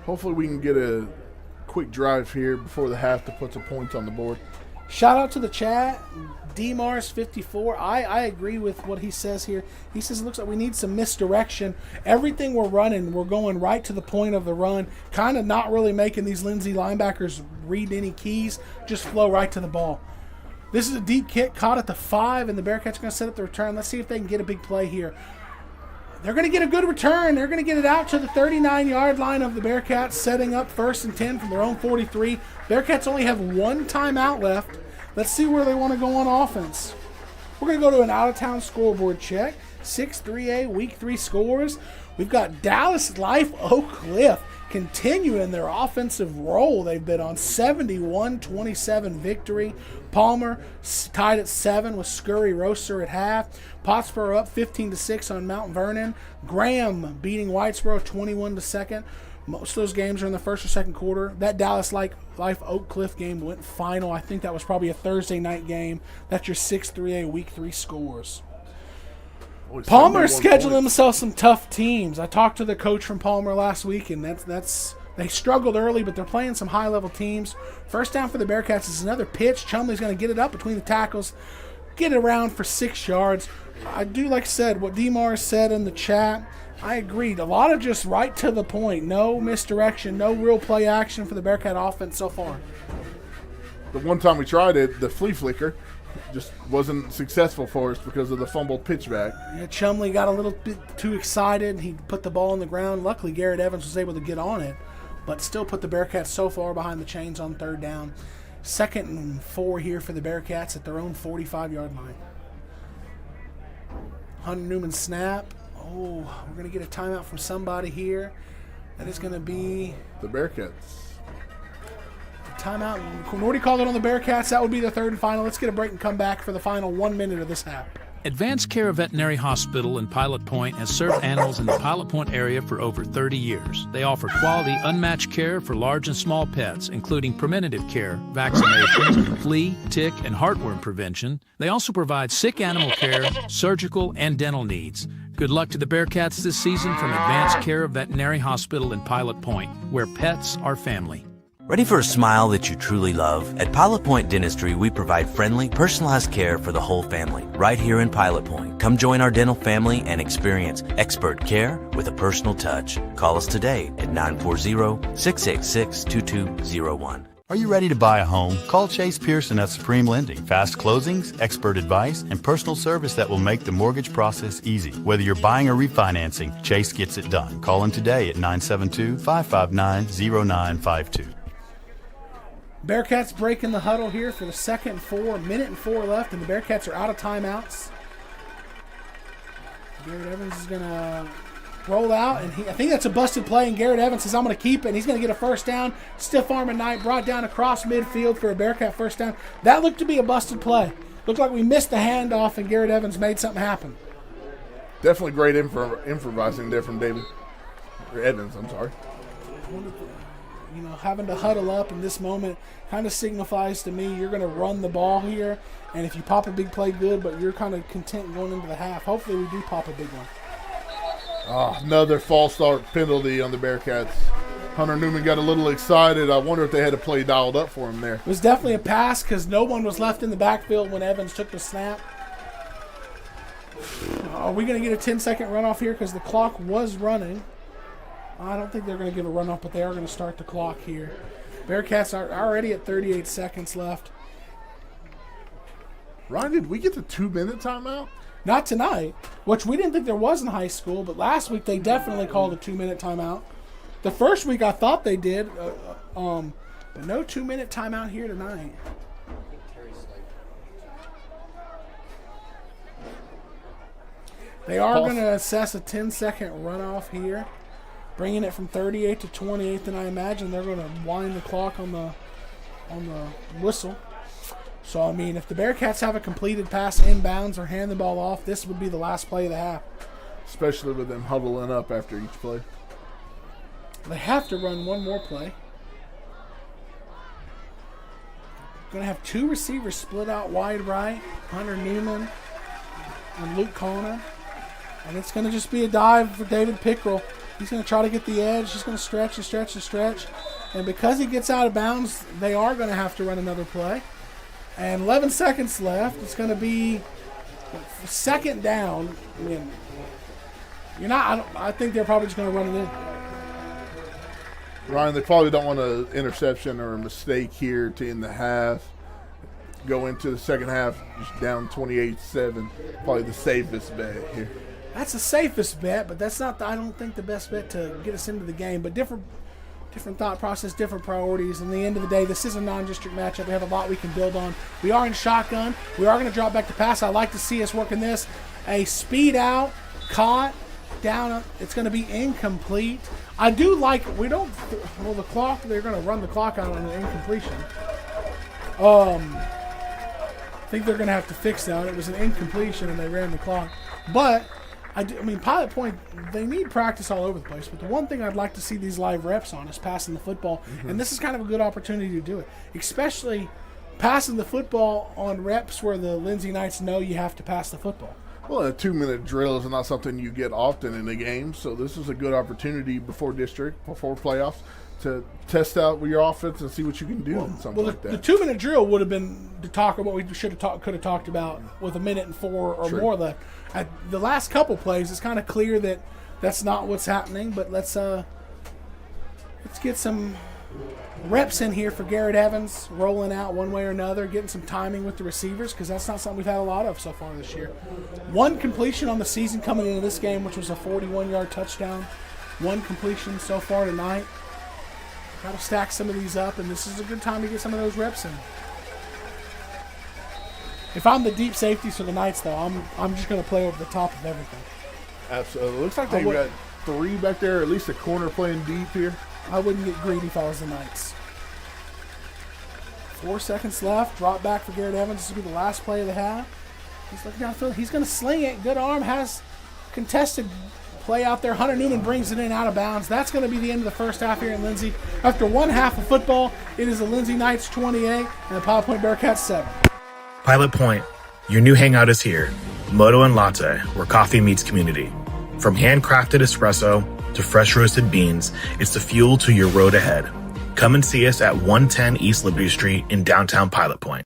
Hopefully we can get a quick drive here before the half to put some points on the board. Shout out to the chat. DMars54. I agree with what he says here. He says it looks like we need some misdirection. Everything we're running, we're going right to the point of the run. Kind of not really making these Lindsay linebackers read any keys. Just flow right to the ball. This is a deep kick caught at the 5, and the Bearcats are going to set up the return. Let's see if they can get a big play here. They're going to get a good return. They're going to get it out to the 39-yard line of the Bearcats, setting up 1st and 10 from their own 43. Bearcats only have one timeout left. Let's see where they want to go on offense. We're going to go to an out-of-town scoreboard check. 6-3A Week 3 scores. We've got Dallas Life Oak Cliff continuing their offensive roll. They've been on 71-27 victory. Palmer tied at 7 with Scurry Roaster at half. Pottsboro up 15-6 on Mount Vernon. Graham beating Whitesboro 21-2. Most of those games are in the first or second quarter. That Dallas Life Oak Cliff game went final. I think that was probably a Thursday night game. That's your 6-3A Week 3 scores. Palmer scheduled themselves some tough teams. I talked to the coach from Palmer last week, and that's they struggled early, but they're playing some high-level teams. First down for the Bearcats is another pitch. Chumley's going to get it up between the tackles, get it around for 6 yards. I do, like I said, what DMars said in the chat. I agreed. A lot of just right to the point. No misdirection, no real play action for the Bearcat offense so far. The one time we tried it, the flea flicker, just wasn't successful for us because of the fumbled pitchback. Yeah, Chumley got a little bit too excited. He put the ball on the ground. Luckily, Garrett Evans was able to get on it, but still put the Bearcats so far behind the chains on 3rd down. 2nd and 4 here for the Bearcats at their own 45-yard line. Hunter Newman snap. Oh, we're going to get a timeout from somebody here. That is going to be the Bearcats. Timeout. Nordy called it on the Bearcats. That would be the 3rd and final. Let's get a break and come back for the final 1 minute of this half. Advanced Care Veterinary Hospital in Pilot Point has served animals in the Pilot Point area for over 30 years. They offer quality, unmatched care for large and small pets, including preventative care, vaccinations, flea, tick, and heartworm prevention. They also provide sick animal care, surgical, and dental needs. Good luck to the Bearcats this season from Advanced Care Veterinary Hospital in Pilot Point, where pets are family. Ready for a smile that you truly love? At Pilot Point Dentistry, we provide friendly, personalized care for the whole family, right here in Pilot Point. Come join our dental family and experience expert care with a personal touch. Call us today at 940-666-2201. Are you ready to buy a home? Call Chase Pearson at Supreme Lending. Fast closings, expert advice, and personal service that will make the mortgage process easy. Whether you're buying or refinancing, Chase gets it done. Call him today at 972-559-0952. Bearcats breaking the huddle here for the 2nd and 4. Minute and 4 left, and the Bearcats are out of timeouts. Garrett Evans is going to roll out, and I think that's a busted play, and Garrett Evans says, I'm going to keep it, and he's going to get a first down. Stiff arm and Knight brought down across midfield for a Bearcat first down. That looked to be a busted play. Looked like we missed the handoff, and Garrett Evans made something happen. Definitely great improvising there from David. Or Evans, I'm sorry. You know, having to huddle up in this moment kind of signifies to me you're going to run the ball here, and if you pop a big play, good, but you're kind of content going into the half. Hopefully we do pop a big one. Oh, another false start penalty on the Bearcats. Hunter Newman got a little excited. I wonder if they had a play dialed up for him there. It was definitely a pass because no one was left in the backfield when Evans took the snap. Are we going to get a 10-second runoff here because the clock was running? I don't think they're going to give a runoff, but they are going to start the clock here. Bearcats are already at 38 seconds left. Ryan, did we get the 2-minute timeout? Not tonight, which we didn't think there was in high school, but last week they definitely called a 2-minute timeout. The first week I thought they did, but no 2-minute timeout here tonight. They are going to assess a 10-second runoff here, bringing it from 38 to 28, and I imagine they're going to wind the clock on the whistle. So, I mean, if the Bearcats have a completed pass inbounds or hand the ball off, this would be the last play of the half. Especially with them huddling up after each play. They have to run one more play. Going to have 2 receivers split out wide right, Hunter Newman and Luke Conner. And it's going to just be a dive for David Pickrell. He's going to try to get the edge. He's going to stretch and stretch and stretch. And because he gets out of bounds, they are going to have to run another play. And 11 seconds left. It's going to be second down. I mean, I think they're probably just going to run it in. Ryan, they probably don't want an interception or a mistake here to end the half. Go into the second half just down 28-7. Probably the safest bet here. That's the safest bet, but that's not, I don't think, the best bet to get us into the game. But different thought process, different priorities. In the end of the day, this is a non-district matchup. We have a lot we can build on. We are in shotgun. We are going to drop back to pass. I like to see us working this. A speed out, caught, down. It's going to be incomplete. I do like, the clock, they're going to run the clock out on an incompletion. I think they're going to have to fix that. It was an incompletion and they ran the clock. But, Pilot Point, they need practice all over the place. But the one thing I'd like to see these live reps on is passing the football. Mm-hmm. And this is kind of a good opportunity to do it. Especially passing the football on reps where the Lindsay Knights know you have to pass the football. Well, a 2-minute drill is not something you get often in a game, so this is a good opportunity before playoffs, to test out your offense and see what you can do and something like that. The 2-minute drill would have been to talk about what we could have talked about with 1:04 or more left. At the last couple plays, it's kind of clear that that's not what's happening. But let's get some reps in here for Garrett Evans, rolling out one way or another, getting some timing with the receivers, because that's not something we've had a lot of so far this year. One completion on the season coming into this game, which was a 41-yard touchdown. One completion so far tonight. Got to stack some of these up, and this is a good time to get some of those reps in. If I'm the deep safeties for the Knights, though, I'm just going to play over the top of everything. Absolutely. Looks like they've got 3 back there, at least a corner playing deep here. I wouldn't get greedy if I was the Knights. 4 seconds left. Drop back for Garrett Evans. This will be the last play of the half. He's looking downfield. He's going to sling it. Good arm. Has contested play out there. Hunter Newman brings it in out of bounds. That's going to be the end of the first half here in Lindsay. After one half of football, it is the Lindsay Knights 28 and the Pilot Point Bearcats 7. Pilot Point, your new hangout is here. Moto and Latte, where coffee meets community. From handcrafted espresso to fresh roasted beans, it's the fuel to your road ahead. Come and see us at 110 East Liberty Street in downtown Pilot Point.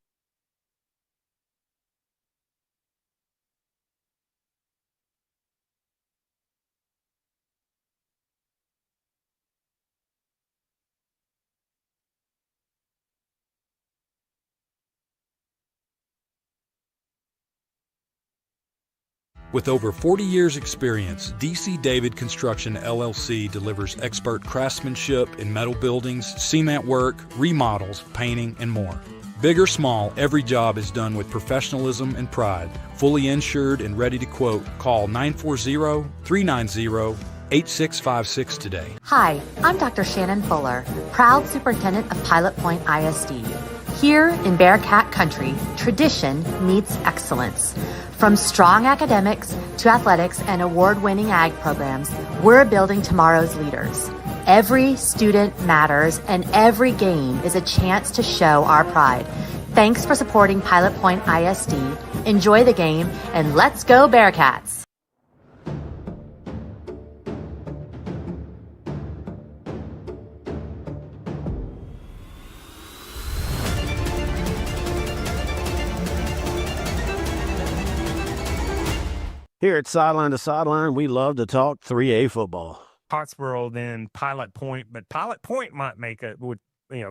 With over 40 years' experience, DC David Construction LLC delivers expert craftsmanship in metal buildings, cement work, remodels, painting, and more. Big or small, every job is done with professionalism and pride. Fully insured and ready to quote. Call 940-390-8656 today. Hi, I'm Dr. Shannon Fuller, proud superintendent of Pilot Point ISD. Here in Bearcat Country, tradition meets excellence. From strong academics to athletics and award-winning ag programs, we're building tomorrow's leaders. Every student matters, and every game is a chance to show our pride. Thanks for supporting Pilot Point ISD. Enjoy the game, and let's go Bearcats! Here at Sideline to Sideline, we love to talk 3A football. Pottsboro, then Pilot Point, but Pilot Point might make it.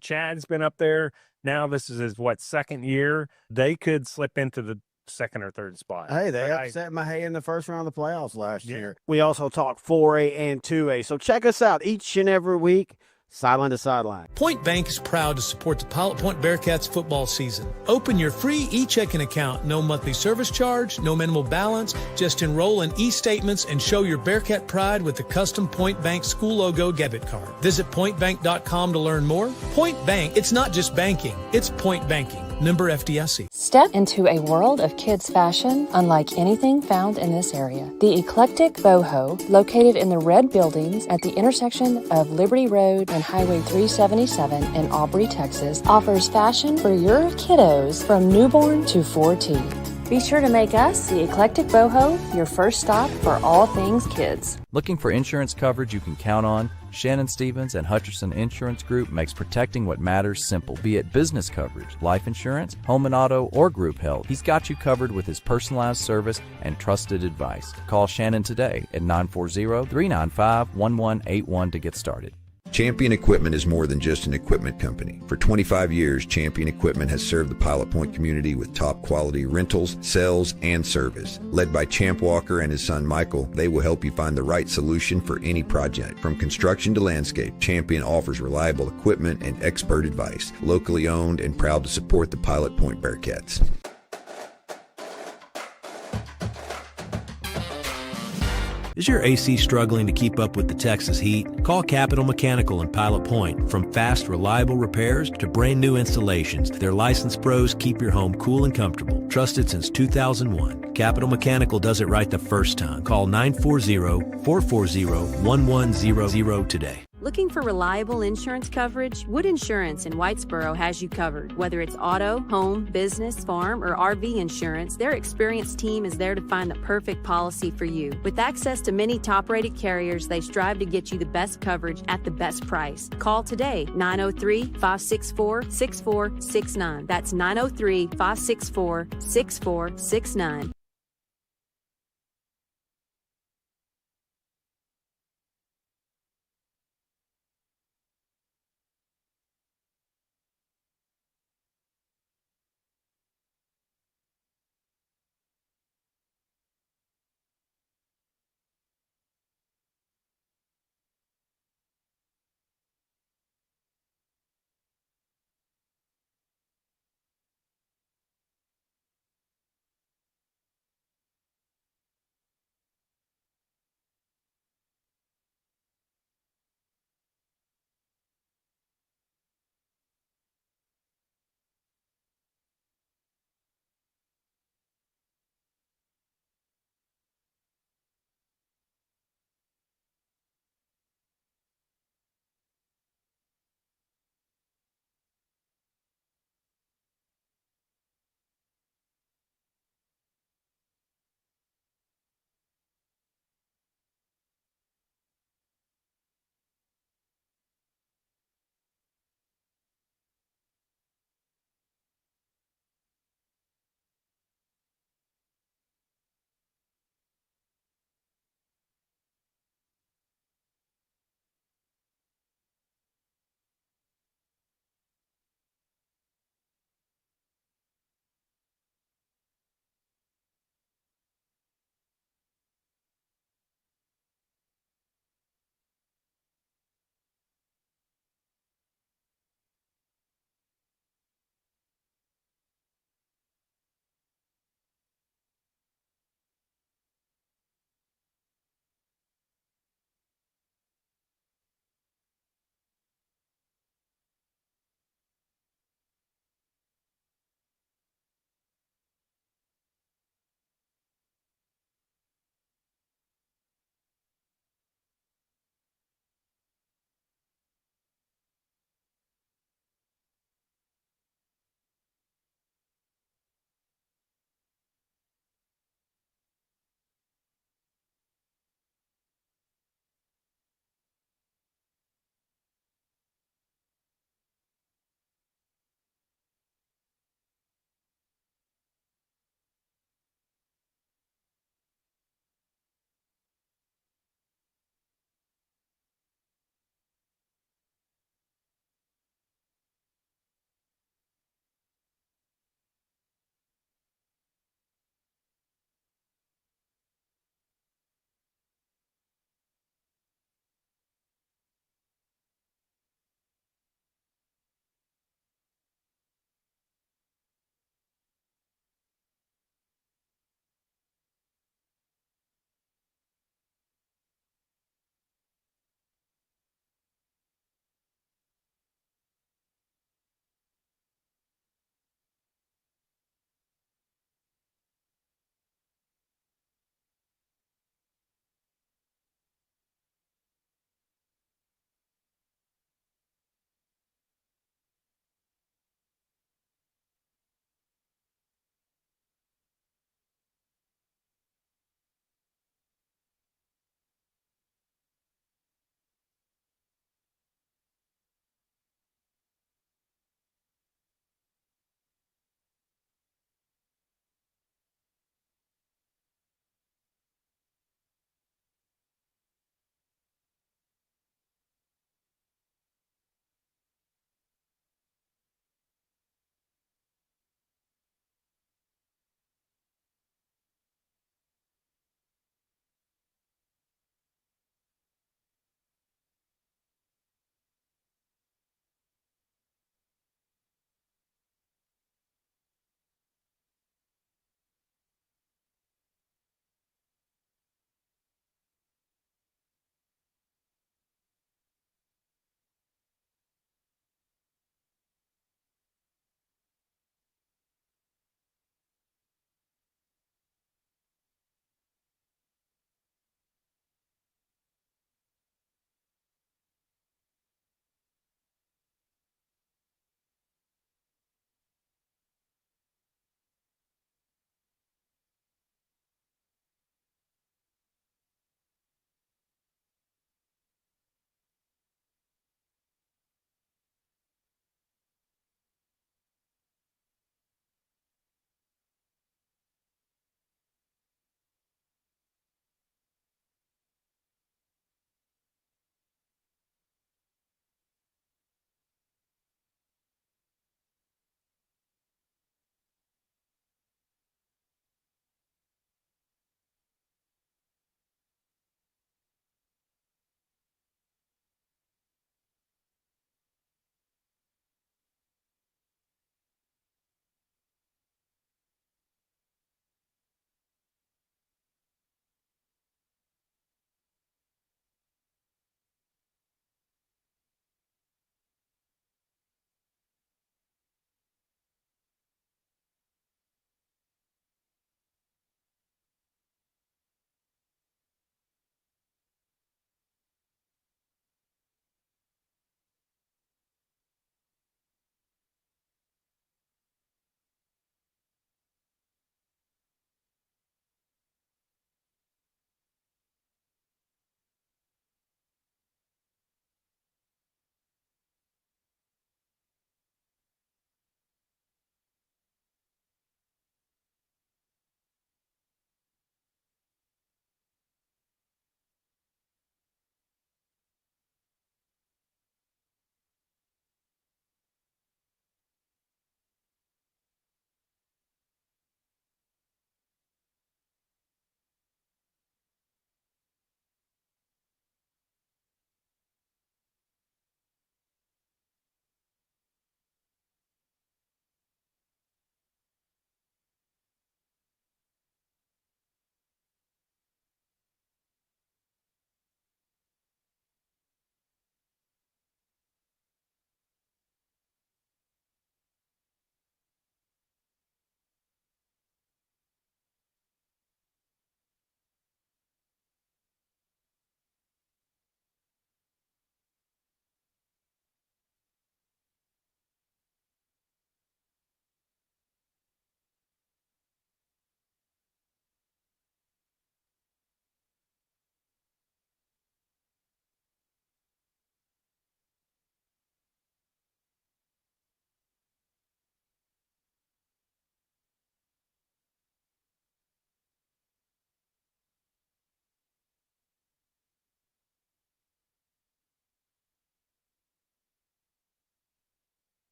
Chad's been up there. Now this is his, second year. They could slip into the second or third spot. Hey, they upset Mahey in the first round of the playoffs last year. We also talk 4A and 2A. So check us out each and every week. Sideline to Sideline. Point Bank is proud to support the Pilot Point Bearcats football season. Open your free e-checking account. No monthly service charge, no minimal balance. Just enroll in e-statements and show your Bearcat pride with the custom Point Bank school logo debit card. Visit pointbank.com to learn more. Point Bank, it's not just banking, it's point banking. Member FDIC. Step into a world of kids' fashion unlike anything found in this area. The eclectic Boho, located in the red buildings at the intersection of Liberty Road and Highway 377 in Aubrey, Texas, offers fashion for your kiddos from newborn to 14. Be sure to make us, the Eclectic Boho, your first stop for all things kids. Looking for insurance coverage you can count on? Shannon Stevens and Hutcherson Insurance Group makes protecting what matters simple, be it business coverage, life insurance, home and auto, or group health. He's got you covered with his personalized service and trusted advice. Call Shannon today at 940-395-1181 to get started. Champion Equipment is more than just an equipment company. For 25 years, Champion Equipment has served the Pilot Point community with top quality rentals, sales, and service. Led by Champ Walker and his son Michael, they will help you find the right solution for any project. From construction to landscape, Champion offers reliable equipment and expert advice. Locally owned and proud to support the Pilot Point Bearcats. Is your AC struggling to keep up with the Texas heat? Call Capital Mechanical in Pilot Point. From fast, reliable repairs to brand new installations, their licensed pros keep your home cool and comfortable. Trusted since 2001. Capital Mechanical does it right the first time. Call 940-440-1100 today. Looking for reliable insurance coverage? Wood Insurance in Whitesboro has you covered. Whether it's auto, home, business, farm, or RV insurance, their experienced team is there to find the perfect policy for you. With access to many top-rated carriers, they strive to get you the best coverage at the best price. Call today, 903-564-6469. That's 903-564-6469.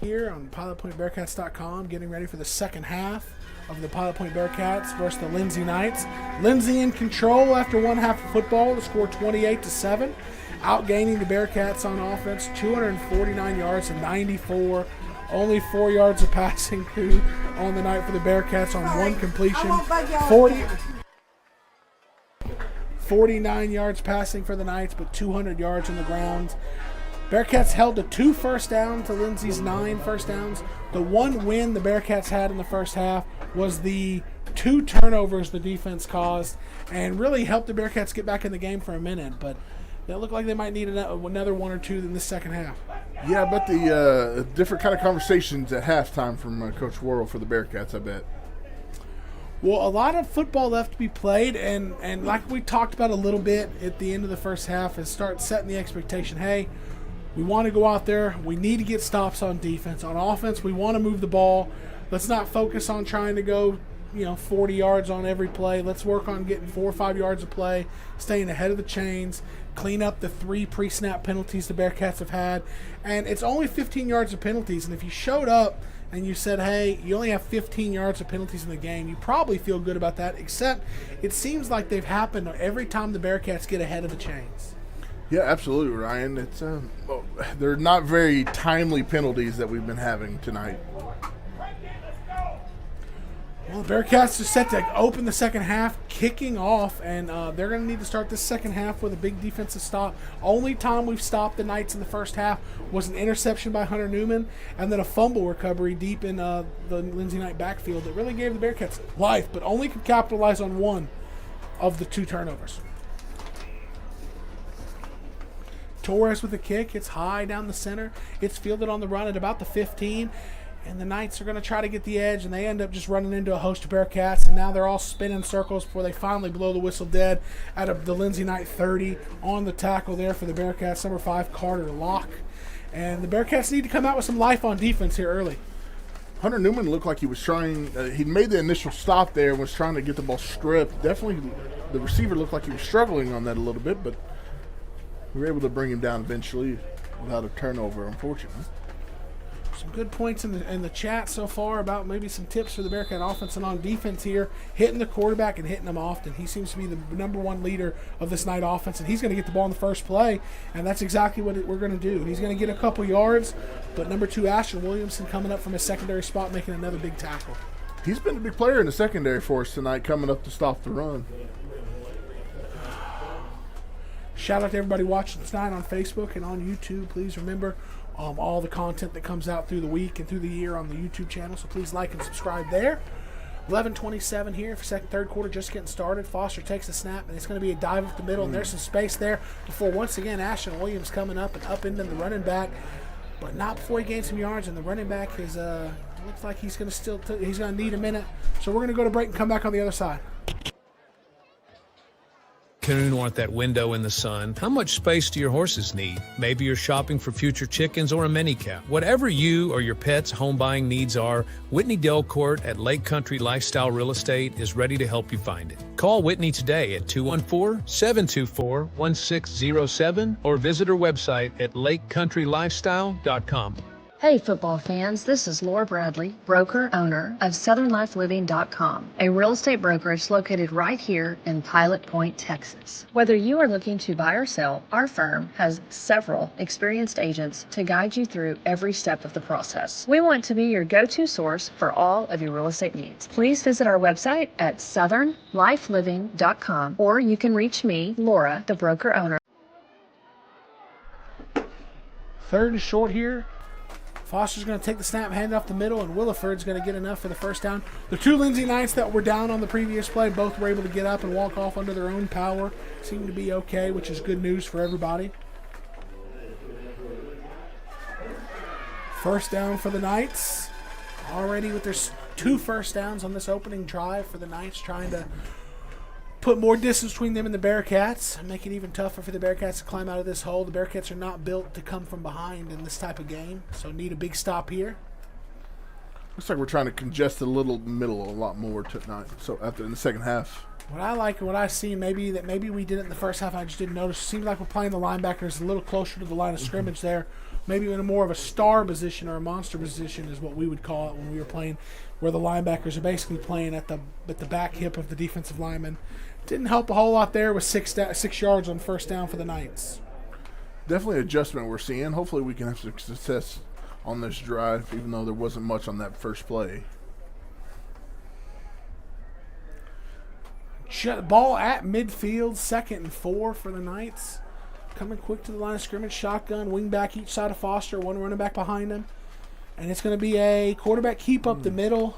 here on PilotPointBearcats.com, getting ready for the second half of the Pilot Point Bearcats versus the Lindsay Knights. Lindsay in control after one half of football to score 28-7, outgaining the Bearcats on offense, 249 yards and 94. Only 4 yards of passing on the night for the Bearcats on one completion. 49 yards passing for the Knights, but 200 yards on the ground. Bearcats held to 2 first downs to Lindsay's 9 first downs. The one win the Bearcats had in the first half was the 2 turnovers the defense caused and really helped the Bearcats get back in the game for a minute. But they look like they might need another 1 or 2 in the second half. Yeah, I bet the different kind of conversations at halftime from Coach Worrell for the Bearcats, I bet. Well, a lot of football left to be played, and like we talked about a little bit at the end of the first half, is start setting the expectation, hey, we want to go out there, we need to get stops on defense. On offense, we want to move the ball. Let's not focus on trying to go 40 yards on every play. Let's work on getting 4 or 5 yards of play, staying ahead of the chains, clean up the 3 pre-snap penalties the Bearcats have had. And it's only 15 yards of penalties, and if you showed up and you said, hey, you only have 15 yards of penalties in the game, you probably feel good about that, except it seems like they've happened every time the Bearcats get ahead of the chains. Yeah, absolutely, Ryan. It's they're not very timely penalties that we've been having tonight. Well, the Bearcats are set to open the second half, kicking off, and they're going to need to start this second half with a big defensive stop. Only time we've stopped the Knights in the first half was an interception by Hunter Newman and then a fumble recovery deep in the Lindsay Knight backfield that really gave the Bearcats life, but only could capitalize on 1 of the 2 turnovers. Torres with a kick. It's high down the center. It's fielded on the run at about the 15. And the Knights are going to try to get the edge, and they end up just running into a host of Bearcats, and now they're all spinning circles before they finally blow the whistle dead out of the Lindsay Knight 30 on the tackle there for the Bearcats, number 5, Carter Locke. And the Bearcats need to come out with some life on defense here early. Hunter Newman looked like he was trying, he made the initial stop there and was trying to get the ball stripped. Definitely the receiver looked like he was struggling on that a little bit, but we were able to bring him down eventually without a turnover, unfortunately. Some good points in the chat so far about maybe some tips for the Bearcat offense and on defense here, hitting the quarterback and hitting him often. He seems to be the number 1 leader of this Knight offense, and he's going to get the ball in the first play, and that's exactly what we're going to do. He's going to get a couple yards, but number 2, Ashton Williamson, coming up from his secondary spot, making another big tackle. He's been a big player in the secondary for us tonight, coming up to stop the run. Shout out to everybody watching tonight on Facebook and on YouTube. Please remember all the content that comes out through the week and through the year on the YouTube channel, so please like and subscribe there. 11:27 here for third quarter, just getting started. Foster takes the snap, and it's going to be a dive up the middle, and there's some space there before, once again, Ashton Williams coming up and up into the running back, but not before he gains some yards, and the running back is looks like he's going to he's going to need a minute, so we're going to go to break and come back on the other side. Afternoon want that window in the sun. How much space do your horses need? Maybe you're shopping for future chickens or a mini cow. Whatever you or your pet's home buying needs are, Whitney Delcourt at Lake Country Lifestyle Real Estate is ready to help you find it. Call Whitney today at 214-724-1607 or visit her website at lakecountrylifestyle.com. Hey football fans, this is Laura Bradley, broker-owner of SouthernLifeliving.com, a real estate brokerage located right here in Pilot Point, Texas. Whether you are looking to buy or sell, our firm has several experienced agents to guide you through every step of the process. We want to be your go-to source for all of your real estate needs. Please visit our website at SouthernLifeliving.com, or you can reach me, Laura, the broker-owner. Third and short here. Foster's going to take the snap, hand it off the middle, and Williford's going to get enough for the first down. The 2 Lindsay Knights that were down on the previous play, both were able to get up and walk off under their own power. Seem to be okay, which is good news for everybody. First down for the Knights. Already with their 2 first downs on this opening drive for the Knights, trying to put more distance between them and the Bearcats and make it even tougher for the Bearcats to climb out of this hole. The Bearcats are not built to come from behind in this type of game, so need a big stop here. Looks like we're trying to congest the little middle a lot more tonight. So in the second half. What I like and what I see, maybe we did it in the first half, I just didn't notice. It seems like we're playing the linebackers a little closer to the line of scrimmage there. maybe in a more of a star position or a monster position is what we would call it when we were playing, where the linebackers are basically playing at the back hip of the defensive lineman. Didn't help a whole lot there with 6 yards on first down for the Knights. Definitely an adjustment we're seeing. Hopefully we can have some success on this drive, even though there wasn't much on that first play. Ball at midfield, 2nd and 4 for the Knights. Coming quick to the line of scrimmage, shotgun, wing back each side of Foster, one running back behind him. And it's going to be a quarterback keep up the middle.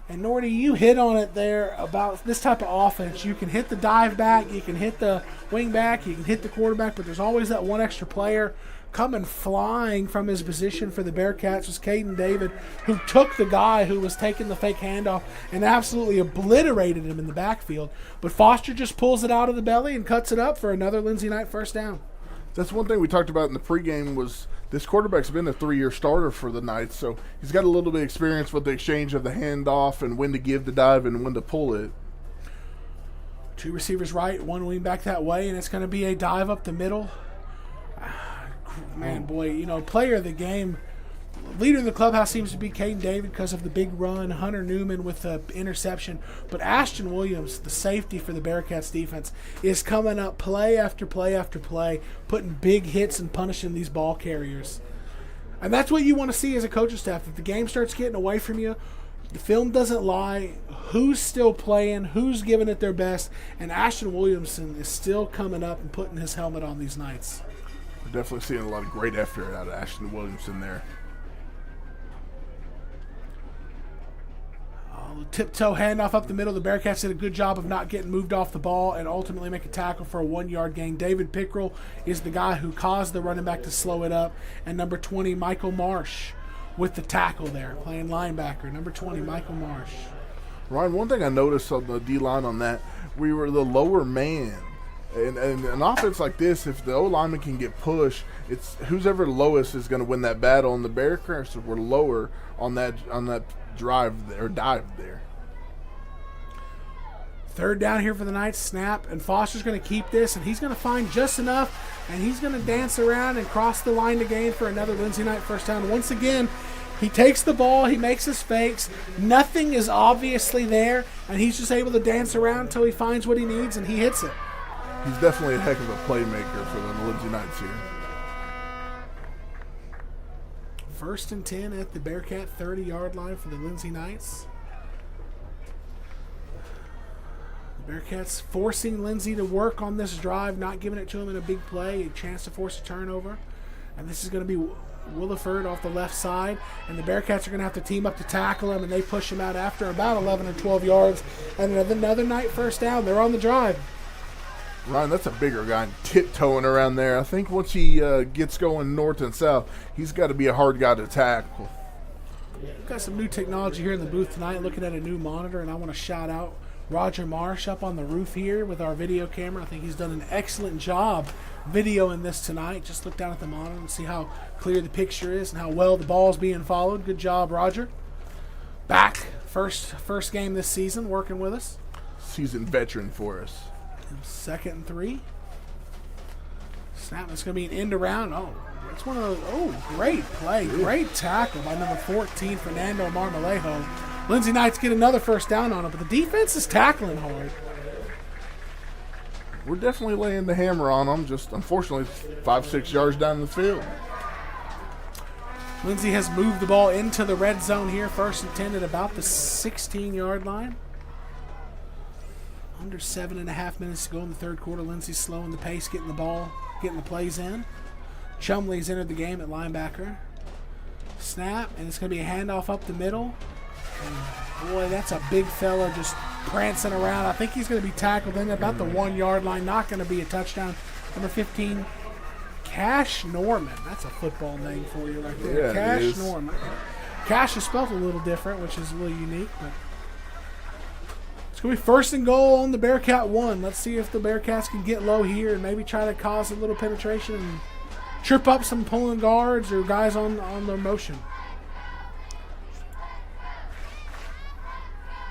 And Nordy, you hit on it there about this type of offense. You can hit the dive back, you can hit the wing back, you can hit the quarterback, but there's always that one extra player coming flying from his position for the Bearcats was Caden David, who took the guy who was taking the fake handoff and absolutely obliterated him in the backfield. But Foster just pulls it out of the belly and cuts it up for another Lindsay Knight first down. That's one thing we talked about in the pregame was this quarterback's been a 3-year starter for the Knights, so he's got a little bit of experience with the exchange of the handoff and when to give the dive and when to pull it. 2 receivers right, 1 wing back that way, and it's going to be a dive up the middle. Man, boy, player of the game, leader of the clubhouse seems to be Caden David because of the big run, Hunter Newman with the interception, but Ashton Williams, the safety for the Bearcats defense, is coming up play after play after play, putting big hits and punishing these ball carriers. And that's what you want to see as a coaching staff. If the game starts getting away from you, the film doesn't lie. Who's still playing? Who's giving it their best? And Ashton Williamson is still coming up and putting his helmet on these Knights. We're definitely seeing a lot of great effort out of Ashton Williamson there. Tiptoe handoff up the middle. The Bearcats did a good job of not getting moved off the ball and ultimately make a tackle for a 1-yard gain. David Pickrell is the guy who caused the running back to slow it up. And number 20, Michael Marsh with the tackle there, playing linebacker. Number 20, Michael Marsh. Ryan, one thing I noticed on the D-line on that, we were the lower man. And an offense like this, if the O-lineman can get pushed, it's who's ever lowest is going to win that battle. And the Bearcats were lower on that drive or dive there. 3rd down here for the Knights, snap, and Foster's going to keep this, and he's going to find just enough, and he's going to dance around and cross the line to gain for another Lindsay Knight first down. Once again, he takes the ball, he makes his fakes, nothing is obviously there, and he's just able to dance around until he finds what he needs, and he hits it. He's definitely a heck of a playmaker for the Lindsay Knights here. 1st and 10 at the Bearcat 30-yard line for the Lindsay Knights. The Bearcats forcing Lindsay to work on this drive, not giving it to him in a big play, a chance to force a turnover. And this is going to be Williford off the left side, and the Bearcats are going to have to team up to tackle him, and they push him out after about 11 or 12 yards. And another Knight first down. They're on the drive. Ryan, that's a bigger guy tiptoeing around there. I think once he gets going north and south, he's got to be a hard guy to tackle. We've got some new technology here in the booth tonight, looking at a new monitor, and I want to shout out Roger Marsh up on the roof here with our video camera. I think he's done an excellent job videoing this tonight. Just look down at the monitor and see how clear the picture is and how well the ball's being followed. Good job, Roger. Back, first game this season, working with us. Seasoned veteran for us. 2nd and 3. Snap. It's going to be an end around. Oh, it's one of those. Oh, great play. Great tackle by number 14, Fernando Marmolejo. Lindsay Knights get another first down on it, but the defense is tackling hard. We're definitely laying the hammer on them, just unfortunately 5-6 yards down the field. Lindsay has moved the ball into the red zone here, 1st and 10 at about the 16-yard line. Under 7.5 minutes to go in the 3rd quarter. Lindsay's slowing the pace, getting the plays in. Chumley's entered the game at linebacker. Snap, and it's going to be a handoff up the middle. And boy, that's a big fella just prancing around. I think he's going to be tackled in about the 1-yard line. Not going to be a touchdown. Number 15, Cash Norman. That's a football name for you right there. Yeah, Cash Norman. Cash is spelled a little different, which is really unique, but it's going to be 1st and goal on the Bearcat 1. Let's see if the Bearcats can get low here and maybe try to cause a little penetration and trip up some pulling guards or guys on their motion.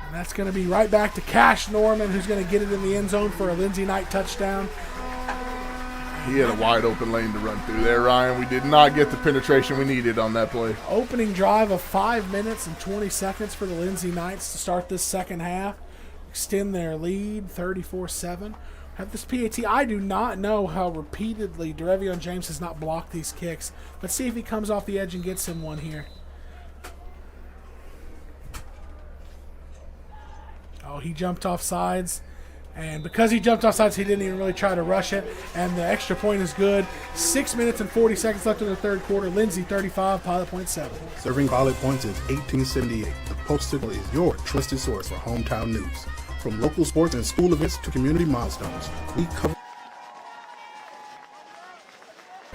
And that's going to be right back to Cash Norman, who's going to get it in the end zone for a Lindsay Knight touchdown. he had a wide open lane to run through there, Ryan. We did not get the penetration we needed on that play. Opening drive of 5 minutes and 20 seconds for the Lindsay Knights to start this second half. Extend their lead, 34-7. At this PAT, I do not know how repeatedly Derevion James has not blocked these kicks. Let's see if he comes off the edge and gets him one here. Oh, he jumped off sides. And because he jumped off sides, he didn't even really try to rush it. And the extra point is good. 6 minutes and 40 seconds left in the third quarter. Lindsay 35, Pilot Point 7. Serving Pilot Point since 1878, the Post-Signal is your trusted source for hometown news. From local sports and school events to community milestones, we cover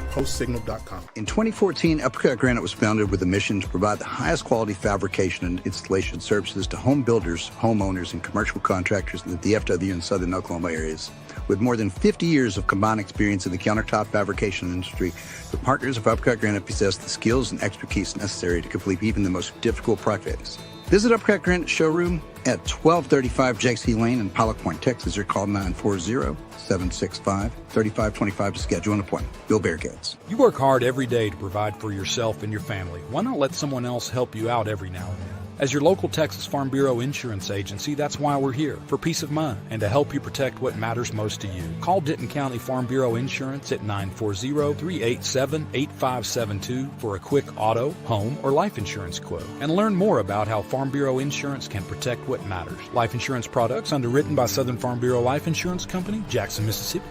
postsignal.com. In 2014, Uppercut Granite was founded with a mission to provide the highest quality fabrication and installation services to home builders, homeowners, and commercial contractors in the DFW and southern Oklahoma areas. With more than 50 years of combined experience in the countertop fabrication industry, the partners of Uppercut Granite possess the skills and expertise necessary to complete even the most difficult projects. Visit Uppercut Granite showroom at 1235 JC Lane in Pilot Point, Texas, or call 940-765-3525 to schedule an appointment. Bill Bearcats. You work hard every day to provide for yourself and your family. Why not let someone else help you out every now and then? As your local Texas Farm Bureau insurance agency, that's why we're here, for peace of mind and to help you protect what matters most to you. Call Denton County Farm Bureau Insurance at 940-387-8572 for a quick auto, home, or life insurance quote. And learn more about how Farm Bureau Insurance can protect what matters. Life insurance products underwritten by Southern Farm Bureau Life Insurance Company, Jackson, Mississippi.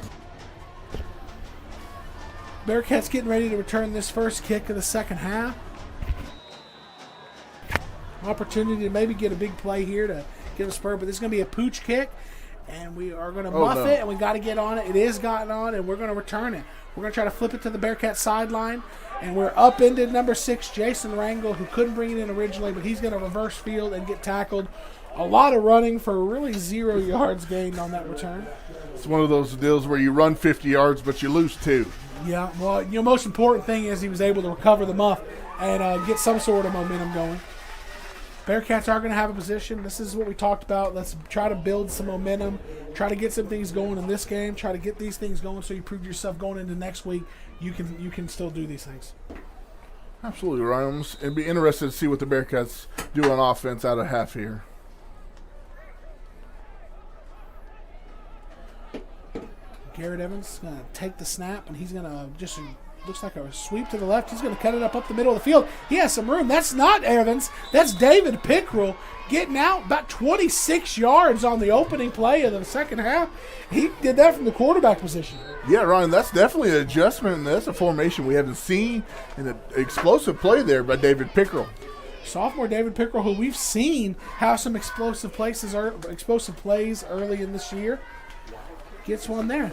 Bearcats getting ready to return this first kick of the second half. Opportunity to maybe get a big play here to get a spur, but this is going to be a pooch kick, and we are going to muff it, and we got to get on it. It is gotten on, and we're going to return it. We're going to try to flip it to the Bearcat sideline, and we're upended number 6, Jason Rangel, who couldn't bring it in originally, but he's going to reverse field and get tackled. A lot of running for really 0 yards gained on that return. It's one of those deals where you run 50 yards, but you lose 2. Yeah, well, most important thing is he was able to recover the muff and get some sort of momentum going. Bearcats are going to have a position. This is what we talked about. Let's try to build some momentum, try to get some things going in this game, try to get these things going so you prove yourself going into next week. You can still do these things. Absolutely, Ryan. It'd be interesting to see what the Bearcats do on offense out of half here. Garrett Evans is going to take the snap, and he's going to just looks like a sweep to the left. He's going to cut it up the middle of the field. He has some room. That's not Evans. That's David Pickrell getting out about 26 yards on the opening play of the second half. He did that from the quarterback position. Yeah, Ryan, that's definitely an adjustment, and that's a formation we haven't seen, and an explosive play there by David Pickrell. Sophomore David Pickrell, who we've seen have some explosive plays early in this year, gets one there.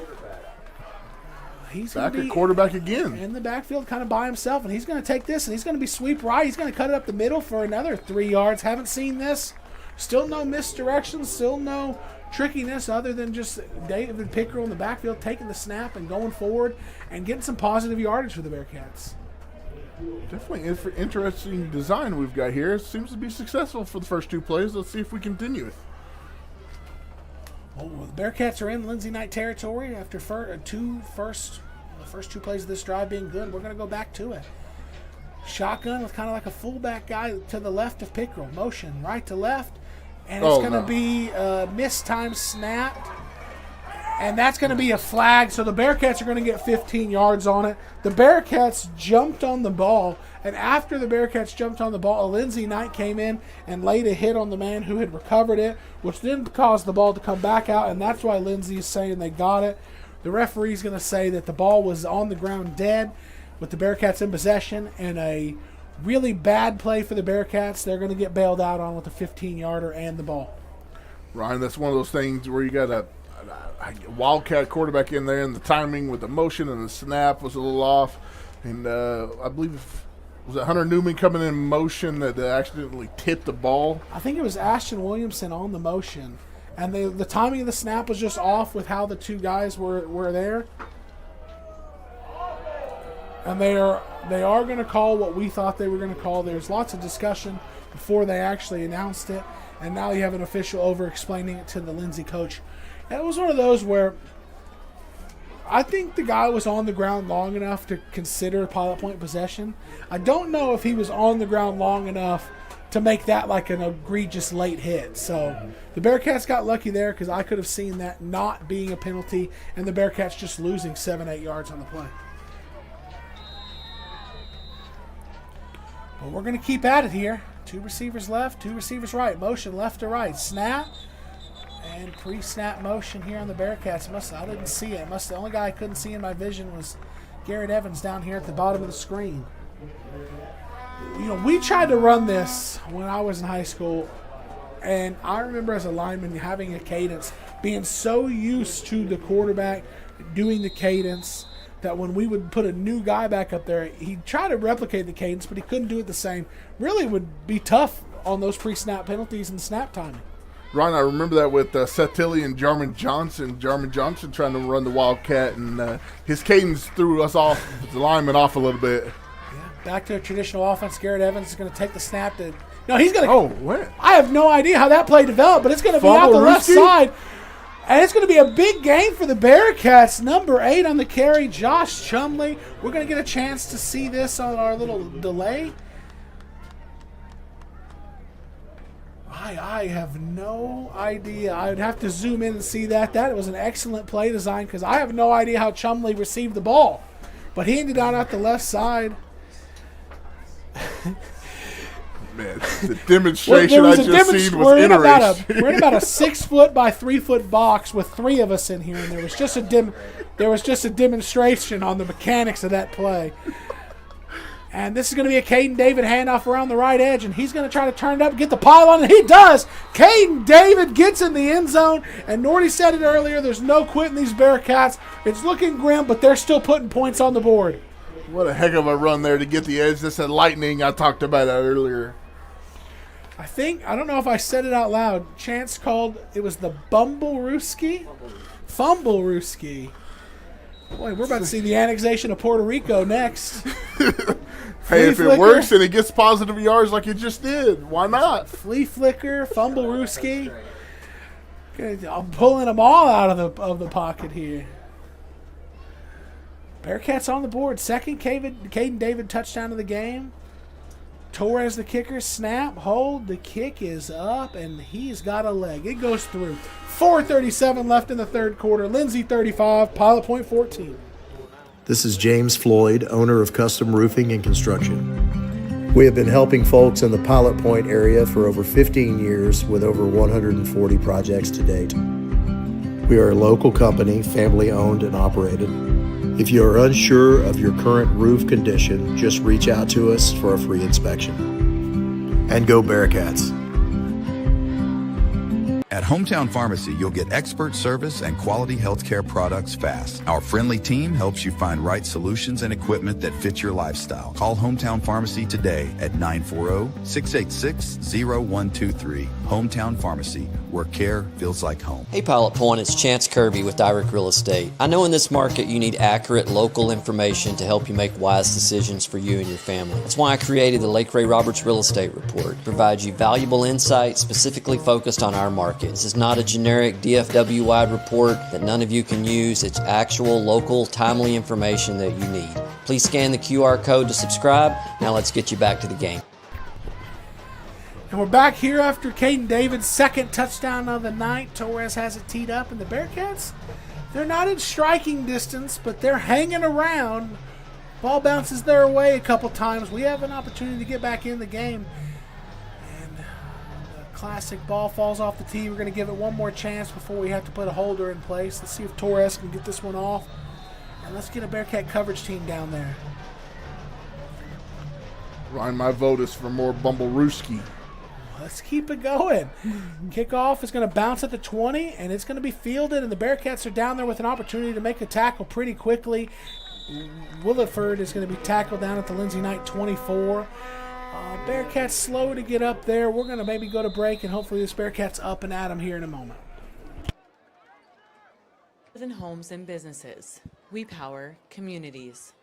He's back at quarterback again. In the backfield kind of by himself, and he's going to take this, and he's going to be sweep right. He's going to cut it up the middle for another 3 yards. Haven't seen this. Still no misdirection, still no trickiness other than just David Pickrell in the backfield taking the snap and going forward and getting some positive yardage for the Bearcats. Definitely interesting design we've got here. It seems to be successful for the first 2 plays. Let's see if we continue it. Well, the Bearcats are in Lindsay Knight territory after the first 2 plays of this drive being good. We're going to go back to it. Shotgun with kind of like a fullback guy to the left of Pickrell. Motion right to left. And it's going to be a mistime snap. And that's going to be a flag. So the Bearcats are going to get 15 yards on it. The Bearcats jumped on the ball. And after the Bearcats jumped on the ball, Lindsay Knight came in and laid a hit on the man who had recovered it, which then caused the ball to come back out. And that's why Lindsay is saying they got it. The referee's going to say that the ball was on the ground dead with the Bearcats in possession, and a really bad play for the Bearcats. They're going to get bailed out on with a 15-yarder and the ball. Ryan, that's one of those things where you got a wildcat quarterback in there, and the timing with the motion and the snap was a little off. And I believe, was it Hunter Newman coming in motion that accidentally tipped the ball? I think it was Ashton Williamson on the motion. And the timing of the snap was just off with how the 2 guys were there. And they are going to call what we thought they were going to call. There's lots of discussion before they actually announced it. And now you have an official over explaining it to the Lindsay coach. And it was one of those where I think the guy was on the ground long enough to consider Pilot Point possession. I don't know if he was on the ground long enough to make that like an egregious late hit. So the Bearcats got lucky there because I could have seen that not being a penalty and the Bearcats just losing 7-8 yards on the play. But we're going to keep at it here. 2 receivers left, 2 receivers right. Motion left to right. Snap. And pre-snap motion here on the Bearcats. I didn't see it. The only guy I couldn't see in my vision was Garrett Evans down here at the bottom of the screen. You know, we tried to run this when I was in high school, and I remember as a lineman having a cadence, being so used to the quarterback doing the cadence that when we would put a new guy back up there, he'd try to replicate the cadence, but he couldn't do it the same. Really would be tough on those pre-snap penalties and snap timing. Ron, I remember that with Seth Tilley and Jarman Johnson. Jarman Johnson trying to run the Wildcat, and his cadence threw us off, the lineman off a little bit. Yeah, back to a traditional offense. Garrett Evans is going to take the snap. No, he's going to. Oh, what? I have no idea how that play developed, but it's going to be out the left side. And it's going to be a big game for the Bearcats. Number 8 on the carry, Josh Chumley. We're going to get a chance to see this on our little delay. I have no idea. I would have to zoom in and see that. That was an excellent play design because I have no idea how Chumley received the ball. But he ended out the left side. Man, the demonstration I just seen was interesting. We're in about a 6 foot by 3 foot box with 3 of us in here, and there was just a demonstration on the mechanics of that play. And this is going to be a Caden David handoff around the right edge, and he's going to try to turn it up and get the pylon, and he does. Caden David gets in the end zone, and Nordy said it earlier, there's no quitting these Bearcats. It's looking grim, but they're still putting points on the board. What a heck of a run there to get the edge. That's that lightning I talked about that earlier. I don't know if I said it out loud. Chance called, it was the Bumblerooski? Fumblerooski. Boy, we're about to see the annexation of Puerto Rico next. Hey, if it works and it gets positive yards like it just did, why not? Flea flicker, Fumblerooski. I'm pulling them all out of the pocket here. Bearcats on the board. Second Caden David touchdown of the game. Torres the kicker. Snap, hold. The kick is up, and he's got a leg. It goes through. 4:37 left in the third quarter. Lindsay 35, Pilot Point 14. This is James Floyd, owner of Custom Roofing and Construction. We have been helping folks in the Pilot Point area for over 15 years with over 140 projects to date. We are a local company, family owned and operated. If you are unsure of your current roof condition, just reach out to us for a free inspection. And go Bearcats. At Hometown Pharmacy, you'll get expert service and quality healthcare products fast. Our friendly team helps you find right solutions and equipment that fit your lifestyle. Call Hometown Pharmacy today at 940-686-0123. Hometown Pharmacy, where care feels like home. Hey Pilot Point, it's Chance Kirby with Direct Real Estate. I know in this market you need accurate local information to help you make wise decisions for you and your family. That's why I created the Lake Ray Roberts Real Estate Report. It provides you valuable insight specifically focused on our market. This is not a generic DFW-wide report that none of you can use. It's actual, local, timely information that you need. Please scan the QR code to subscribe. Now let's get you back to the game. And we're back here after Caden David's second touchdown of the night. Torres has it teed up, and the Bearcats, they're not in striking distance, but they're hanging around. Ball bounces their way a couple times. We have an opportunity to get back in the game. Classic ball falls off the tee. We're going to give it one more chance before we have to put a holder in place. Let's see if Torres can get this one off. And let's get a Bearcat coverage team down there. Ryan, my vote is for more Bumblerooski. Let's keep it going. Kickoff is going to bounce at the 20, and it's going to be fielded, and the Bearcats are down there with an opportunity to make a tackle pretty quickly. Williford is going to be tackled down at the Lindsay Knight 24. Bearcats slow to get up there. We're going to maybe go to break, and hopefully this Bearcats up and at them here in a moment. Homes and businesses. We power communities.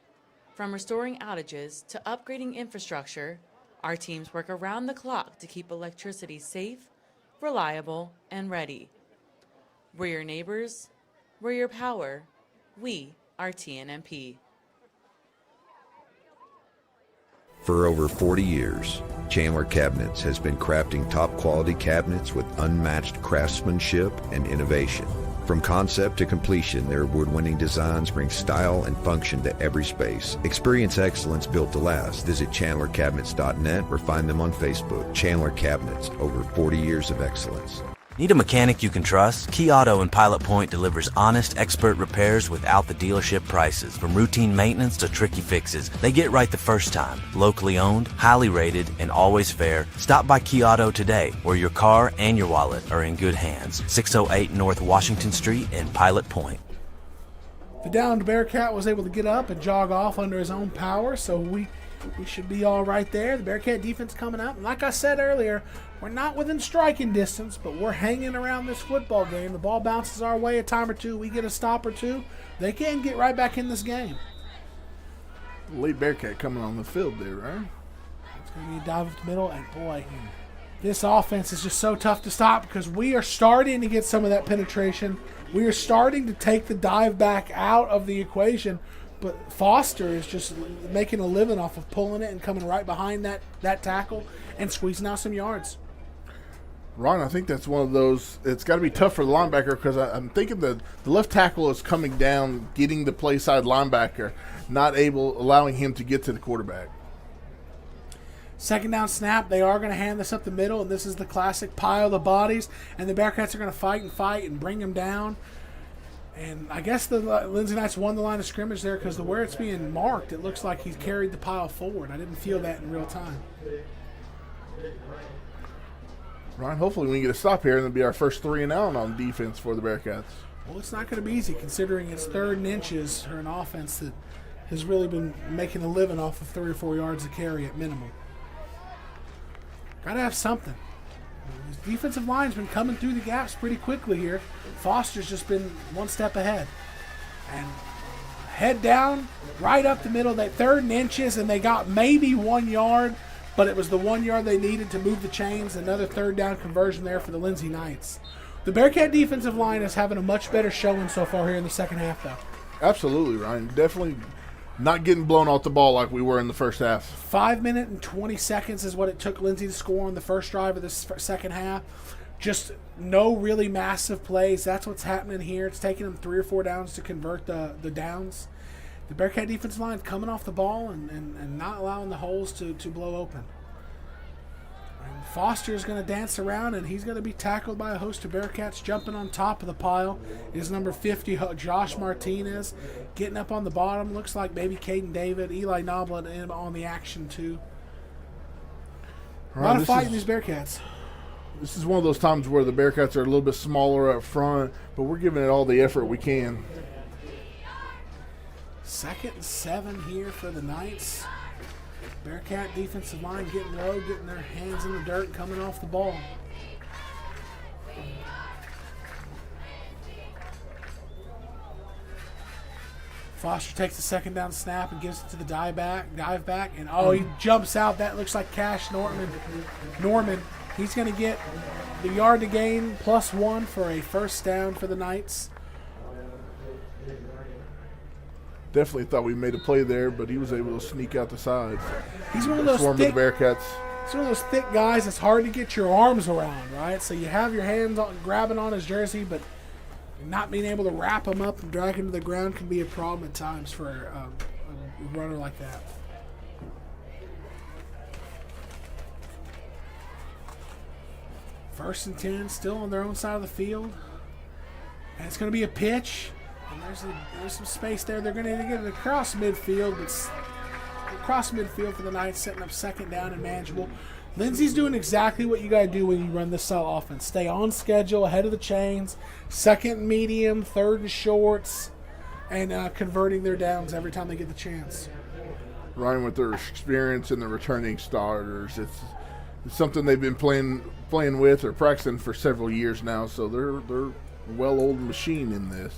From restoring outages to upgrading infrastructure, our teams work around the clock to keep electricity safe, reliable, and ready. We're your neighbors. We're your power. We are TNMP. For over 40 years, Chandler Cabinets has been crafting top quality cabinets with unmatched craftsmanship and innovation. From concept to completion, their award-winning designs bring style and function to every space. Experience excellence built to last. Visit chandlercabinets.net or find them on Facebook. Chandler Cabinets, over 40 years of excellence. Need a mechanic you can trust? Key Auto in Pilot Point delivers honest, expert repairs without the dealership prices. From routine maintenance to tricky fixes, they get right the first time. Locally owned, highly rated, and always fair. Stop by Key Auto today, where your car and your wallet are in good hands. 608 North Washington Street in Pilot Point. The downed Bearcat was able to get up and jog off under his own power, so we should be all right there. The Bearcat defense coming up. And like I said earlier, we're not within striking distance, but we're hanging around this football game. The ball bounces our way a time or two. We get a stop or two. They can get right back in this game. Late Bearcat coming on the field there, right? It's going to be a dive up the middle, and boy, this offense is just so tough to stop because we are starting to get some of that penetration. We are starting to take the dive back out of the equation. But Foster is just making a living off of pulling it and coming right behind that tackle and squeezing out some yards. Ron, I think that's one of those. It's got to be tough for the linebacker because I'm thinking the left tackle is coming down, getting the play side linebacker, allowing him to get to the quarterback. Second down snap, they are going to hand this up the middle, and this is the classic pile of bodies, and the Bearcats are going to fight and bring him down. And I guess the Lindsay Knights won the line of scrimmage there because where it's being marked, it looks like he's carried the pile forward. I didn't feel that in real time. Ryan, hopefully we can get a stop here and it'll be our first 3 and out on defense for the Bearcats. Well, it's not going to be easy considering it's 3rd and inches for an offense that has really been making a living off of 3 or 4 yards a carry at minimum. Got to have something. His defensive line's been coming through the gaps pretty quickly here. Foster's just been one step ahead. And head down, right up the middle, that 3rd and inches, and they got maybe 1 yard, but it was the 1 yard they needed to move the chains. Another 3rd down conversion there for the Lindsay Knights. The Bearcat defensive line is having a much better showing so far here in the second half, though. Absolutely, Ryan. Definitely not getting blown off the ball like we were in the first half. 5 minutes and 20 seconds is what it took Lindsay to score on the first drive of this second half. Just no really massive plays. That's what's happening here. It's taking them 3 or 4 downs to convert the downs. The Bearcat defensive line coming off the ball and not allowing the holes to blow open. And Foster is going to dance around, and he's going to be tackled by a host of Bearcats. Jumping on top of the pile is number 50, Josh Martinez. Getting up on the bottom, looks like maybe Caden David, Eli Noblet on the action too. A lot of fighting these Bearcats. This is one of those times where the Bearcats are a little bit smaller up front, but we're giving it all the effort we can. 2nd and 7 here for the Knights. Bearcat defensive line getting low, getting their hands in the dirt, coming off the ball. Foster takes the 2nd down snap and gives it to the dive back, and he jumps out. That looks like Cash Norman. He's going to get the yard to gain +1 for a first down for the Knights. Definitely thought we made a play there, but he was able to sneak out the sides. He's one of those thick, the Bearcats. He's one of those thick guys that's hard to get your arms around, right? So you have your hands on, grabbing on his jersey, but not being able to wrap him up and drag him to the ground can be a problem at times for a runner like that. First and 10, still on their own side of the field. And it's going to be a pitch. And there's some space there. They're going to get it across midfield, but across midfield for the Knights, setting up 2nd down and manageable. Lindsay's doing exactly what you got to do when you run this style offense. Stay on schedule, ahead of the chains, 2nd and medium, 3rd and shorts, and converting their downs every time they get the chance. Ryan, with their experience and the returning starters, it's something they've been playing with or practicing for several years now, so they're a well-oiled machine in this.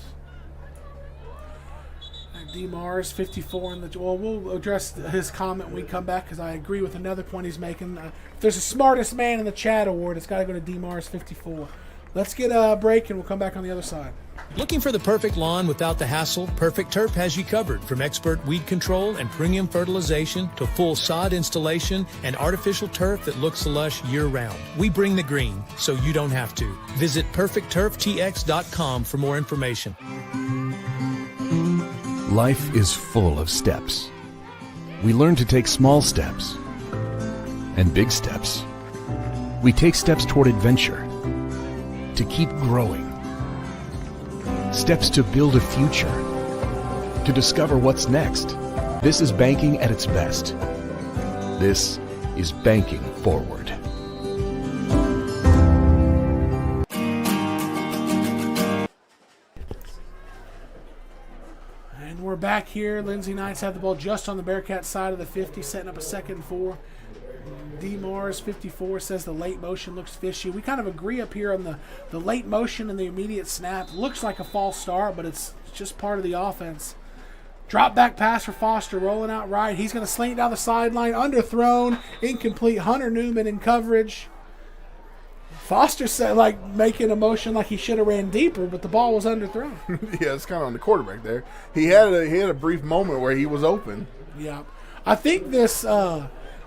DeMars, 54 in the. Well, we'll address his comment when we come back because I agree with another point he's making. If there's a smartest man in the chat award, it's got to go to DeMars, 54. Let's get a break, and we'll come back on the other side. Looking for the perfect lawn without the hassle? Perfect Turf has you covered. From expert weed control and premium fertilization to full sod installation and artificial turf that looks lush year-round. We bring the green, so you don't have to. Visit PerfectTurfTX.com for more information. Life is full of steps. We learn to take small steps and big steps. We take steps toward adventure, to keep growing. Steps to build a future, to discover what's next. This is banking at its best. This is banking forward. And we're back here. Lindsay Knights have the ball just on the Bearcats side of the 50, setting up a 2nd and 4. D. Mars 54 says the late motion looks fishy. We kind of agree up here on the late motion and the immediate snap. Looks like a false start, but it's just part of the offense. Drop back pass for Foster, rolling out right. He's going to sling it down the sideline, underthrown, incomplete. Hunter Newman in coverage. Foster said, like, making a motion like he should have ran deeper, but the ball was underthrown. Yeah, it's kind of on the quarterback there. He had a brief moment where he was open. Yeah. I think this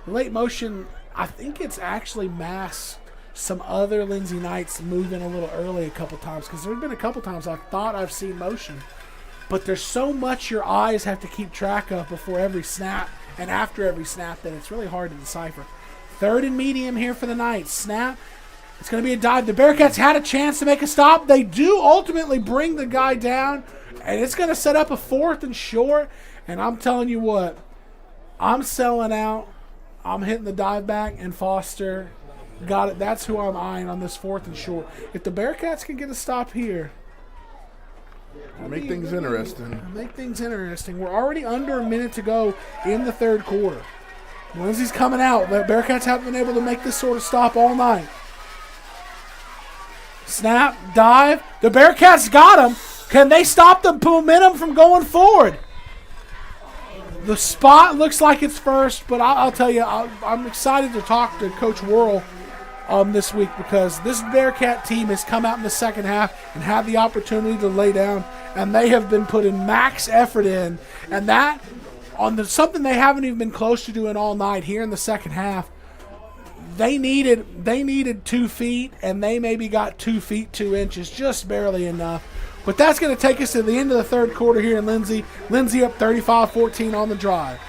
late motion, I think it's actually masked some other Lindsay Knights moving a little early a couple times, because there have been a couple times I thought I've seen motion. But there's so much your eyes have to keep track of before every snap and after every snap that it's really hard to decipher. 3rd and medium here for the Knights. Snap. It's going to be a dive. The Bearcats had a chance to make a stop. They do ultimately bring the guy down, and it's going to set up a 4th and short. And I'm telling you what, I'm selling out. I'm hitting the dive back, and Foster got it. That's who I'm eyeing on this 4th and short. If the Bearcats can get a stop here, make things interesting. Make things interesting. We're already under a minute to go in the 3rd quarter. Lindsay's coming out. The Bearcats haven't been able to make this sort of stop all night. Snap, dive. The Bearcats got him. Can they stop the momentum from going forward? The spot looks like it's first, but I'll tell you, I'm excited to talk to Coach Worrell this week, because this Bearcat team has come out in the second half and had the opportunity to lay down, and they have been putting max effort in, and that on something they haven't even been close to doing all night here in the second half. They needed 2 feet, and they maybe got 2 feet 2 inches, just barely enough. But that's going to take us to the end of the 3rd quarter here in Lindsay. Lindsay up 35-14 on the drive.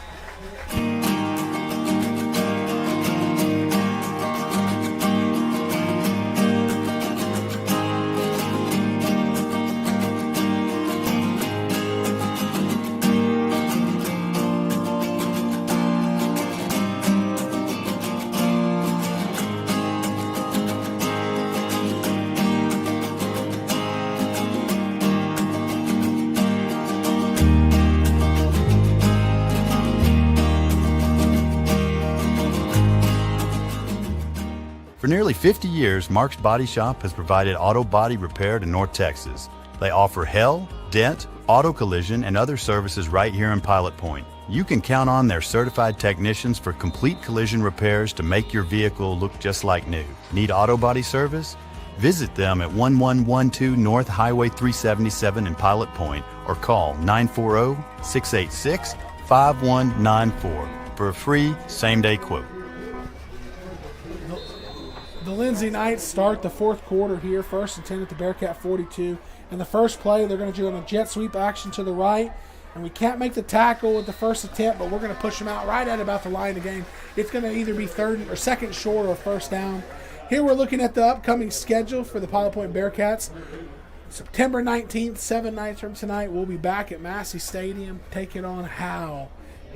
For nearly 50 years, Mark's Body Shop has provided auto body repair to North Texas. They offer hail, dent, auto collision, and other services right here in Pilot Point. You can count on their certified technicians for complete collision repairs to make your vehicle look just like new. Need auto body service? Visit them at 1112 North Highway 377 in Pilot Point, or call 940-686-5194 for a free same-day quote. The Lindsay Knights start the 4th quarter here, 1st and 10 at the Bearcat 42. And the first play, they're going to do a jet sweep action to the right. And we can't make the tackle with the first attempt, but we're going to push them out right at about the line of the game. It's going to either be 3rd or 2nd short or 1st down. Here we're looking at the upcoming schedule for the Pilot Point Bearcats. September 19th, 7 nights from tonight, we'll be back at Massey Stadium taking on Howell.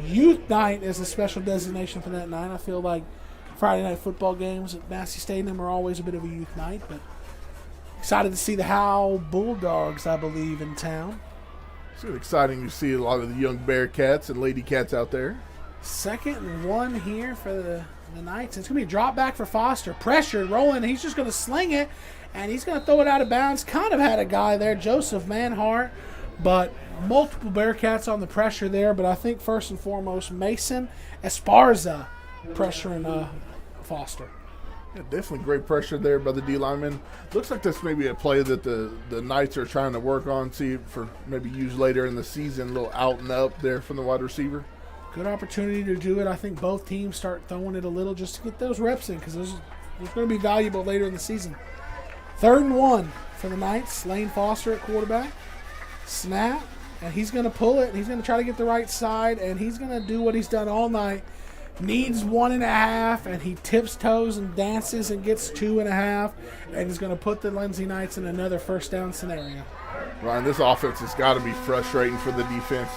Youth night is a special designation for that night. I feel like Friday night football games at Massey Stadium are always a bit of a youth night, but excited to see the Howell Bulldogs, I believe, in town. It's really exciting to see a lot of the young Bearcats and Lady Cats out there. 2nd and 1 here for the Knights. It's going to be a drop back for Foster. Pressured, rolling. He's just going to sling it, and he's going to throw it out of bounds. Kind of had a guy there, Joseph Manhart, but multiple Bearcats on the pressure there. But I think first and foremost, Mason Esparza pressuring Foster. Yeah, definitely great pressure there by the D lineman. Looks like that's maybe a play that the Knights are trying to work on, see for maybe use later in the season. A little out and up there from the wide receiver. Good opportunity to do it. I think both teams start throwing it a little just to get those reps in because those going to be valuable later in the season. 3rd and 1 for the Knights. Lane Foster at quarterback. Snap, and he's going to pull it. He's going to try to get the right side, and he's going to do what he's done all night. Needs 1.5, and he tips toes and dances and gets 2.5, and he's going to put the Lindsay Knights in another first down scenario. Ryan, this offense has got to be frustrating for the defense.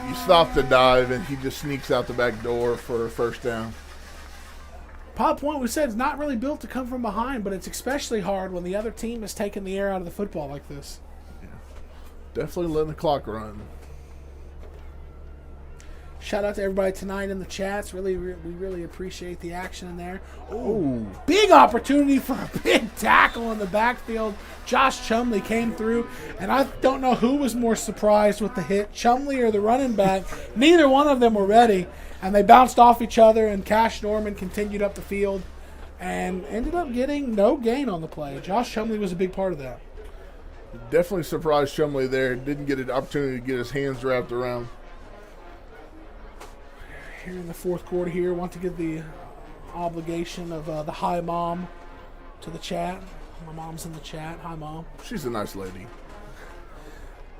You stop the dive, and he just sneaks out the back door for a first down. Pilot Point, we said, is not really built to come from behind, but it's especially hard when the other team is taking the air out of the football like this. Yeah. Definitely letting the clock run. Shout out to everybody tonight in the chats. We really appreciate the action in there. Ooh, big opportunity for a big tackle in the backfield. Josh Chumley came through, and I don't know who was more surprised with the hit, Chumley or the running back. Neither one of them were ready, and they bounced off each other, and Cash Norman continued up the field and ended up getting no gain on the play. Josh Chumley was a big part of that. Definitely surprised Chumley there. Didn't get an opportunity to get his hands wrapped around. Here in the 4th quarter here, want to give the obligation of the hi mom to the chat. My mom's in the chat. Hi, Mom. She's a nice lady.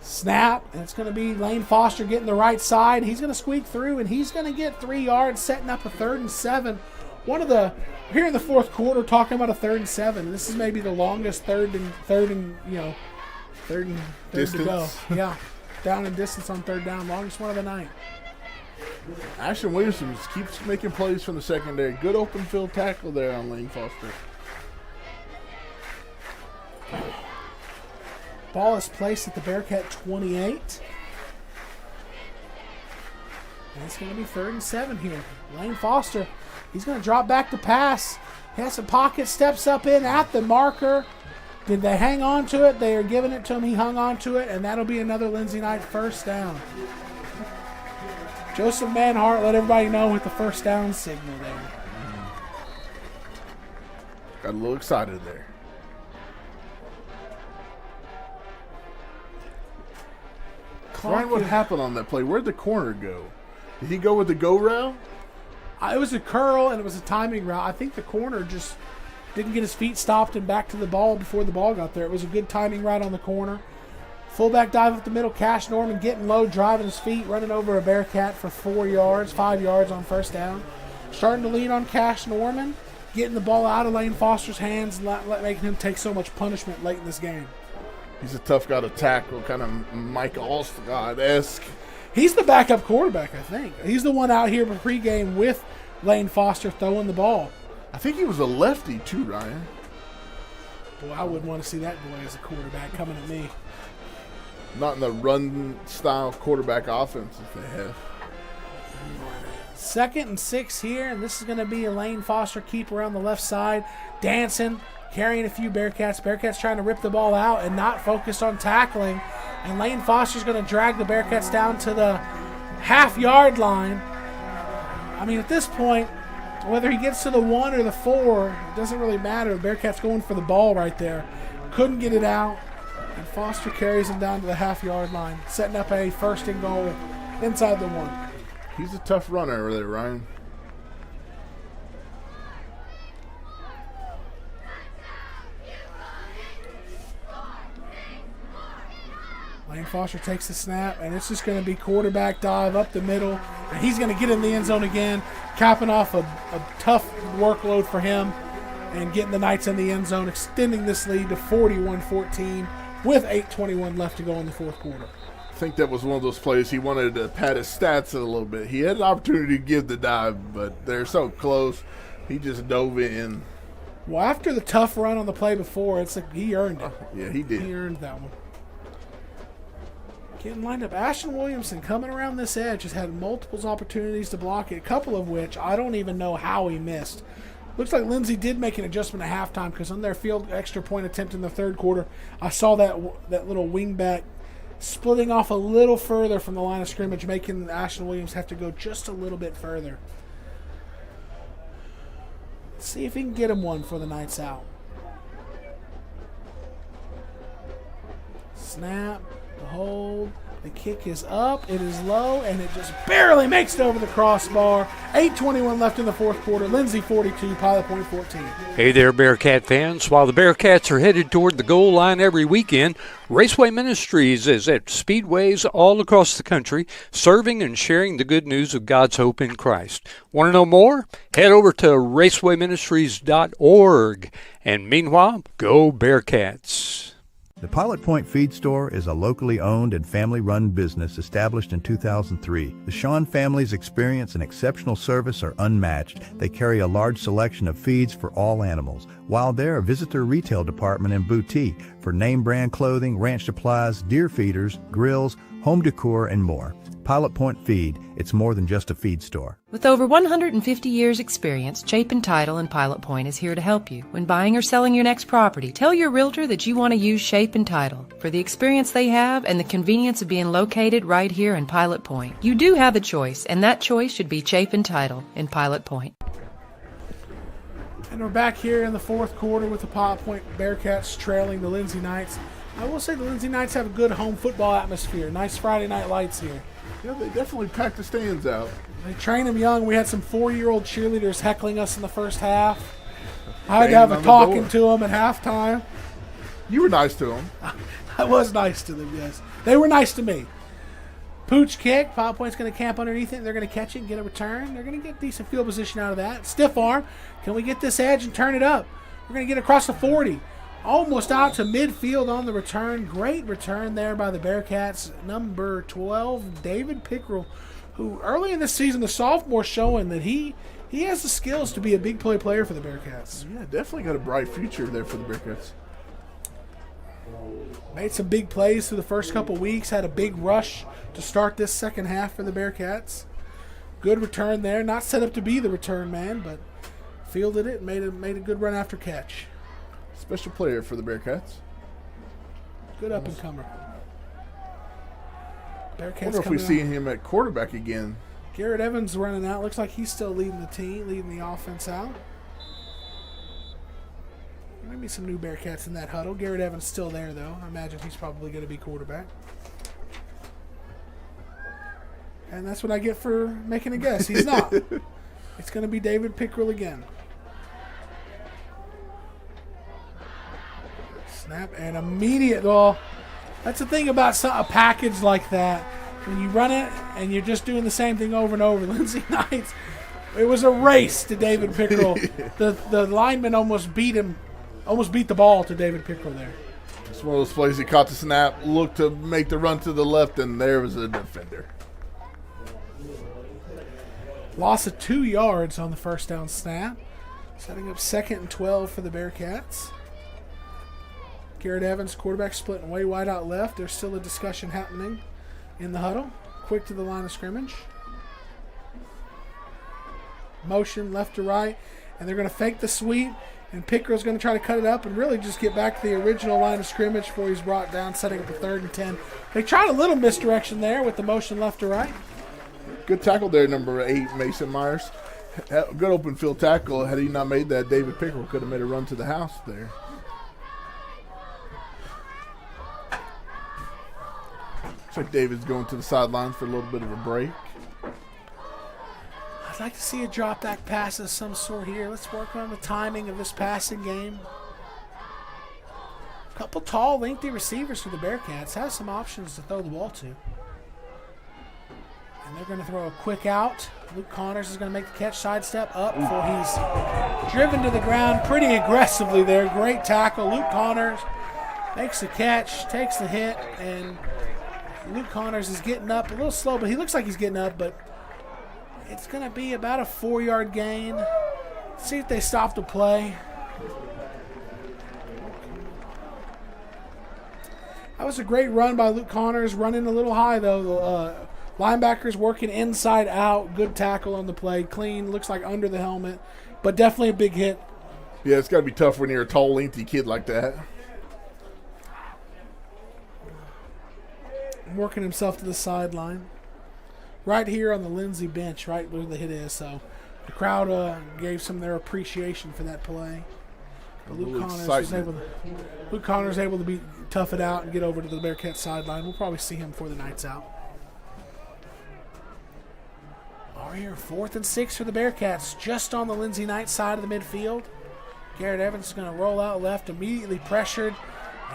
Snap, and it's going to be Lane Foster getting the right side. He's going to squeak through, and he's going to get 3 yards, setting up a 3rd and 7. Here in the 4th quarter, talking about a 3rd and 7. This is maybe the longest third and to go. Yeah, down in distance on 3rd down, longest one of the night. Ashton Williamson keeps making plays from the secondary. Good open field tackle there on Lane Foster. Ball is placed at the Bearcat 28. And it's going to be 3rd and 7 here. Lane Foster, he's going to drop back to pass. He has some pocket, steps up in at the marker. Did they hang on to it? They are giving it to him. He hung on to it, and that'll be another Lindsay Knight first down. Joseph Manhart let everybody know with the first down signal there. Got a little excited there. Ryan, what happened on that play? Where'd the corner go? Did he go with the go route? It was a curl, and it was a timing route. I think the corner just didn't get his feet stopped and back to the ball before the ball got there. It was a good timing route on the corner. Fullback dive up the middle. Cash Norman getting low, driving his feet, running over a Bearcat for 5 yards on first down. Starting to lean on Cash Norman, getting the ball out of Lane Foster's hands, making him take so much punishment late in this game. He's a tough guy to tackle, kind of Mike Alstott-esque. He's the backup quarterback, I think. He's the one out here for pregame with Lane Foster throwing the ball. I think he was a lefty too, Ryan. Boy, I wouldn't want to see that boy as a quarterback coming at me. Not in the run-style quarterback offenses they have. 2nd and 6 here, and this is going to be a Lane Foster keeper on the left side, dancing, carrying a few Bearcats. Bearcats trying to rip the ball out and not focused on tackling. And Lane Foster's going to drag the Bearcats down to the half-yard line. I mean, at this point, whether he gets to the 1 or the 4, it doesn't really matter. The Bearcats going for the ball right there. Couldn't get it out. And Foster carries him down to the half-yard line, setting up a 1st and goal inside the 1. He's a tough runner over there, Ryan. Lane Foster takes the snap, and it's just going to be quarterback dive up the middle. And he's going to get in the end zone again, capping off a tough workload for him and getting the Knights in the end zone, extending this lead to 41-14 with 8:21 left to go in the 4th quarter. I think that was one of those plays he wanted to pad his stats a little bit. He had an opportunity to give the dive, but they're so close, he just dove in. Well, after the tough run on the play before, it's like he earned it. Yeah, he did. He earned that one. Getting lined up. Ashton Williamson coming around this edge has had multiple opportunities to block it, a couple of which I don't even know how he missed. Looks like Lindsay did make an adjustment at halftime because on their field extra point attempt in the 3rd quarter, I saw that little wingback splitting off a little further from the line of scrimmage, making Ashton Williams have to go just a little bit further. Let's see if he can get him one for the Knights out. Snap, the hold, the kick is up, it is low, and it just barely makes it over the crossbar. 8:21 left in the fourth quarter. Lindsay 42, Pilot Point 14. Hey there, Bearcat fans. While the Bearcats are headed toward the goal line every weekend, Raceway Ministries is at speedways all across the country, serving and sharing the good news of God's hope in Christ. Want to know more? Head over to racewayministries.org. And meanwhile, go Bearcats. The Pilot Point Feed Store is a locally owned and family-run business established in 2003. The Shawn family's experience and exceptional service are unmatched. They carry a large selection of feeds for all animals. While there, visit their retail department and boutique for name-brand clothing, ranch supplies, deer feeders, grills, home decor, and more. Pilot Point Feed, it's more than just a feed store. With over 150 years' experience, Chapin Title and Pilot Point is here to help you. When buying or selling your next property, tell your realtor that you want to use Chapin Title for the experience they have and the convenience of being located right here in Pilot Point. You do have a choice, and that choice should be Chapin Title in Pilot Point. And we're back here in the fourth quarter with the Pilot Point Bearcats trailing the Lindsay Knights. I will say the Lindsay Knights have a good home football atmosphere. Nice Friday night lights here. Yeah, they definitely packed the stands out. They train them young. We had some 4-year-old cheerleaders heckling us in the first half. I had to have a talking to them at halftime. You were nice to them. I was nice to them, yes. They were nice to me. Pooch kick. Pilot Point's going to camp underneath it. They're going to catch it and get a return. They're going to get decent field position out of that. Stiff arm. Can we get this edge and turn it up? We're going to get across the 40. Almost out to midfield on the return. Great return there by the Bearcats. Number 12, David Pickrell, who early in the season, the sophomore, showing that he has the skills to be a big play player for the Bearcats. Yeah, definitely got a bright future there for the Bearcats. Made some big plays through the first couple weeks. Had a big rush to start this second half for the Bearcats. Good return there. Not set up to be the return man, but fielded it and made a good run after catch. Special player for the Bearcats. Good up-and-comer. I wonder if we see him at quarterback again. Garrett Evans running out. Looks like he's still leading the team, leading the offense out. Maybe some new Bearcats in that huddle. Garrett Evans still there, though. I imagine he's probably going to be quarterback. And that's what I get for making a guess. He's not. It's going to be David Pickrell again. Snap and immediate. Well, that's the thing about a package like that. When you run it and you're just doing the same thing over and over. Lindsay Knights, it was a race to David Pickrell. The lineman almost beat him, almost beat the ball to David Pickrell there. It's one of those plays he caught the snap, looked to make the run to the left, and there was a defender. Loss of 2 yards on the first down snap. Setting up 2nd and 12 for the Bearcats. Garrett Evans, quarterback, splitting way wide out left. There's still a discussion happening in the huddle. Quick to the line of scrimmage. Motion left to right, and they're going to fake the sweep, and Pickrell's going to try to cut it up and really just get back to the original line of scrimmage before he's brought down, setting up a 3rd and 10. They tried a little misdirection there with the motion left to right. Good tackle there, number 8, Mason Myers. Good open field tackle. Had he not made that, David Pickrell could have made a run to the house there. Looks like David's going to the sidelines for a little bit of a break. I'd like to see a drop back pass of some sort here. Let's work on the timing of this passing game. A couple tall, lengthy receivers for the Bearcats. Have some options to throw the ball to. And they're going to throw a quick out. Luke Connors is going to make the catch, sidestep up before he's driven to the ground pretty aggressively there. Great tackle. Luke Connors makes the catch, takes the hit, and Luke Connors is getting up a little slow, but he looks like he's getting up, but it's going to be about a 4-yard gain. Let's see if they stop the play. That was a great run by Luke Connors, running a little high, though. The linebackers working inside out. Good tackle on the play. Clean, looks like under the helmet, but definitely a big hit. Yeah, it's got to be tough when you're a tall, lengthy kid like that. Working himself to the sideline. Right here on the Lindsay bench, right where the hit is. So The crowd gave some their appreciation for that play. But Luke Connor's able to tough it out and get over to the Bearcats sideline. We'll probably see him before the night's out. We're here, 4th and 6 for the Bearcats, just on the Lindsay Knights side of the midfield. Garrett Evans is going to roll out left, immediately pressured,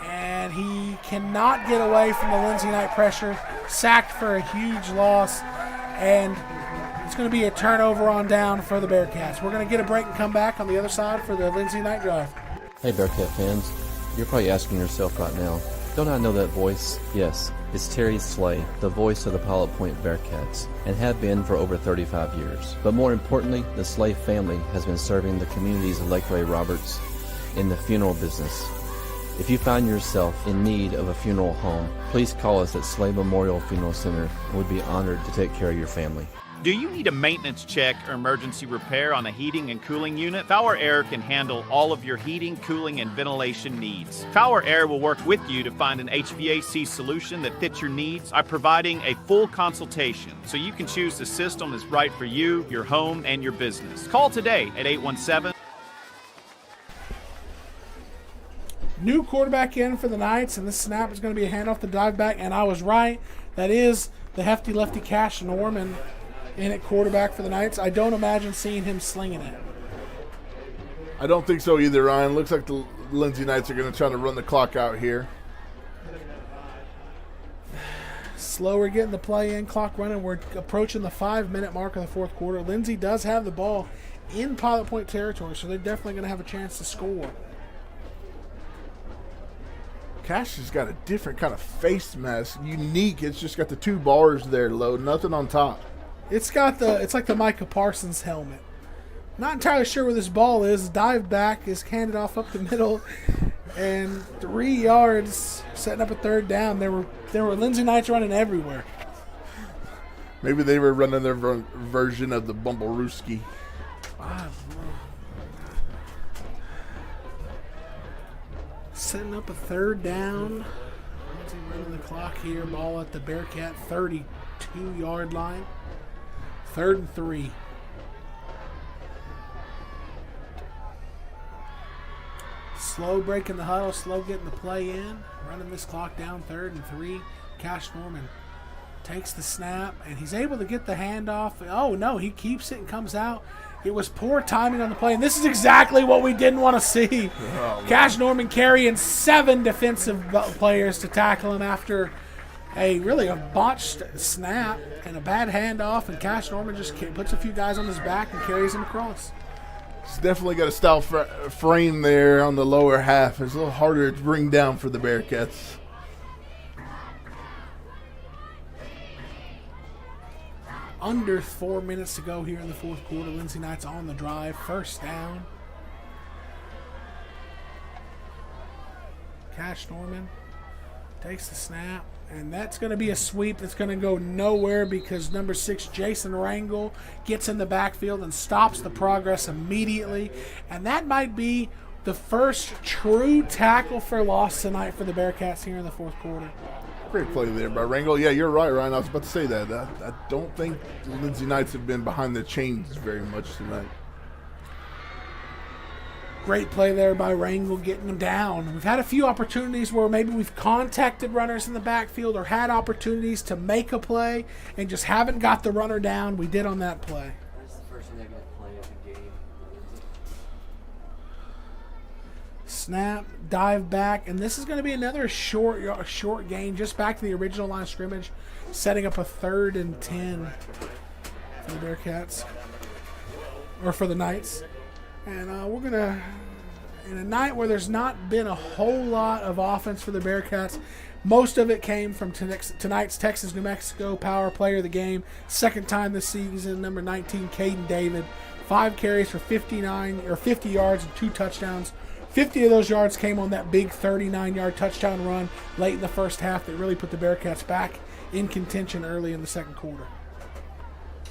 and he cannot get away from the Lindsay Knight pressure. Sacked for a huge loss, and it's going to be a turnover on down for the Bearcats. We're going to get a break and come back on the other side for the Lindsay Knight drive. Hey Bearcat fans, you're probably asking yourself right now, don't I know that voice? Yes, it's Terry Slay, the voice of the Pilot Point Bearcats, and have been for over 35 years. But more importantly, the Slay family has been serving the communities of Lake Ray Roberts in the funeral business. If you find yourself in need of a funeral home, please call us at Slay Memorial Funeral Center, and we'd be honored to take care of your family. Do you need a maintenance check or emergency repair on a heating and cooling unit? Power Air can handle all of your heating, cooling, and ventilation needs. Power Air will work with you to find an HVAC solution that fits your needs by providing a full consultation so you can choose the system that's right for you, your home, and your business. Call today at 817. New quarterback in for the Knights, and this snap is going to be a handoff to dive back, and I was right. That is the hefty lefty Cash Norman in at quarterback for the Knights. I don't imagine seeing him slinging it. I don't think so either, Ryan. Looks like the Lindsay Knights are going to try to run the clock out here. Slower getting the play in, clock running. We're approaching the 5-minute mark of the fourth quarter. Lindsay does have the ball in Pilot Point territory, so they're definitely going to have a chance to score. Cash has got a different kind of face mask. Unique. It's just got the 2 bars there low, nothing on top. It's like the Micah Parsons helmet. Not entirely sure where this ball is. Dive back is handed off up the middle, and 3 yards, setting up a third down. There were Lindsay Knights running everywhere. Maybe they were running their version of the Bumblerooski. Setting up a third down. Lindsay running the clock here. Ball at the Bearcat 32-yard line. 3rd and 3. Slow breaking the huddle, slow getting the play in. Running this clock down, 3rd and 3. Cash Norman takes the snap, and he's able to get the handoff. Oh, no, he keeps it and comes out. It was poor timing on the play, and this is exactly what we didn't want to see. Cash Norman carrying 7 defensive players to tackle him after a botched snap and a bad handoff, and Cash Norman just puts a few guys on his back and carries him across. It's definitely got a stout frame there on the lower half. It's a little harder to bring down for the Bearcats. Under 4 minutes to go here in the fourth quarter. Lindsay Knights on the drive. 1st down. Cash Norman takes the snap. And that's going to be a sweep that's going to go nowhere because number 6, Jason Rangel, gets in the backfield and stops the progress immediately. And that might be the first true tackle for loss tonight for the Bearcats here in the fourth quarter. Great play there by Rangel. Yeah, you're right, Ryan. I was about to say that. I don't think the Lindsay Knights have been behind the chains very much tonight. Great play there by Rangel getting him down. We've had a few opportunities where maybe we've contacted runners in the backfield or had opportunities to make a play and just haven't got the runner down. We did on that play. That's the first negative play of the game. Snap, dive back, and this is going to be another short gain just back to the original line of scrimmage, setting up a 3rd and 10 for the Bearcats, or for the Knights. And we're going to, in a night where there's not been a whole lot of offense for the Bearcats, most of it came from tonight's Texas-New Mexico power player of the game. 2nd time this season, number 19, Caden David. 5 carries for 50 yards and 2 touchdowns. 50 of those yards came on that big 39-yard touchdown run late in the first half that really put the Bearcats back in contention early in the second quarter.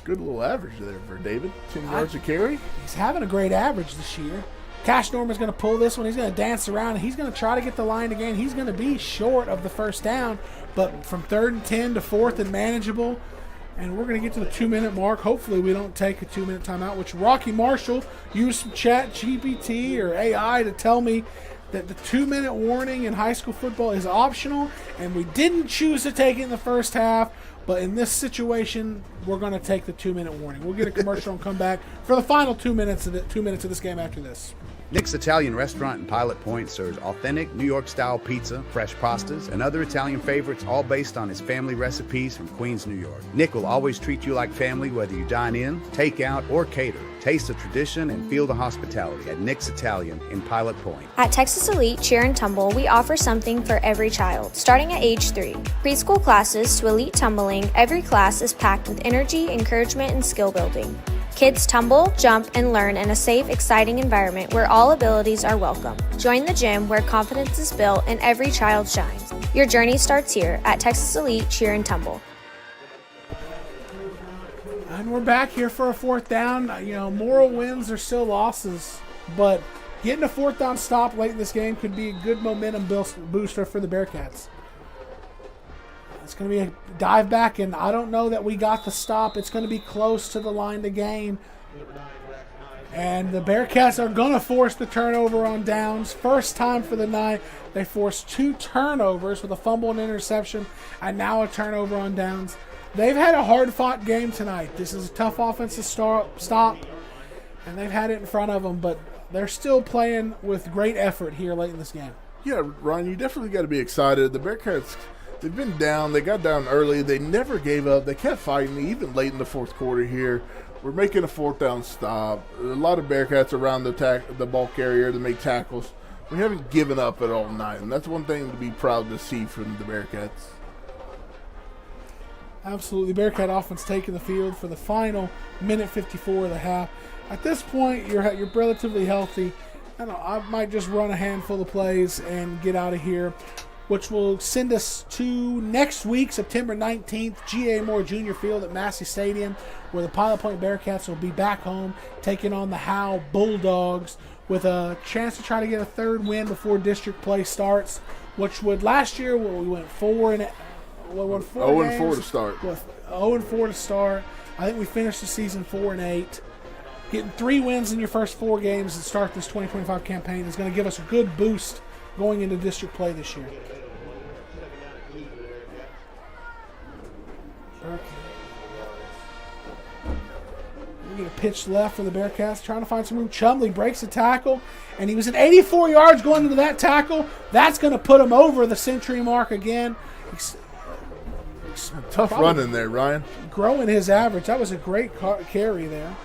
Good little average there for David. 10 yards a carry. He's having a great average this year. Cash Norman's going to pull this one. He's going to dance around, and he's going to try to get the line again. He's going to be short of the 1st down, but from 3rd and 10 to 4th and manageable, And we're going to get to the 2-minute mark. Hopefully we don't take a 2-minute timeout, which Rocky Marshall used some chat GPT or AI to tell me that the 2-minute warning in high school football is optional, and we didn't choose to take it in the first half. But in this situation, we're going to take the 2-minute warning. We'll get a commercial and come back for the final 2 minutes of this game after this. Nick's Italian Restaurant in Pilot Point serves authentic New York-style pizza, fresh pastas, and other Italian favorites, all based on his family recipes from Queens, New York. Nick will always treat you like family, whether you dine in, take out, or cater. Taste the tradition and feel the hospitality at Nick's Italian in Pilot Point. At Texas Elite Cheer and Tumble, we offer something for every child, starting at age 3. Preschool classes to elite tumbling, every class is packed with energy, encouragement, and skill building. Kids tumble, jump, and learn in a safe, exciting environment where all abilities are welcome. Join the gym where confidence is built and every child shines. Your journey starts here at Texas Elite Cheer and Tumble. And we're back here for a fourth down. Moral wins are still losses, but getting a fourth down stop late in this game could be a good momentum booster for the Bearcats. It's going to be a dive back, and I don't know that we got the stop. It's going to be close to the line to gain. And the Bearcats are going to force the turnover on downs. First time for the night. They forced 2 turnovers with a fumble and interception, and now a turnover on downs. They've had a hard-fought game tonight. This is a tough offensive stop, and they've had it in front of them, but they're still playing with great effort here late in this game. Yeah, Ryan, you definitely got to be excited. The Bearcats, they've been down. They got down early. They never gave up. They kept fighting, even late in the fourth quarter here. We're making a fourth down stop. A lot of Bearcats around the ball carrier to make tackles. We haven't given up at all night, and that's one thing to be proud to see from the Bearcats. Absolutely. Bearcat offense taking the field for the final minute 54 of the half. At this point, you're relatively healthy. I might just run a handful of plays and get out of here, which will send us to next week, September 19th, G.A. Moore Jr. Field at Massey Stadium, where the Pilot Point Bearcats will be back home taking on the Howe Bulldogs with a chance to try to get a third win before district play starts, which would last year we went 4-4 to start. 0-4 to start. I think we finished the season 4-8. Getting 3 wins in your first 4 games to start this 2025 campaign is going to give us a good boost going into district play this year. We get a pitch left for the Bearcats, trying to find some room. Chumley breaks the tackle, and he was at 84 yards going into that tackle. That's going to put him over the century mark again. Tough run in there, Ryan. Growing his average. That was a great carry there.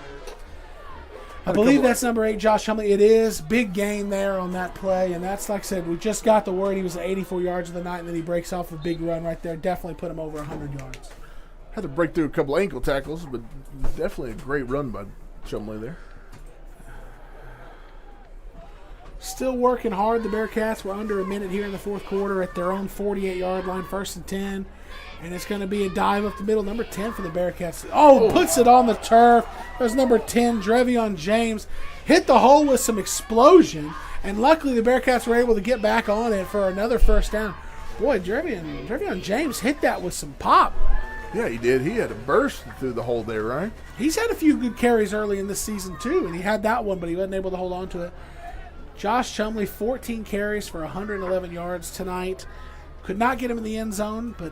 I believe that's number 8, Josh Chumley. It is. Big gain there on that play. And that's, like I said, we just got the word he was at 84 yards of the night, and then he breaks off a big run right there. Definitely put him over 100 yards. Had to break through a couple ankle tackles, but definitely a great run by Chumley there. Still working hard. The Bearcats were under a minute here in the fourth quarter at their own 48-yard line, 1st and 10. And it's going to be a dive up the middle. Number 10 for the Bearcats. Puts it on the turf. There's number 10, Drevion James. Hit the hole with some explosion. And luckily the Bearcats were able to get back on it for another first down. Boy, Drevion James hit that with some pop. Yeah, he did. He had a burst through the hole there, right? He's had a few good carries early in this season, too. And he had that one, but he wasn't able to hold on to it. Josh Chumley, 14 carries for 111 yards tonight. Could not get him in the end zone, but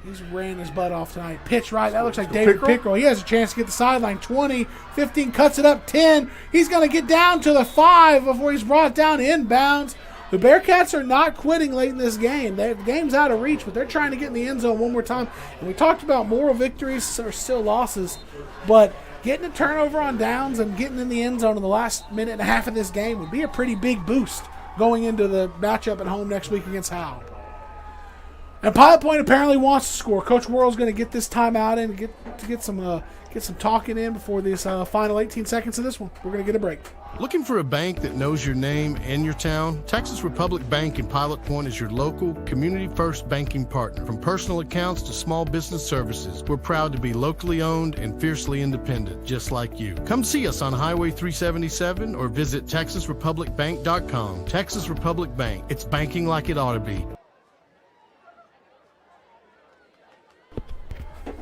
he's ran his butt off tonight. Pitch right. That looks like David Pickrell. He has a chance to get the sideline. 20, 15, cuts it up. 10. He's going to get down to the 5 before he's brought down inbounds. The Bearcats are not quitting late in this game. The game's out of reach, but they're trying to get in the end zone one more time. And we talked about moral victories are still losses, but getting a turnover on downs and getting in the end zone in the last minute and a half of this game would be a pretty big boost going into the matchup at home next week against Howe. And Pilot Point apparently wants to score. Coach Worrell's going to get this timeout in, get some talking in before this final 18 seconds of this one. We're going to get a break. Looking for a bank that knows your name and your town? Texas Republic Bank in Pilot Point is your local, community-first banking partner. From personal accounts to small business services, we're proud to be locally owned and fiercely independent, just like you. Come see us on Highway 377 or visit TexasRepublicBank.com. Texas Republic Bank. It's banking like it ought to be.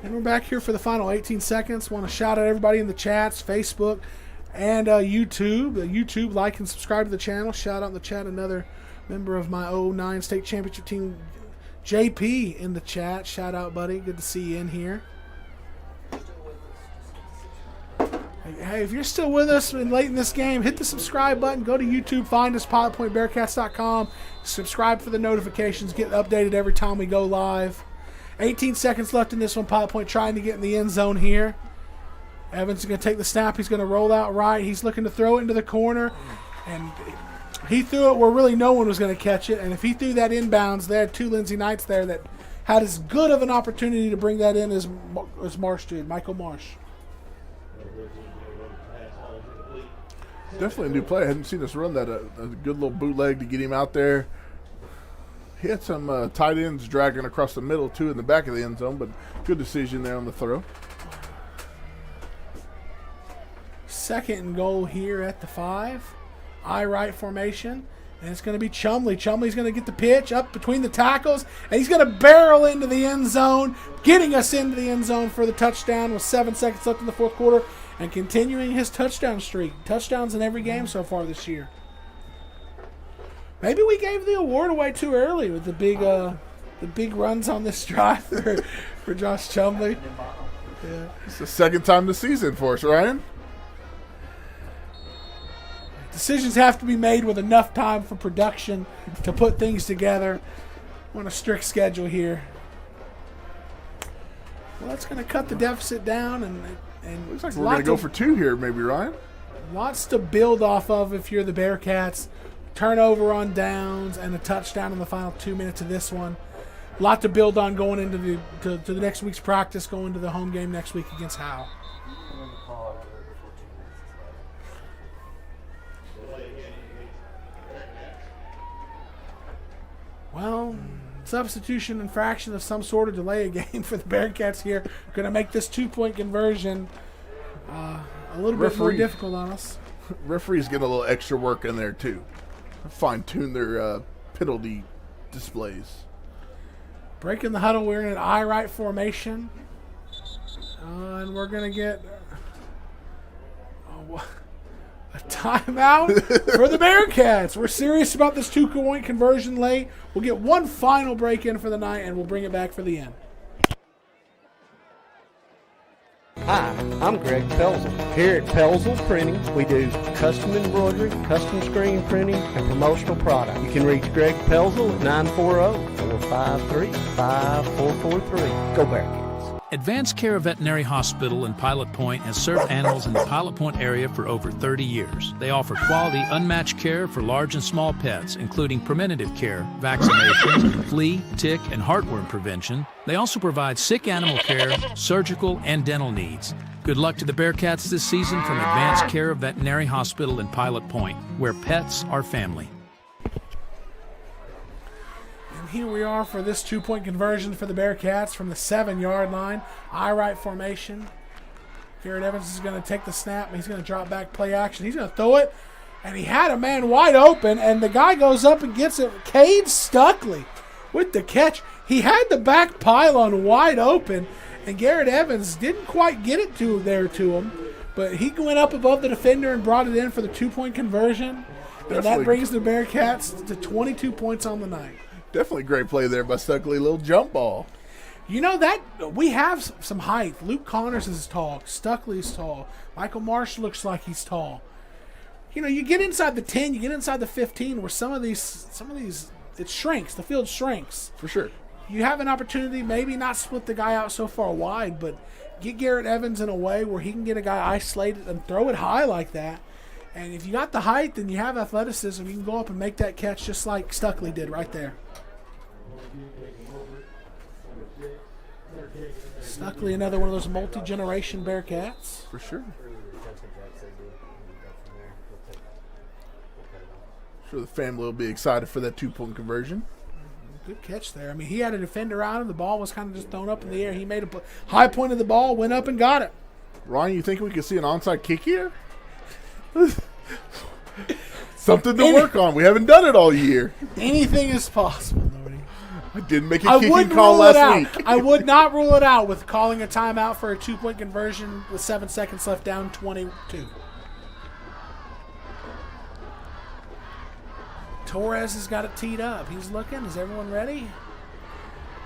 And we're back here for the final 18 seconds. Want to shout out everybody in the chats, Facebook, and YouTube. YouTube, like and subscribe to the channel. Shout out in the chat another member of my 09 state championship team, JP, in the chat. Shout out, buddy. Good to see you in here. Hey, if you're still with us late in this game, hit the subscribe button. Go to YouTube, find us, pilotpointbearcats.com. Subscribe for the notifications. Get updated every time we go live. 18 seconds left in this one. Pilot Point trying to get in the end zone here. Evans is going to take the snap. He's going to roll out right. He's looking to throw it into the corner. And he threw it where really no one was going to catch it. And if he threw that inbounds, there had 2 Lindsay Knights there that had as good of an opportunity to bring that in as Marsh did, Michael Marsh. Definitely a new play. I hadn't seen us run that. A good little bootleg to get him out there. He had some tight ends dragging across the middle, too, in the back of the end zone, but good decision there on the throw. 2nd and goal here at the 5. I right formation, and it's going to be Chumley. Chumley's going to get the pitch up between the tackles, and he's going to barrel into the end zone, getting us into the end zone for the touchdown with 7 seconds left in the 4th quarter, and continuing his touchdown streak. Touchdowns in every game so far this year. Maybe we gave the award away too early with the big runs on this drive for Josh Chumley. Yeah. It's the 2nd time this season for us, Ryan. Decisions have to be made with enough time for production to put things together. On a strict schedule here. Well, that's going to cut the deficit down, and looks like we're going to go for 2 here, maybe, Ryan. Lots to build off of if you're the Bearcats. Turnover on downs and a touchdown in the final 2 minutes of this one. A lot to build on going into the next week's practice, going to the home game next week against Howe. Well, substitution infraction of some sort of delay a game for the Bearcats here. Going to make this 2-point conversion a little bit more difficult on us. Referees get a little extra work in there, too. Fine-tune their penalty displays. Breaking the huddle, we're in an I right formation. And we're going to get a timeout for the Bearcats. We're serious about this 2-point conversion late. We'll get one final break in for the night, and we'll bring it back for the end. Hi, I'm Greg Pelzel. Here at Pelzel Printing, we do custom embroidery, custom screen printing, and promotional product. You can reach Greg Pelzel at 940-453-5443. Go Bearcats. Advanced Care Veterinary Hospital in Pilot Point has served animals in the Pilot Point area for over 30 years. They offer quality, unmatched care for large and small pets, including preventative care, vaccination, flea, tick, and heartworm prevention. They also provide sick animal care, surgical, and dental needs. Good luck to the Bearcats this season from Advanced Care Veterinary Hospital in Pilot Point, where pets are family. Here we are for this 2-point conversion for the Bearcats from the 7-yard line. I right formation. Garrett Evans is going to take the snap, and he's going to drop back, play action. He's going to throw it, and he had a man wide open, and the guy goes up and gets it. Cade Stuckley with the catch. He had the back pylon wide open, and Garrett Evans didn't quite get it to him, but he went up above the defender and brought it in for the 2-point conversion, and that brings the Bearcats to 22 points on the night. Definitely great play there by Stuckley. Little jump ball. You know that we have some height. Luke Connors is tall. Stuckley's tall. Michael Marsh looks like he's tall. You know, you get inside the 10, you get inside the 15, where some of these it shrinks. The field shrinks. For sure. You have an opportunity, maybe not split the guy out so far wide, but get Garrett Evans in a way where he can get a guy isolated and throw it high like that. And if you got the height and you have athleticism, you can go up and make that catch just like Stuckley did right there. Stuckley, another one of those multi-generation Bearcats. For sure. Sure the family will be excited for that 2-point conversion. Good catch there. I mean, he had a defender on him. The ball was kind of just thrown up in the air. He made a high point of the ball, went up and got it. Ryan, you think we could see an onside kick here? Something to work on. We haven't done it all year. Anything is possible, Lordy. Didn't make a kicking call last week. I would not rule it out with calling a timeout for a 2-point conversion with 7 seconds left, down 22. Torres has got it teed up. He's looking. Is everyone ready?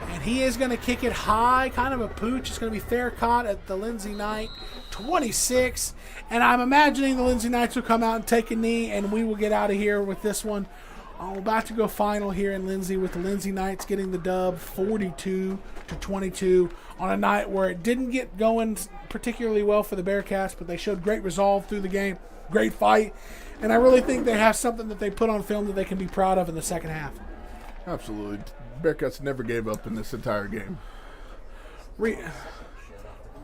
And he is going to kick it high, kind of a pooch. It's going to be fair caught at the Lindsay Knight 26. And I'm imagining the Lindsay Knights will come out and take a knee, and we will get out of here with this one. We're about to go final here in Lindsay with the Lindsay Knights getting the dub 42-22 on a night where it didn't get going particularly well for the Bearcats, but they showed great resolve through the game, great fight. And I really think they have something that they put on film that they can be proud of in the second half. Absolutely. Bearcats never gave up in this entire game.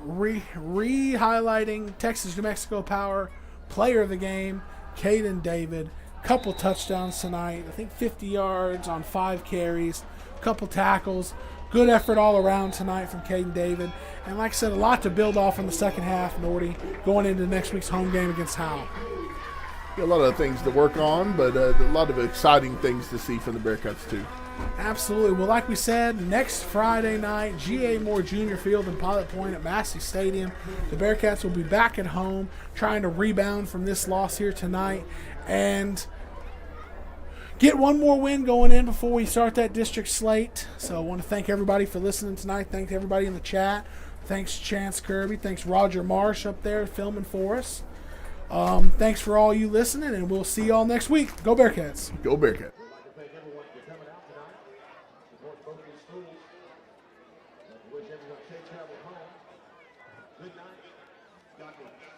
Highlighting Texas New Mexico Power player of the game, Caden David. Couple touchdowns tonight. I think 50 yards on 5 carries, couple tackles. Good effort all around tonight from Caden David. And like I said, a lot to build off in the second half, Nordy, going into next week's home game against Howell. A lot of things to work on, but a lot of exciting things to see from the Bearcats too. Absolutely. Well, like we said, next Friday night, G.A. Moore Jr. Field in Pilot Point at Massey Stadium. The Bearcats will be back at home trying to rebound from this loss here tonight and get one more win going in before we start that district slate. So I want to thank everybody for listening tonight. Thank everybody in the chat. Thanks Chance Kirby. Thanks Roger Marsh up there filming for us. Thanks for all you listening, and we'll see y'all next week. Go Bearcats. Go Bearcats. Wish everyone safe travel home. Good night. God bless.